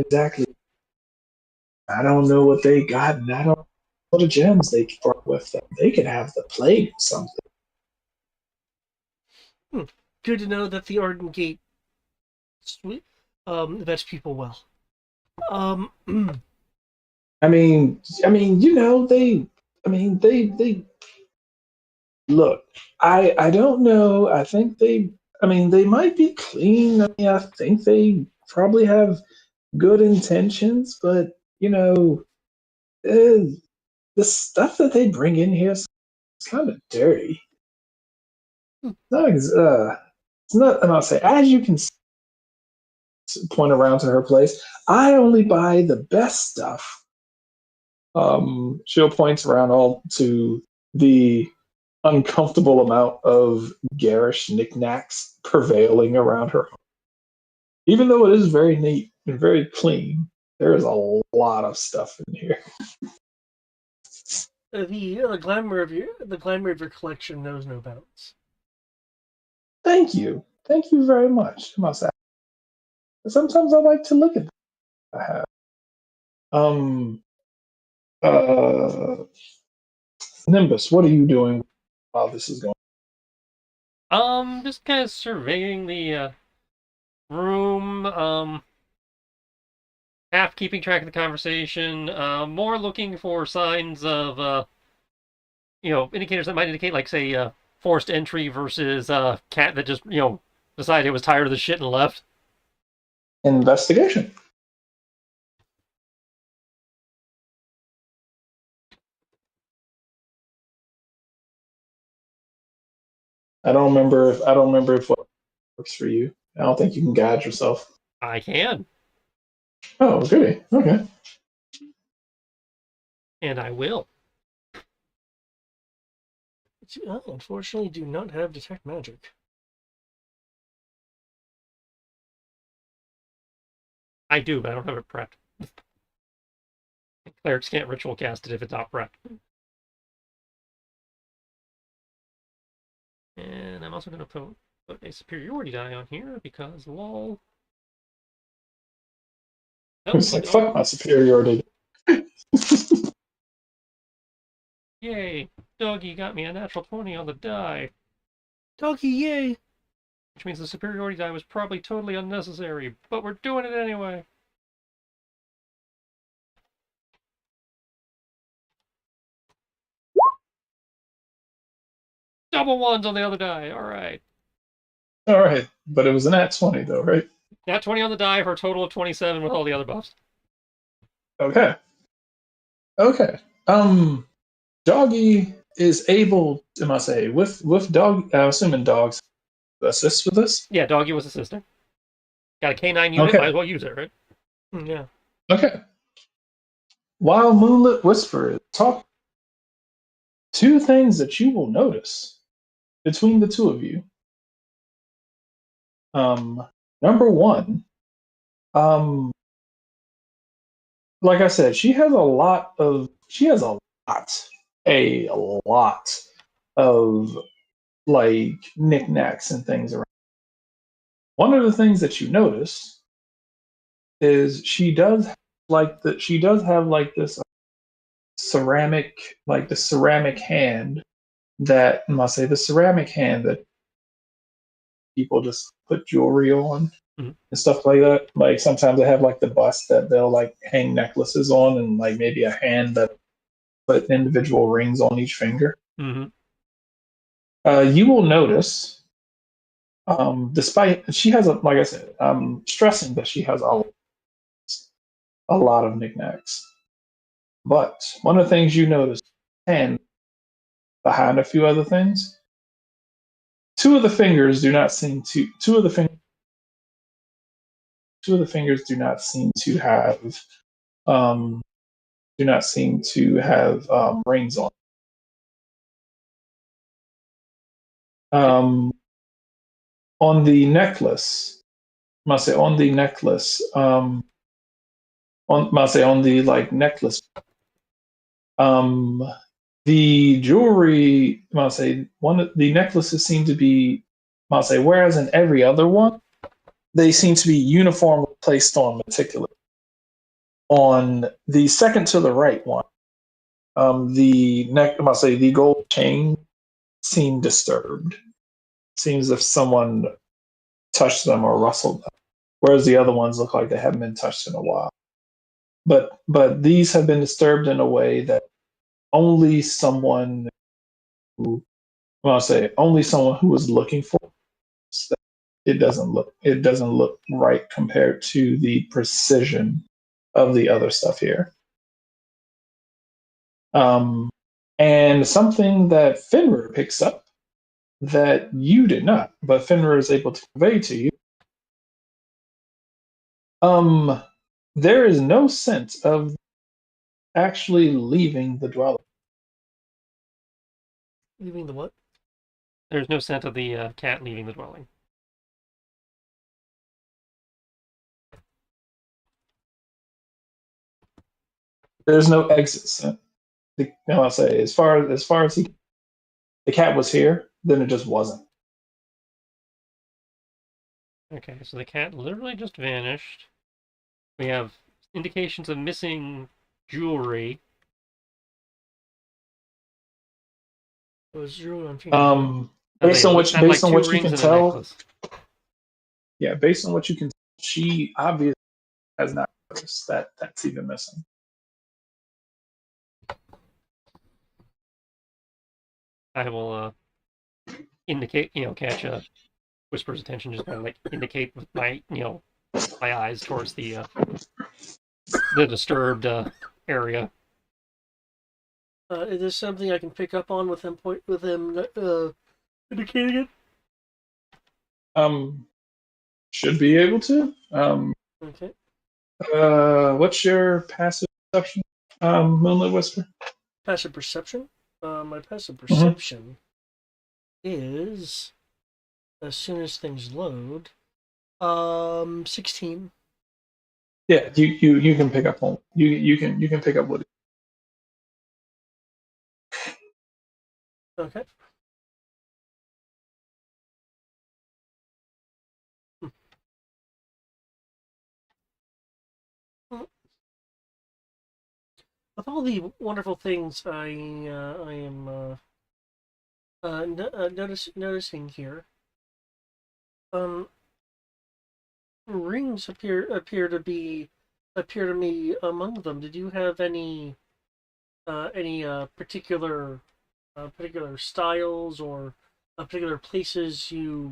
know what they got, and I don't know what the gems they brought with them. They could have the plague or something. Good to know that the Ardent Gate vets people well. I mean, they look. I don't know. They might be clean. I think they probably have good intentions, but the stuff that they bring in here is kind of dirty. It's not. And I'll say, as you can point around to her place, I only buy the best stuff. She'll point around all to the uncomfortable amount of garish knickknacks prevailing around her. Even though it is very neat and very clean, there is a lot of stuff in here. The glamour of your collection knows no bounds. Thank you very much. I must say, sometimes I like to look at what I have. Nimbus, what are you doing while this is going? Just kind of surveying the room. Half keeping track of the conversation. More looking for signs of indicators that might indicate, like, say, forced entry versus a cat that just decided it was tired of the shit and left. Investigation. I don't remember if what works for you. I don't think you can guide yourself. I can. Oh, goody. Okay. And I will. Unfortunately, do not have detect magic. I do, but I don't have it prepped. Clerics can't ritual cast it if it's not prepped. And I'm also going to put a superiority die on here because lol. It's like, fuck my superiority. Yay! Doggy got me a natural 20 on the die. Doggy, yay! Which means the superiority die was probably totally unnecessary, but we're doing it anyway. Double ones on the other die. All right. All right, but it was an nat 20 though, right? Nat 20 on the die for a total of 27 with all the other buffs. Okay. Doggy is able, I must say, with dog. I'm assuming dogs assist with this. Yeah, Doggy was assisting. Got a K9 unit, Okay. might as well use it, right? Yeah. Okay. While Moonlit Whisperer is talking, two things that you will notice between the two of you. Number one, like I said, she has a lot of like knickknacks and things around. One of the things that you notice is she does have like this ceramic, like the ceramic hand that I must say the ceramic hand that people just put jewelry on and stuff like that. Like sometimes they have like the bust that they'll like hang necklaces on, and like maybe a hand that put individual rings on each finger. Mm-hmm. You will notice, despite she has like I said, I'm stressing that she has a lot of knickknacks. But one of the things you notice, and behind a few other things, two of the fingers do not seem to have rings on. On the necklace, I must say on the necklace, on the like necklace, the jewelry, I must say the necklaces seem to be I'll say, whereas in every other one, they seem to be uniformly placed on meticulous. On the second to the right one, the neck, I'll say, the gold chain seemed disturbed. Seems as if someone touched them or rustled them, whereas the other ones look like they haven't been touched in a while. But these have been disturbed in a way that only someone who, well, I'll say, only someone who was looking for it doesn't look right compared to the precision of the other stuff here. And something that Fenrir picks up that you did not, but Fenrir is able to convey to you. There is no sense of actually leaving the dwelling. Leaving the what? There's no scent of the cat leaving the dwelling. There's no exit scent. I'll say, as far as the cat was here, then it just wasn't. Okay, so the cat literally just vanished. We have indications of missing jewelry. It was jewelry on finger. Based on what you can tell, necklace. Yeah, based on what you can, she obviously has not noticed that that's even missing. I will indicate, catch Whisper's attention, just kind of like indicate with my, my eyes towards the disturbed area. Is this something I can pick up on with him indicating it? Should be able to. Okay. What's your passive perception, Moonlit Whisper? Passive perception? My passive perception is, as soon as things load, 16. Yeah, you can pick up on you can pick up what. Okay. With all the wonderful things I am noticing here, rings appear to me among them. Did you have any particular styles or particular places you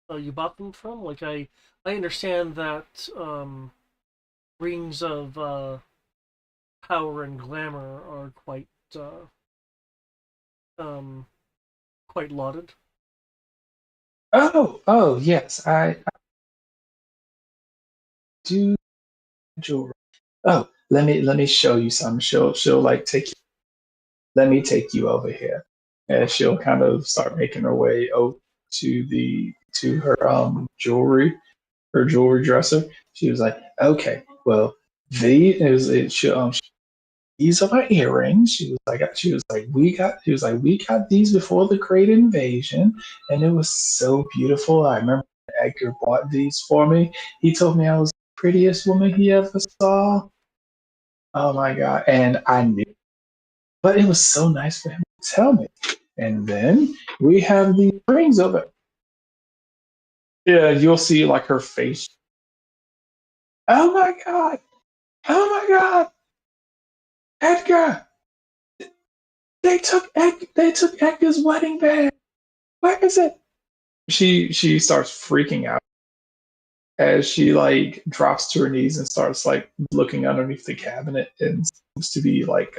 bought them from? Like I understand that rings of power and glamour are quite lauded. Oh yes, I do jewelry. Oh, let me show you some. She'll like take you. Let me take you over here, and she'll kind of start making her way over to her jewelry dresser. She was like, okay, well, these are my earrings. She was like, we got these before the Great Invasion, and it was so beautiful. I remember Edgar bought these for me. He told me I was the prettiest woman he ever saw. Oh my god. And I knew, but it was so nice for him to tell me. And then we have the rings of it. Yeah, you'll see like her face. Oh my god. Oh my god. Edgar. They took Edgar's wedding band. Where is it? She starts freaking out as she like drops to her knees and starts like looking underneath the cabinet and seems to be like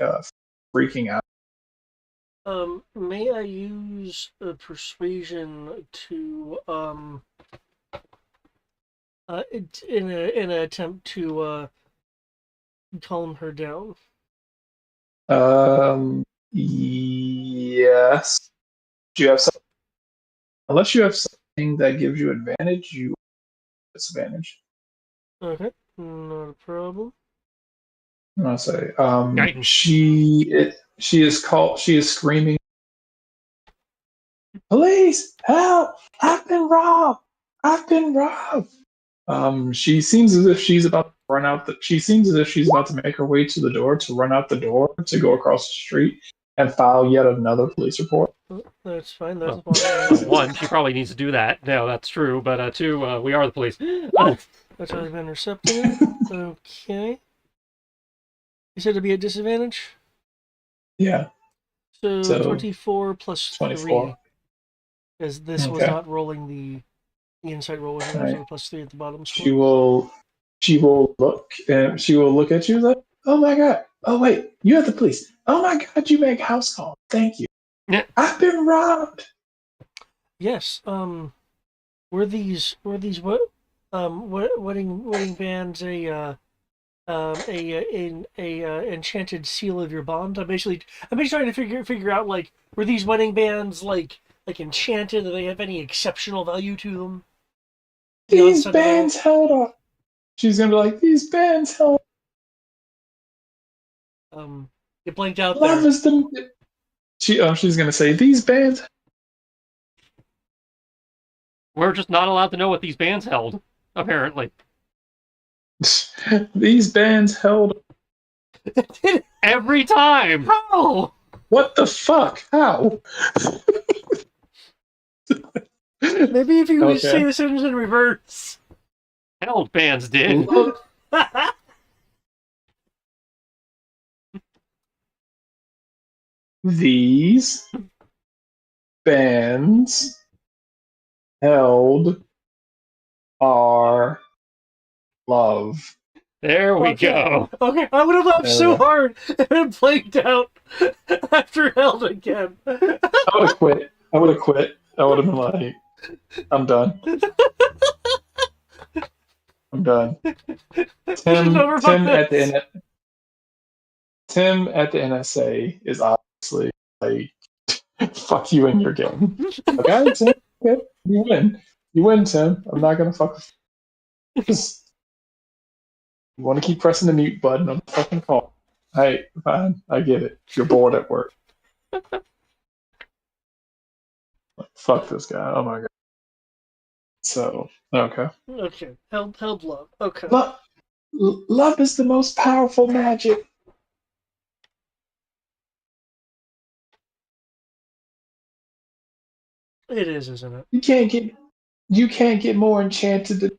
freaking out. May I use persuasion to in an attempt to calm her down? Yes. Do you have something? Unless you have something that gives you advantage, you have disadvantage. Okay, not a problem. I'll say, Guidance. she is screaming. Police, help! I've been robbed. I've been robbed. She seems as if she's about to run out. She seems as if she's about to make her way to the door to run out the door to go across the street and file yet another police report. That's fine. That's Well, fine. one, she probably needs to do that. No, that's true. But two, we are the police. That's how I've been intercepted. Okay. You said to be at disadvantage? Yeah. So 24 plus 24. 3. As this was not rolling the insight roll, was actually right. Plus 3 at the bottom. Score. She will look and she will look at you like, oh my god. Oh wait, you have the police. Oh my god, you make house calls. Thank you. Yeah. I've been robbed. Yes. Were these wedding bands a enchanted seal of your bond? I'm basically trying to figure out, like, were these wedding bands like enchanted? Do they have any exceptional value to them? These bands held up. She's gonna be like, these bands held up. You blanked out Love there. Is the she's gonna say, these bands. We're just not allowed to know what these bands held, apparently. These bands held every time. How? What the fuck? How? Maybe if you say the sentence in reverse. Held bands did. These bands held our love. There we go. Okay, I would have laughed so hard and blanked out after held again. I would have quit. I would have been like, I'm done. I'm done. Tim at the NSA is obviously like, fuck you in your game. Okay, Tim, okay, you win. You win, Tim. I'm not gonna fuck with you. You want to keep pressing the mute button on the fucking call. Hey, fine, I get it. You're bored at work. Fuck this guy. Oh my god. So, okay. Okay, held love. Okay. Love is the most powerful magic. It is, isn't it? You can't get more enchanted than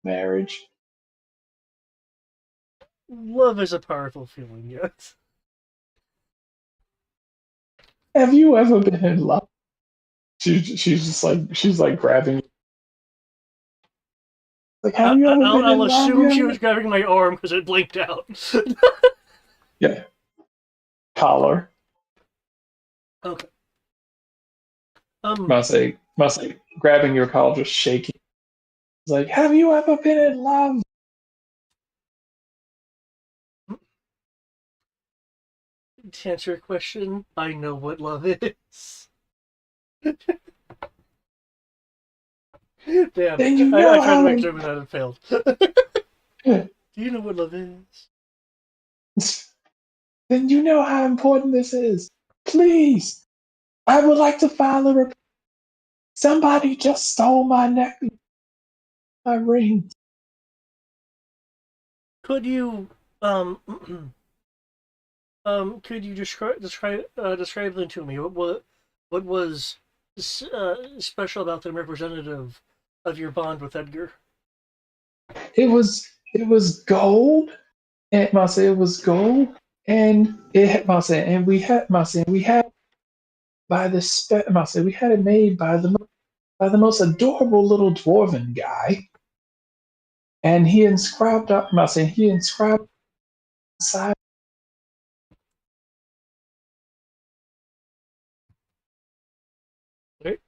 marriage. Love is a powerful feeling, yes. Have you ever been in love? She's like grabbing. Like, have you ever been in love? I'll assume she was grabbing my arm because it blinked out. Yeah. Collar. Okay. Must say, grabbing your collar, just shaking. It's like, have you ever been in love? To answer your question, I know what love is. Damn, Then I tried to make sure that it failed. Do you know what love is? Then you know how important this is. Please, I would like to file a report. Somebody just stole my necklace, my ring. Could you describe them to me? What was special about the representative of your bond with Edgar? It was gold, and it was gold, and we had we had it made by the most adorable little dwarven guy, and he inscribed inside.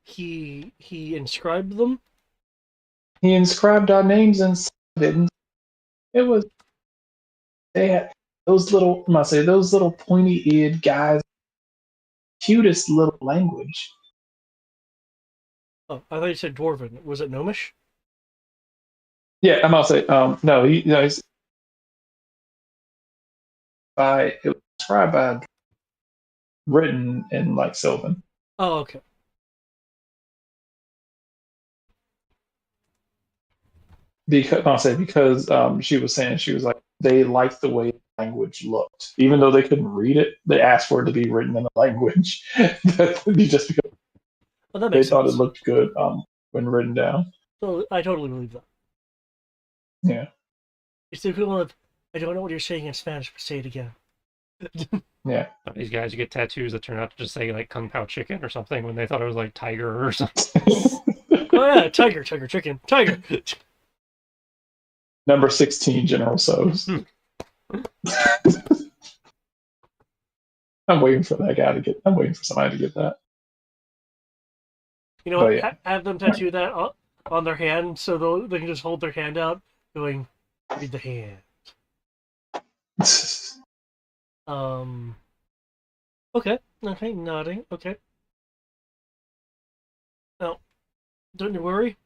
He inscribed them. He inscribed our names inside it. And it was they had those little pointy-eared guys, cutest little language. Oh, I thought you said dwarven. Was it gnomish? Yeah, I'm also no, he's it was inscribed by written in like Sylvan. Oh, okay. because she was saying she was like they liked the way the language looked, even though they couldn't read it. They asked for it to be written in a language just because Well, that they makes thought it sense. looked good when written down. So I totally believe that. Yeah, It's the equivalent of, I don't know what you're saying in Spanish, but say it again. yeah. These guys who get tattoos that turn out to just say like Kung Pao chicken or something when they thought it was like tiger or something. Oh yeah, tiger, chicken, tiger. Number 16, General So's. I'm waiting for that guy to get. I'm waiting for somebody to get that. You know But what? yeah, Have them tattoo that on their hand so they can just hold their hand out, going, read the hand. Okay, nodding. Okay. Now, don't you worry.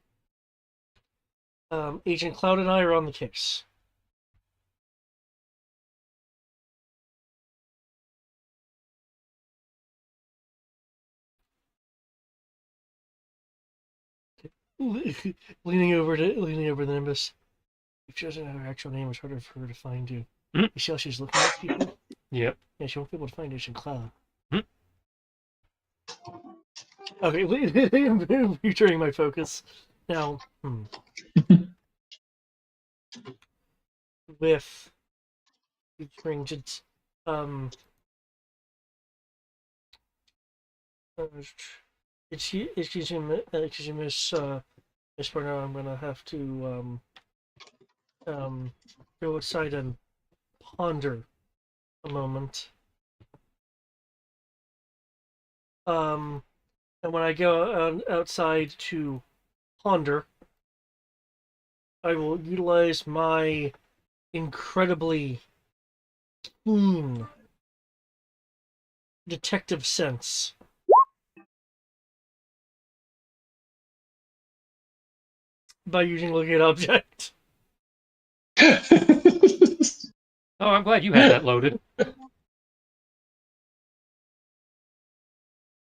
Agent Cloud and I are on the case. leaning over the Nimbus. If she doesn't have her actual name, it's harder for her to find you. Hmm? You see how she's looking at people? Yep. Yeah, she won't be able to find Agent Cloud. Hmm? Okay, returning my focus. Now, with ranges, excuse me, Miss Bernard, I'm gonna have to go outside and ponder a moment. And when I go outside to ponder, I will utilize my incredibly keen detective sense by using looking at object. Oh, I'm glad you had that loaded.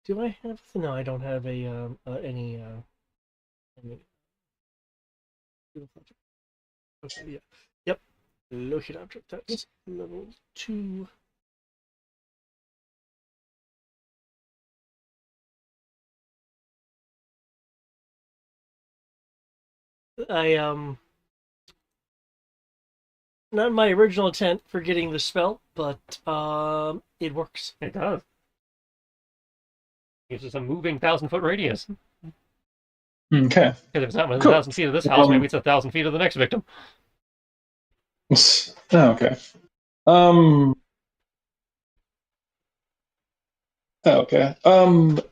Do I have? No, I don't have any. Okay, yeah. Yep. Look at object. That's level 2. Not my original intent for getting the spell, but it works. It does. Gives us a moving 1,000-foot radius. okay. Because if it's not within Cool. 1,000 feet of this house, maybe it's 1,000 feet of the next victim. Okay. Okay.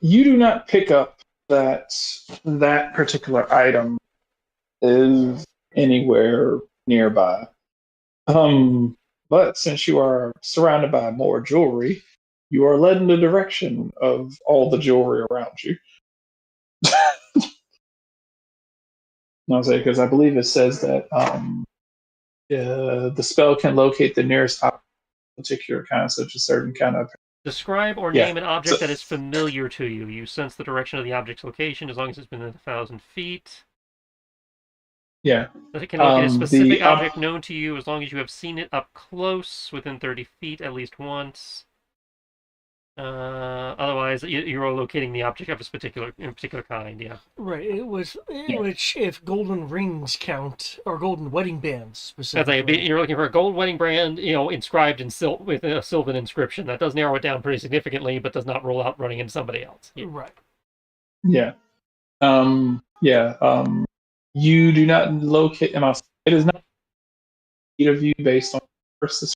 You do not pick up that particular item is anywhere nearby. But since you are surrounded by more jewelry, you are led in the direction of all the jewelry around you. I'll say because I believe it says that the spell can locate the nearest particular kind, such a certain kind of. Describe or Yeah. name an object that is familiar to you. You sense the direction of the object's location as long as it's within 1,000 feet. Yeah. It can locate a specific object known to you as long as you have seen it up close, within 30 feet at least once. Otherwise, you're locating the object of a particular kind. Yeah. Right. It was which if golden rings count or golden wedding bands specifically. You're looking for a gold wedding band, inscribed in with a Sylvan inscription. That does narrow it down pretty significantly, but does not rule out running into somebody else. Yeah. Right. Yeah. You do not locate, and it is not of you based on first.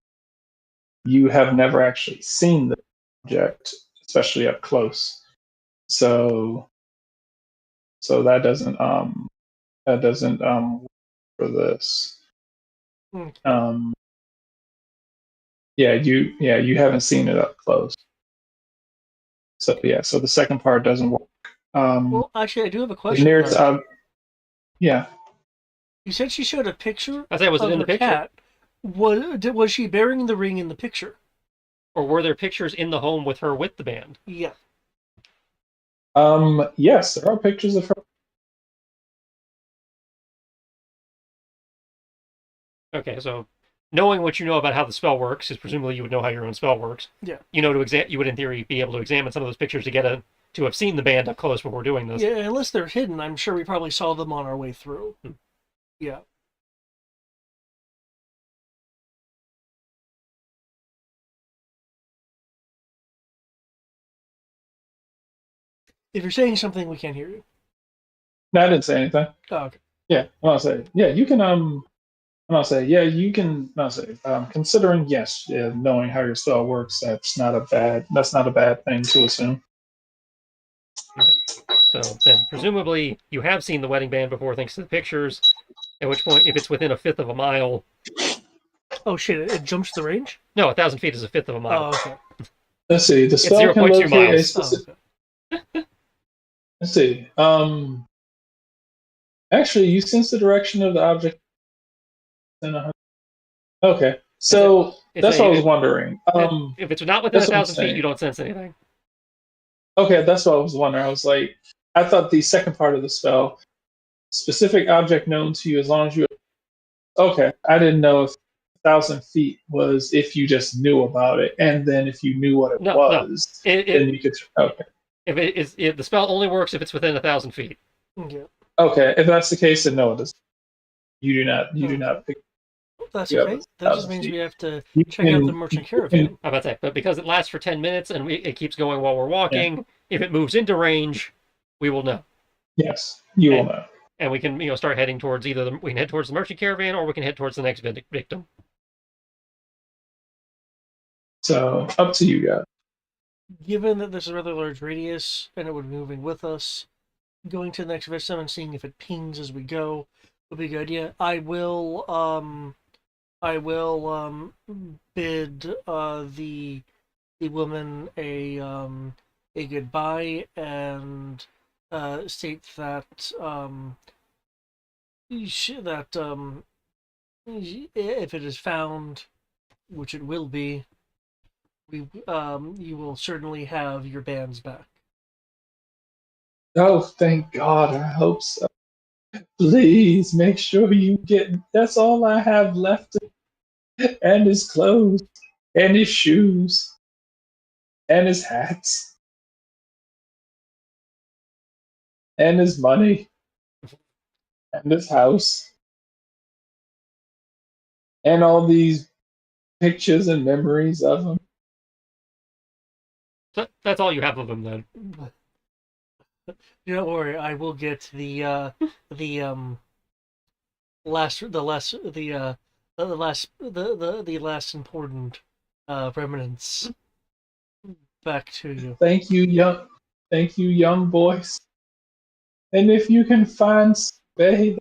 You have never actually seen the object, especially up close. So that doesn't for this. Okay. You haven't seen it up close. So so the second part doesn't work. Well, actually, I do have a question. The nearest, yeah. You said she showed a picture. I said, was it in the picture? Cat. Was she bearing the ring in the picture? Or were there pictures in the home with her with the band? Yeah. Yes, there are pictures of her. Okay, so knowing what you know about how the spell works, because presumably you would know how your own spell works. Yeah. You know, you would in theory be able to examine some of those pictures to have seen the band up close before doing this. Yeah, unless they're hidden, I'm sure we probably saw them on our way through. Yeah. If you're saying something, we can't hear you. No, I didn't say anything. Oh, okay. Yeah, I'll say. Yeah, you can. I'll say. Yeah, you can. I'll say. Considering yes, yeah, knowing how your spell works, that's not a bad thing to assume. Okay. So then, presumably, you have seen the wedding band before, thanks to the pictures. At which point, if it's within a fifth of a mile, Oh shit! It jumps the range. no, 1,000 feet is a fifth of a mile. Oh, okay. Let's see. The It's spell can 0.2 locate a miles. specific. Oh, okay. Let's see. Actually, you sense the direction of the object. Okay, so that's what I was wondering. If it's not within That's what I'm 1,000 feet, saying. you don't sense anything. Okay, that's what I was wondering. I was like, I thought the second part of the spell, specific object known to you as long as you. Okay, I didn't know if 1,000 feet was if you just knew about it, and then if you knew what it No, was, no. then you could. Okay. If the spell only works if it's within 1,000 feet. Yeah. Okay, if that's the case, then no, it does. You do not. You do not pick. That's Yeah, okay. That just 1,000 means feet. we have to You check out can- the merchant you caravan. can- I'm about to say, but because it lasts for 10 minutes and it keeps going while we're walking, if it moves into range, we will know. Yes, you will know. And we can, start heading towards we can head towards the merchant caravan or we can head towards the next victim. So up to you guys. Given that there's a rather large radius and it would be moving with us, going to the next victim and seeing if it pings as we go would be a good idea. I will bid the woman a goodbye and state that if it is found, which it will be, you will certainly have your bands back. Oh, thank God! I hope so. Please make sure you get. That's all I have left, and his clothes, and his shoes, and his hats, and his money, and his house, and all these pictures and memories of him. So that's all you have of him then. Don't worry, I will get the last important remnants back to you. Thank you, young boys. And if you can find Spade,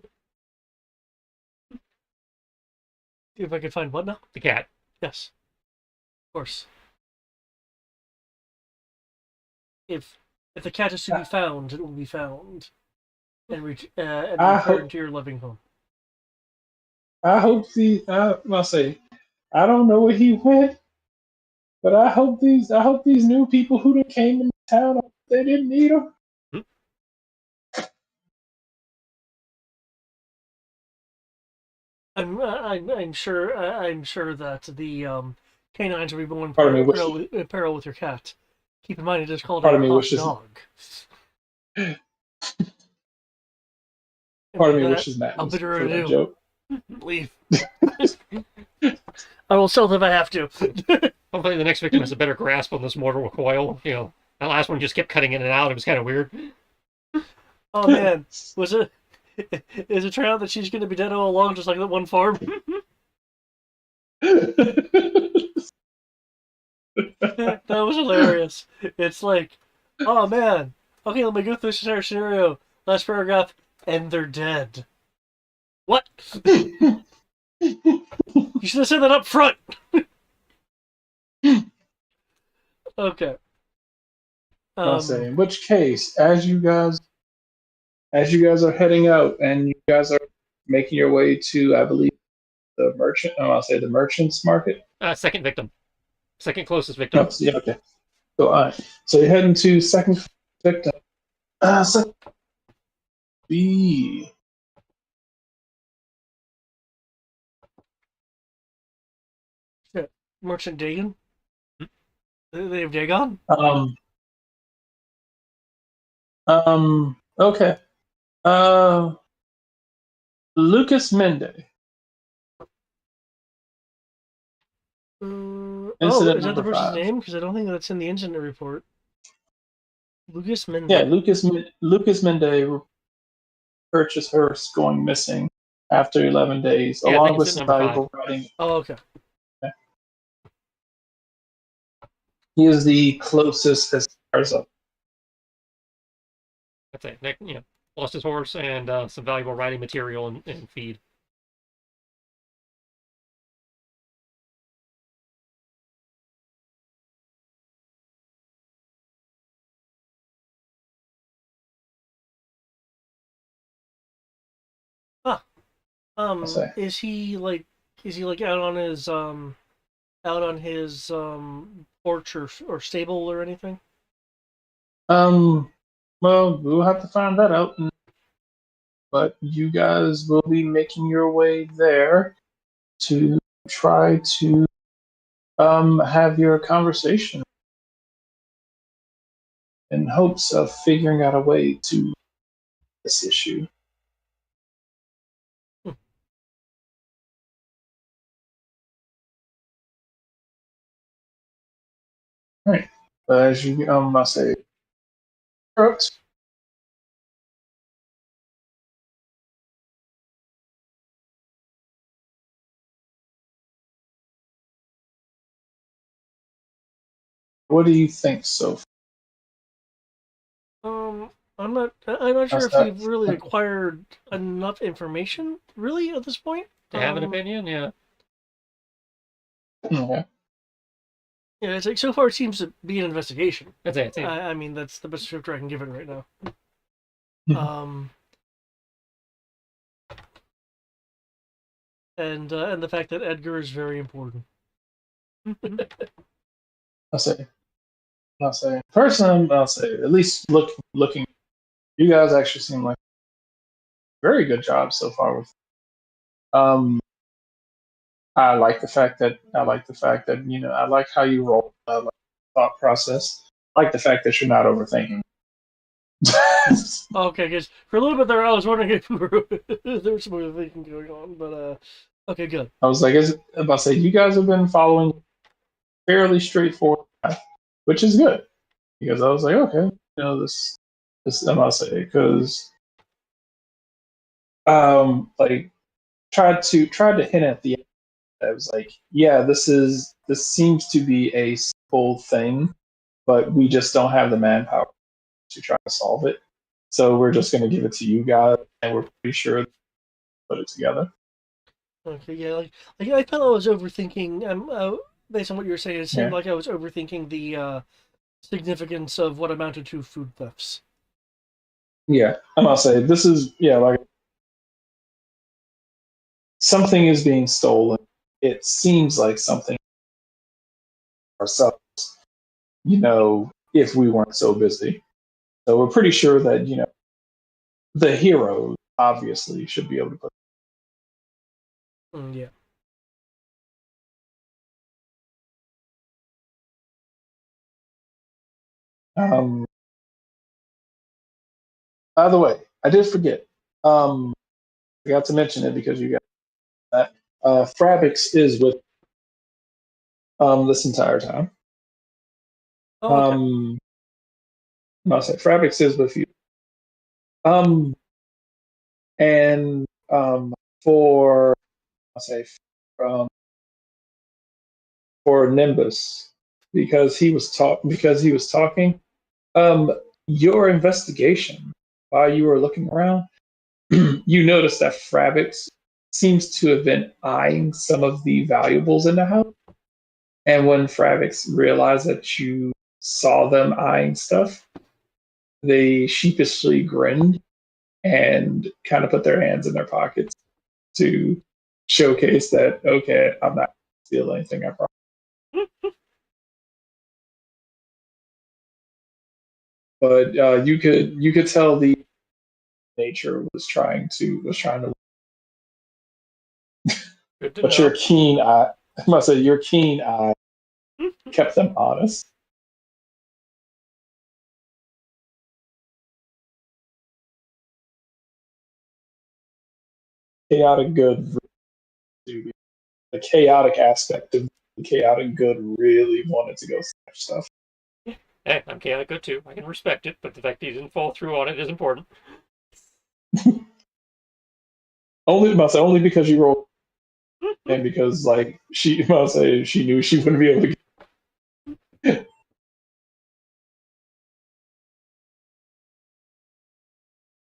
If I could find what now? The cat. Yes, of course. If the cat is to be found, it will be found and returned to your loving home. I hope I'll say, I don't know where he went, but I hope these new people who came into town, they didn't need him. I'm sure that the canines will be more in peril with your cat. Keep in mind it is called a hot dog. Part of me wishes Matt I'll was bid her for that adieu. joke. Leave. I will sell if I have to. Hopefully the next victim has a better grasp on this mortal coil. That last one just kept cutting in and out. It was kind of weird. Oh man, is it turn out that she's going to be dead all along, just like that one farm? That was hilarious. It's like, oh man, okay, let me go through this entire scenario. Last paragraph, and they're dead. What? You should have said that up front. Okay. I'll say, in which case, as you guys are heading out and you guys are making your way to, I believe, the merchant's market. Second victim. Second closest victim. Oh, yeah, okay. So, all right. So you're heading to second victim. B. Merchant Dagon? Hmm? They have Dagon? Okay. Lucas Mende, Oh, incident is that the number person's 5. name? Because I don't think that's in the incident report. Lucas Yeah, Mende. Lucas Mende purchased hearse going missing after 11 days, Yeah, I think along with incident some number 5. valuable writing. Oh, okay. He is the closest as far as That's it. Nick, lost his horse and some valuable riding material and feed. Huh. I'll say. Is he like out on his porch or stable or anything? Um, well, we'll have to find that out. But you guys will be making your way there to try to have your conversation in hopes of figuring out a way to this issue. Hmm. All right. As you I say, Brooks, what do you think so far? Um, I'm not sure How's if that? we've really acquired enough information, really, at this point. To have an opinion, yeah. Okay. Yeah, it's like so far it seems to be an investigation. That's it. I mean, that's the best descriptor I can give it right now. Um, and the fact that Edgar is very important. I'll say. I'll say. Personally, I'll say at least looking. You guys actually seem like a very good job so far with. Um, I like the fact that I like how you roll. I like the thought process. I like the fact that you're not overthinking. Okay, because for a little bit there, I was wondering if there was some other thinking going on, but okay, good. I was like, I'm about to say, you guys have been following fairly straightforward path, which is good because I was like, okay, this I'm about to say because like tried to hint at the end. I was like, yeah, this seems to be a simple thing, but we just don't have the manpower to try to solve it. So we're just going to give it to you guys, and we're pretty sure to put it together. Okay, yeah, like I felt I was overthinking. Based on what you were saying, it seemed Yeah, like I was overthinking the significance of what amounted to food thefts. yeah. I'm gonna say this is like something is being stolen. It seems like something ourselves. If we weren't so busy, so we're pretty sure that the heroes obviously should be able to put. Yeah. Um, by the way, I did forget. Forgot to mention it because you got that. Frabix is with this entire time. Oh, okay. I said Frabix is with you. Um, and for I'll say um, for Nimbus because he was talking. Um, your investigation while you were looking around, you noticed that Frabix seems to have been eyeing some of the valuables in the house. And when Frabix realized that you saw them eyeing stuff, they sheepishly grinned and kind of put their hands in their pockets to showcase that, okay, I'm not stealing anything, I promise. But you could tell the nature was trying to Good to but your know. keen eye I must say, your keen eye kept them honest. Chaotic good, the chaotic aspect of the chaotic good really wanted to go smash stuff. Hey, I'm chaotic good too. I can respect it, but the fact that he didn't follow through on it is important. Only because you rolled, and because like she must say she knew she wouldn't be able to get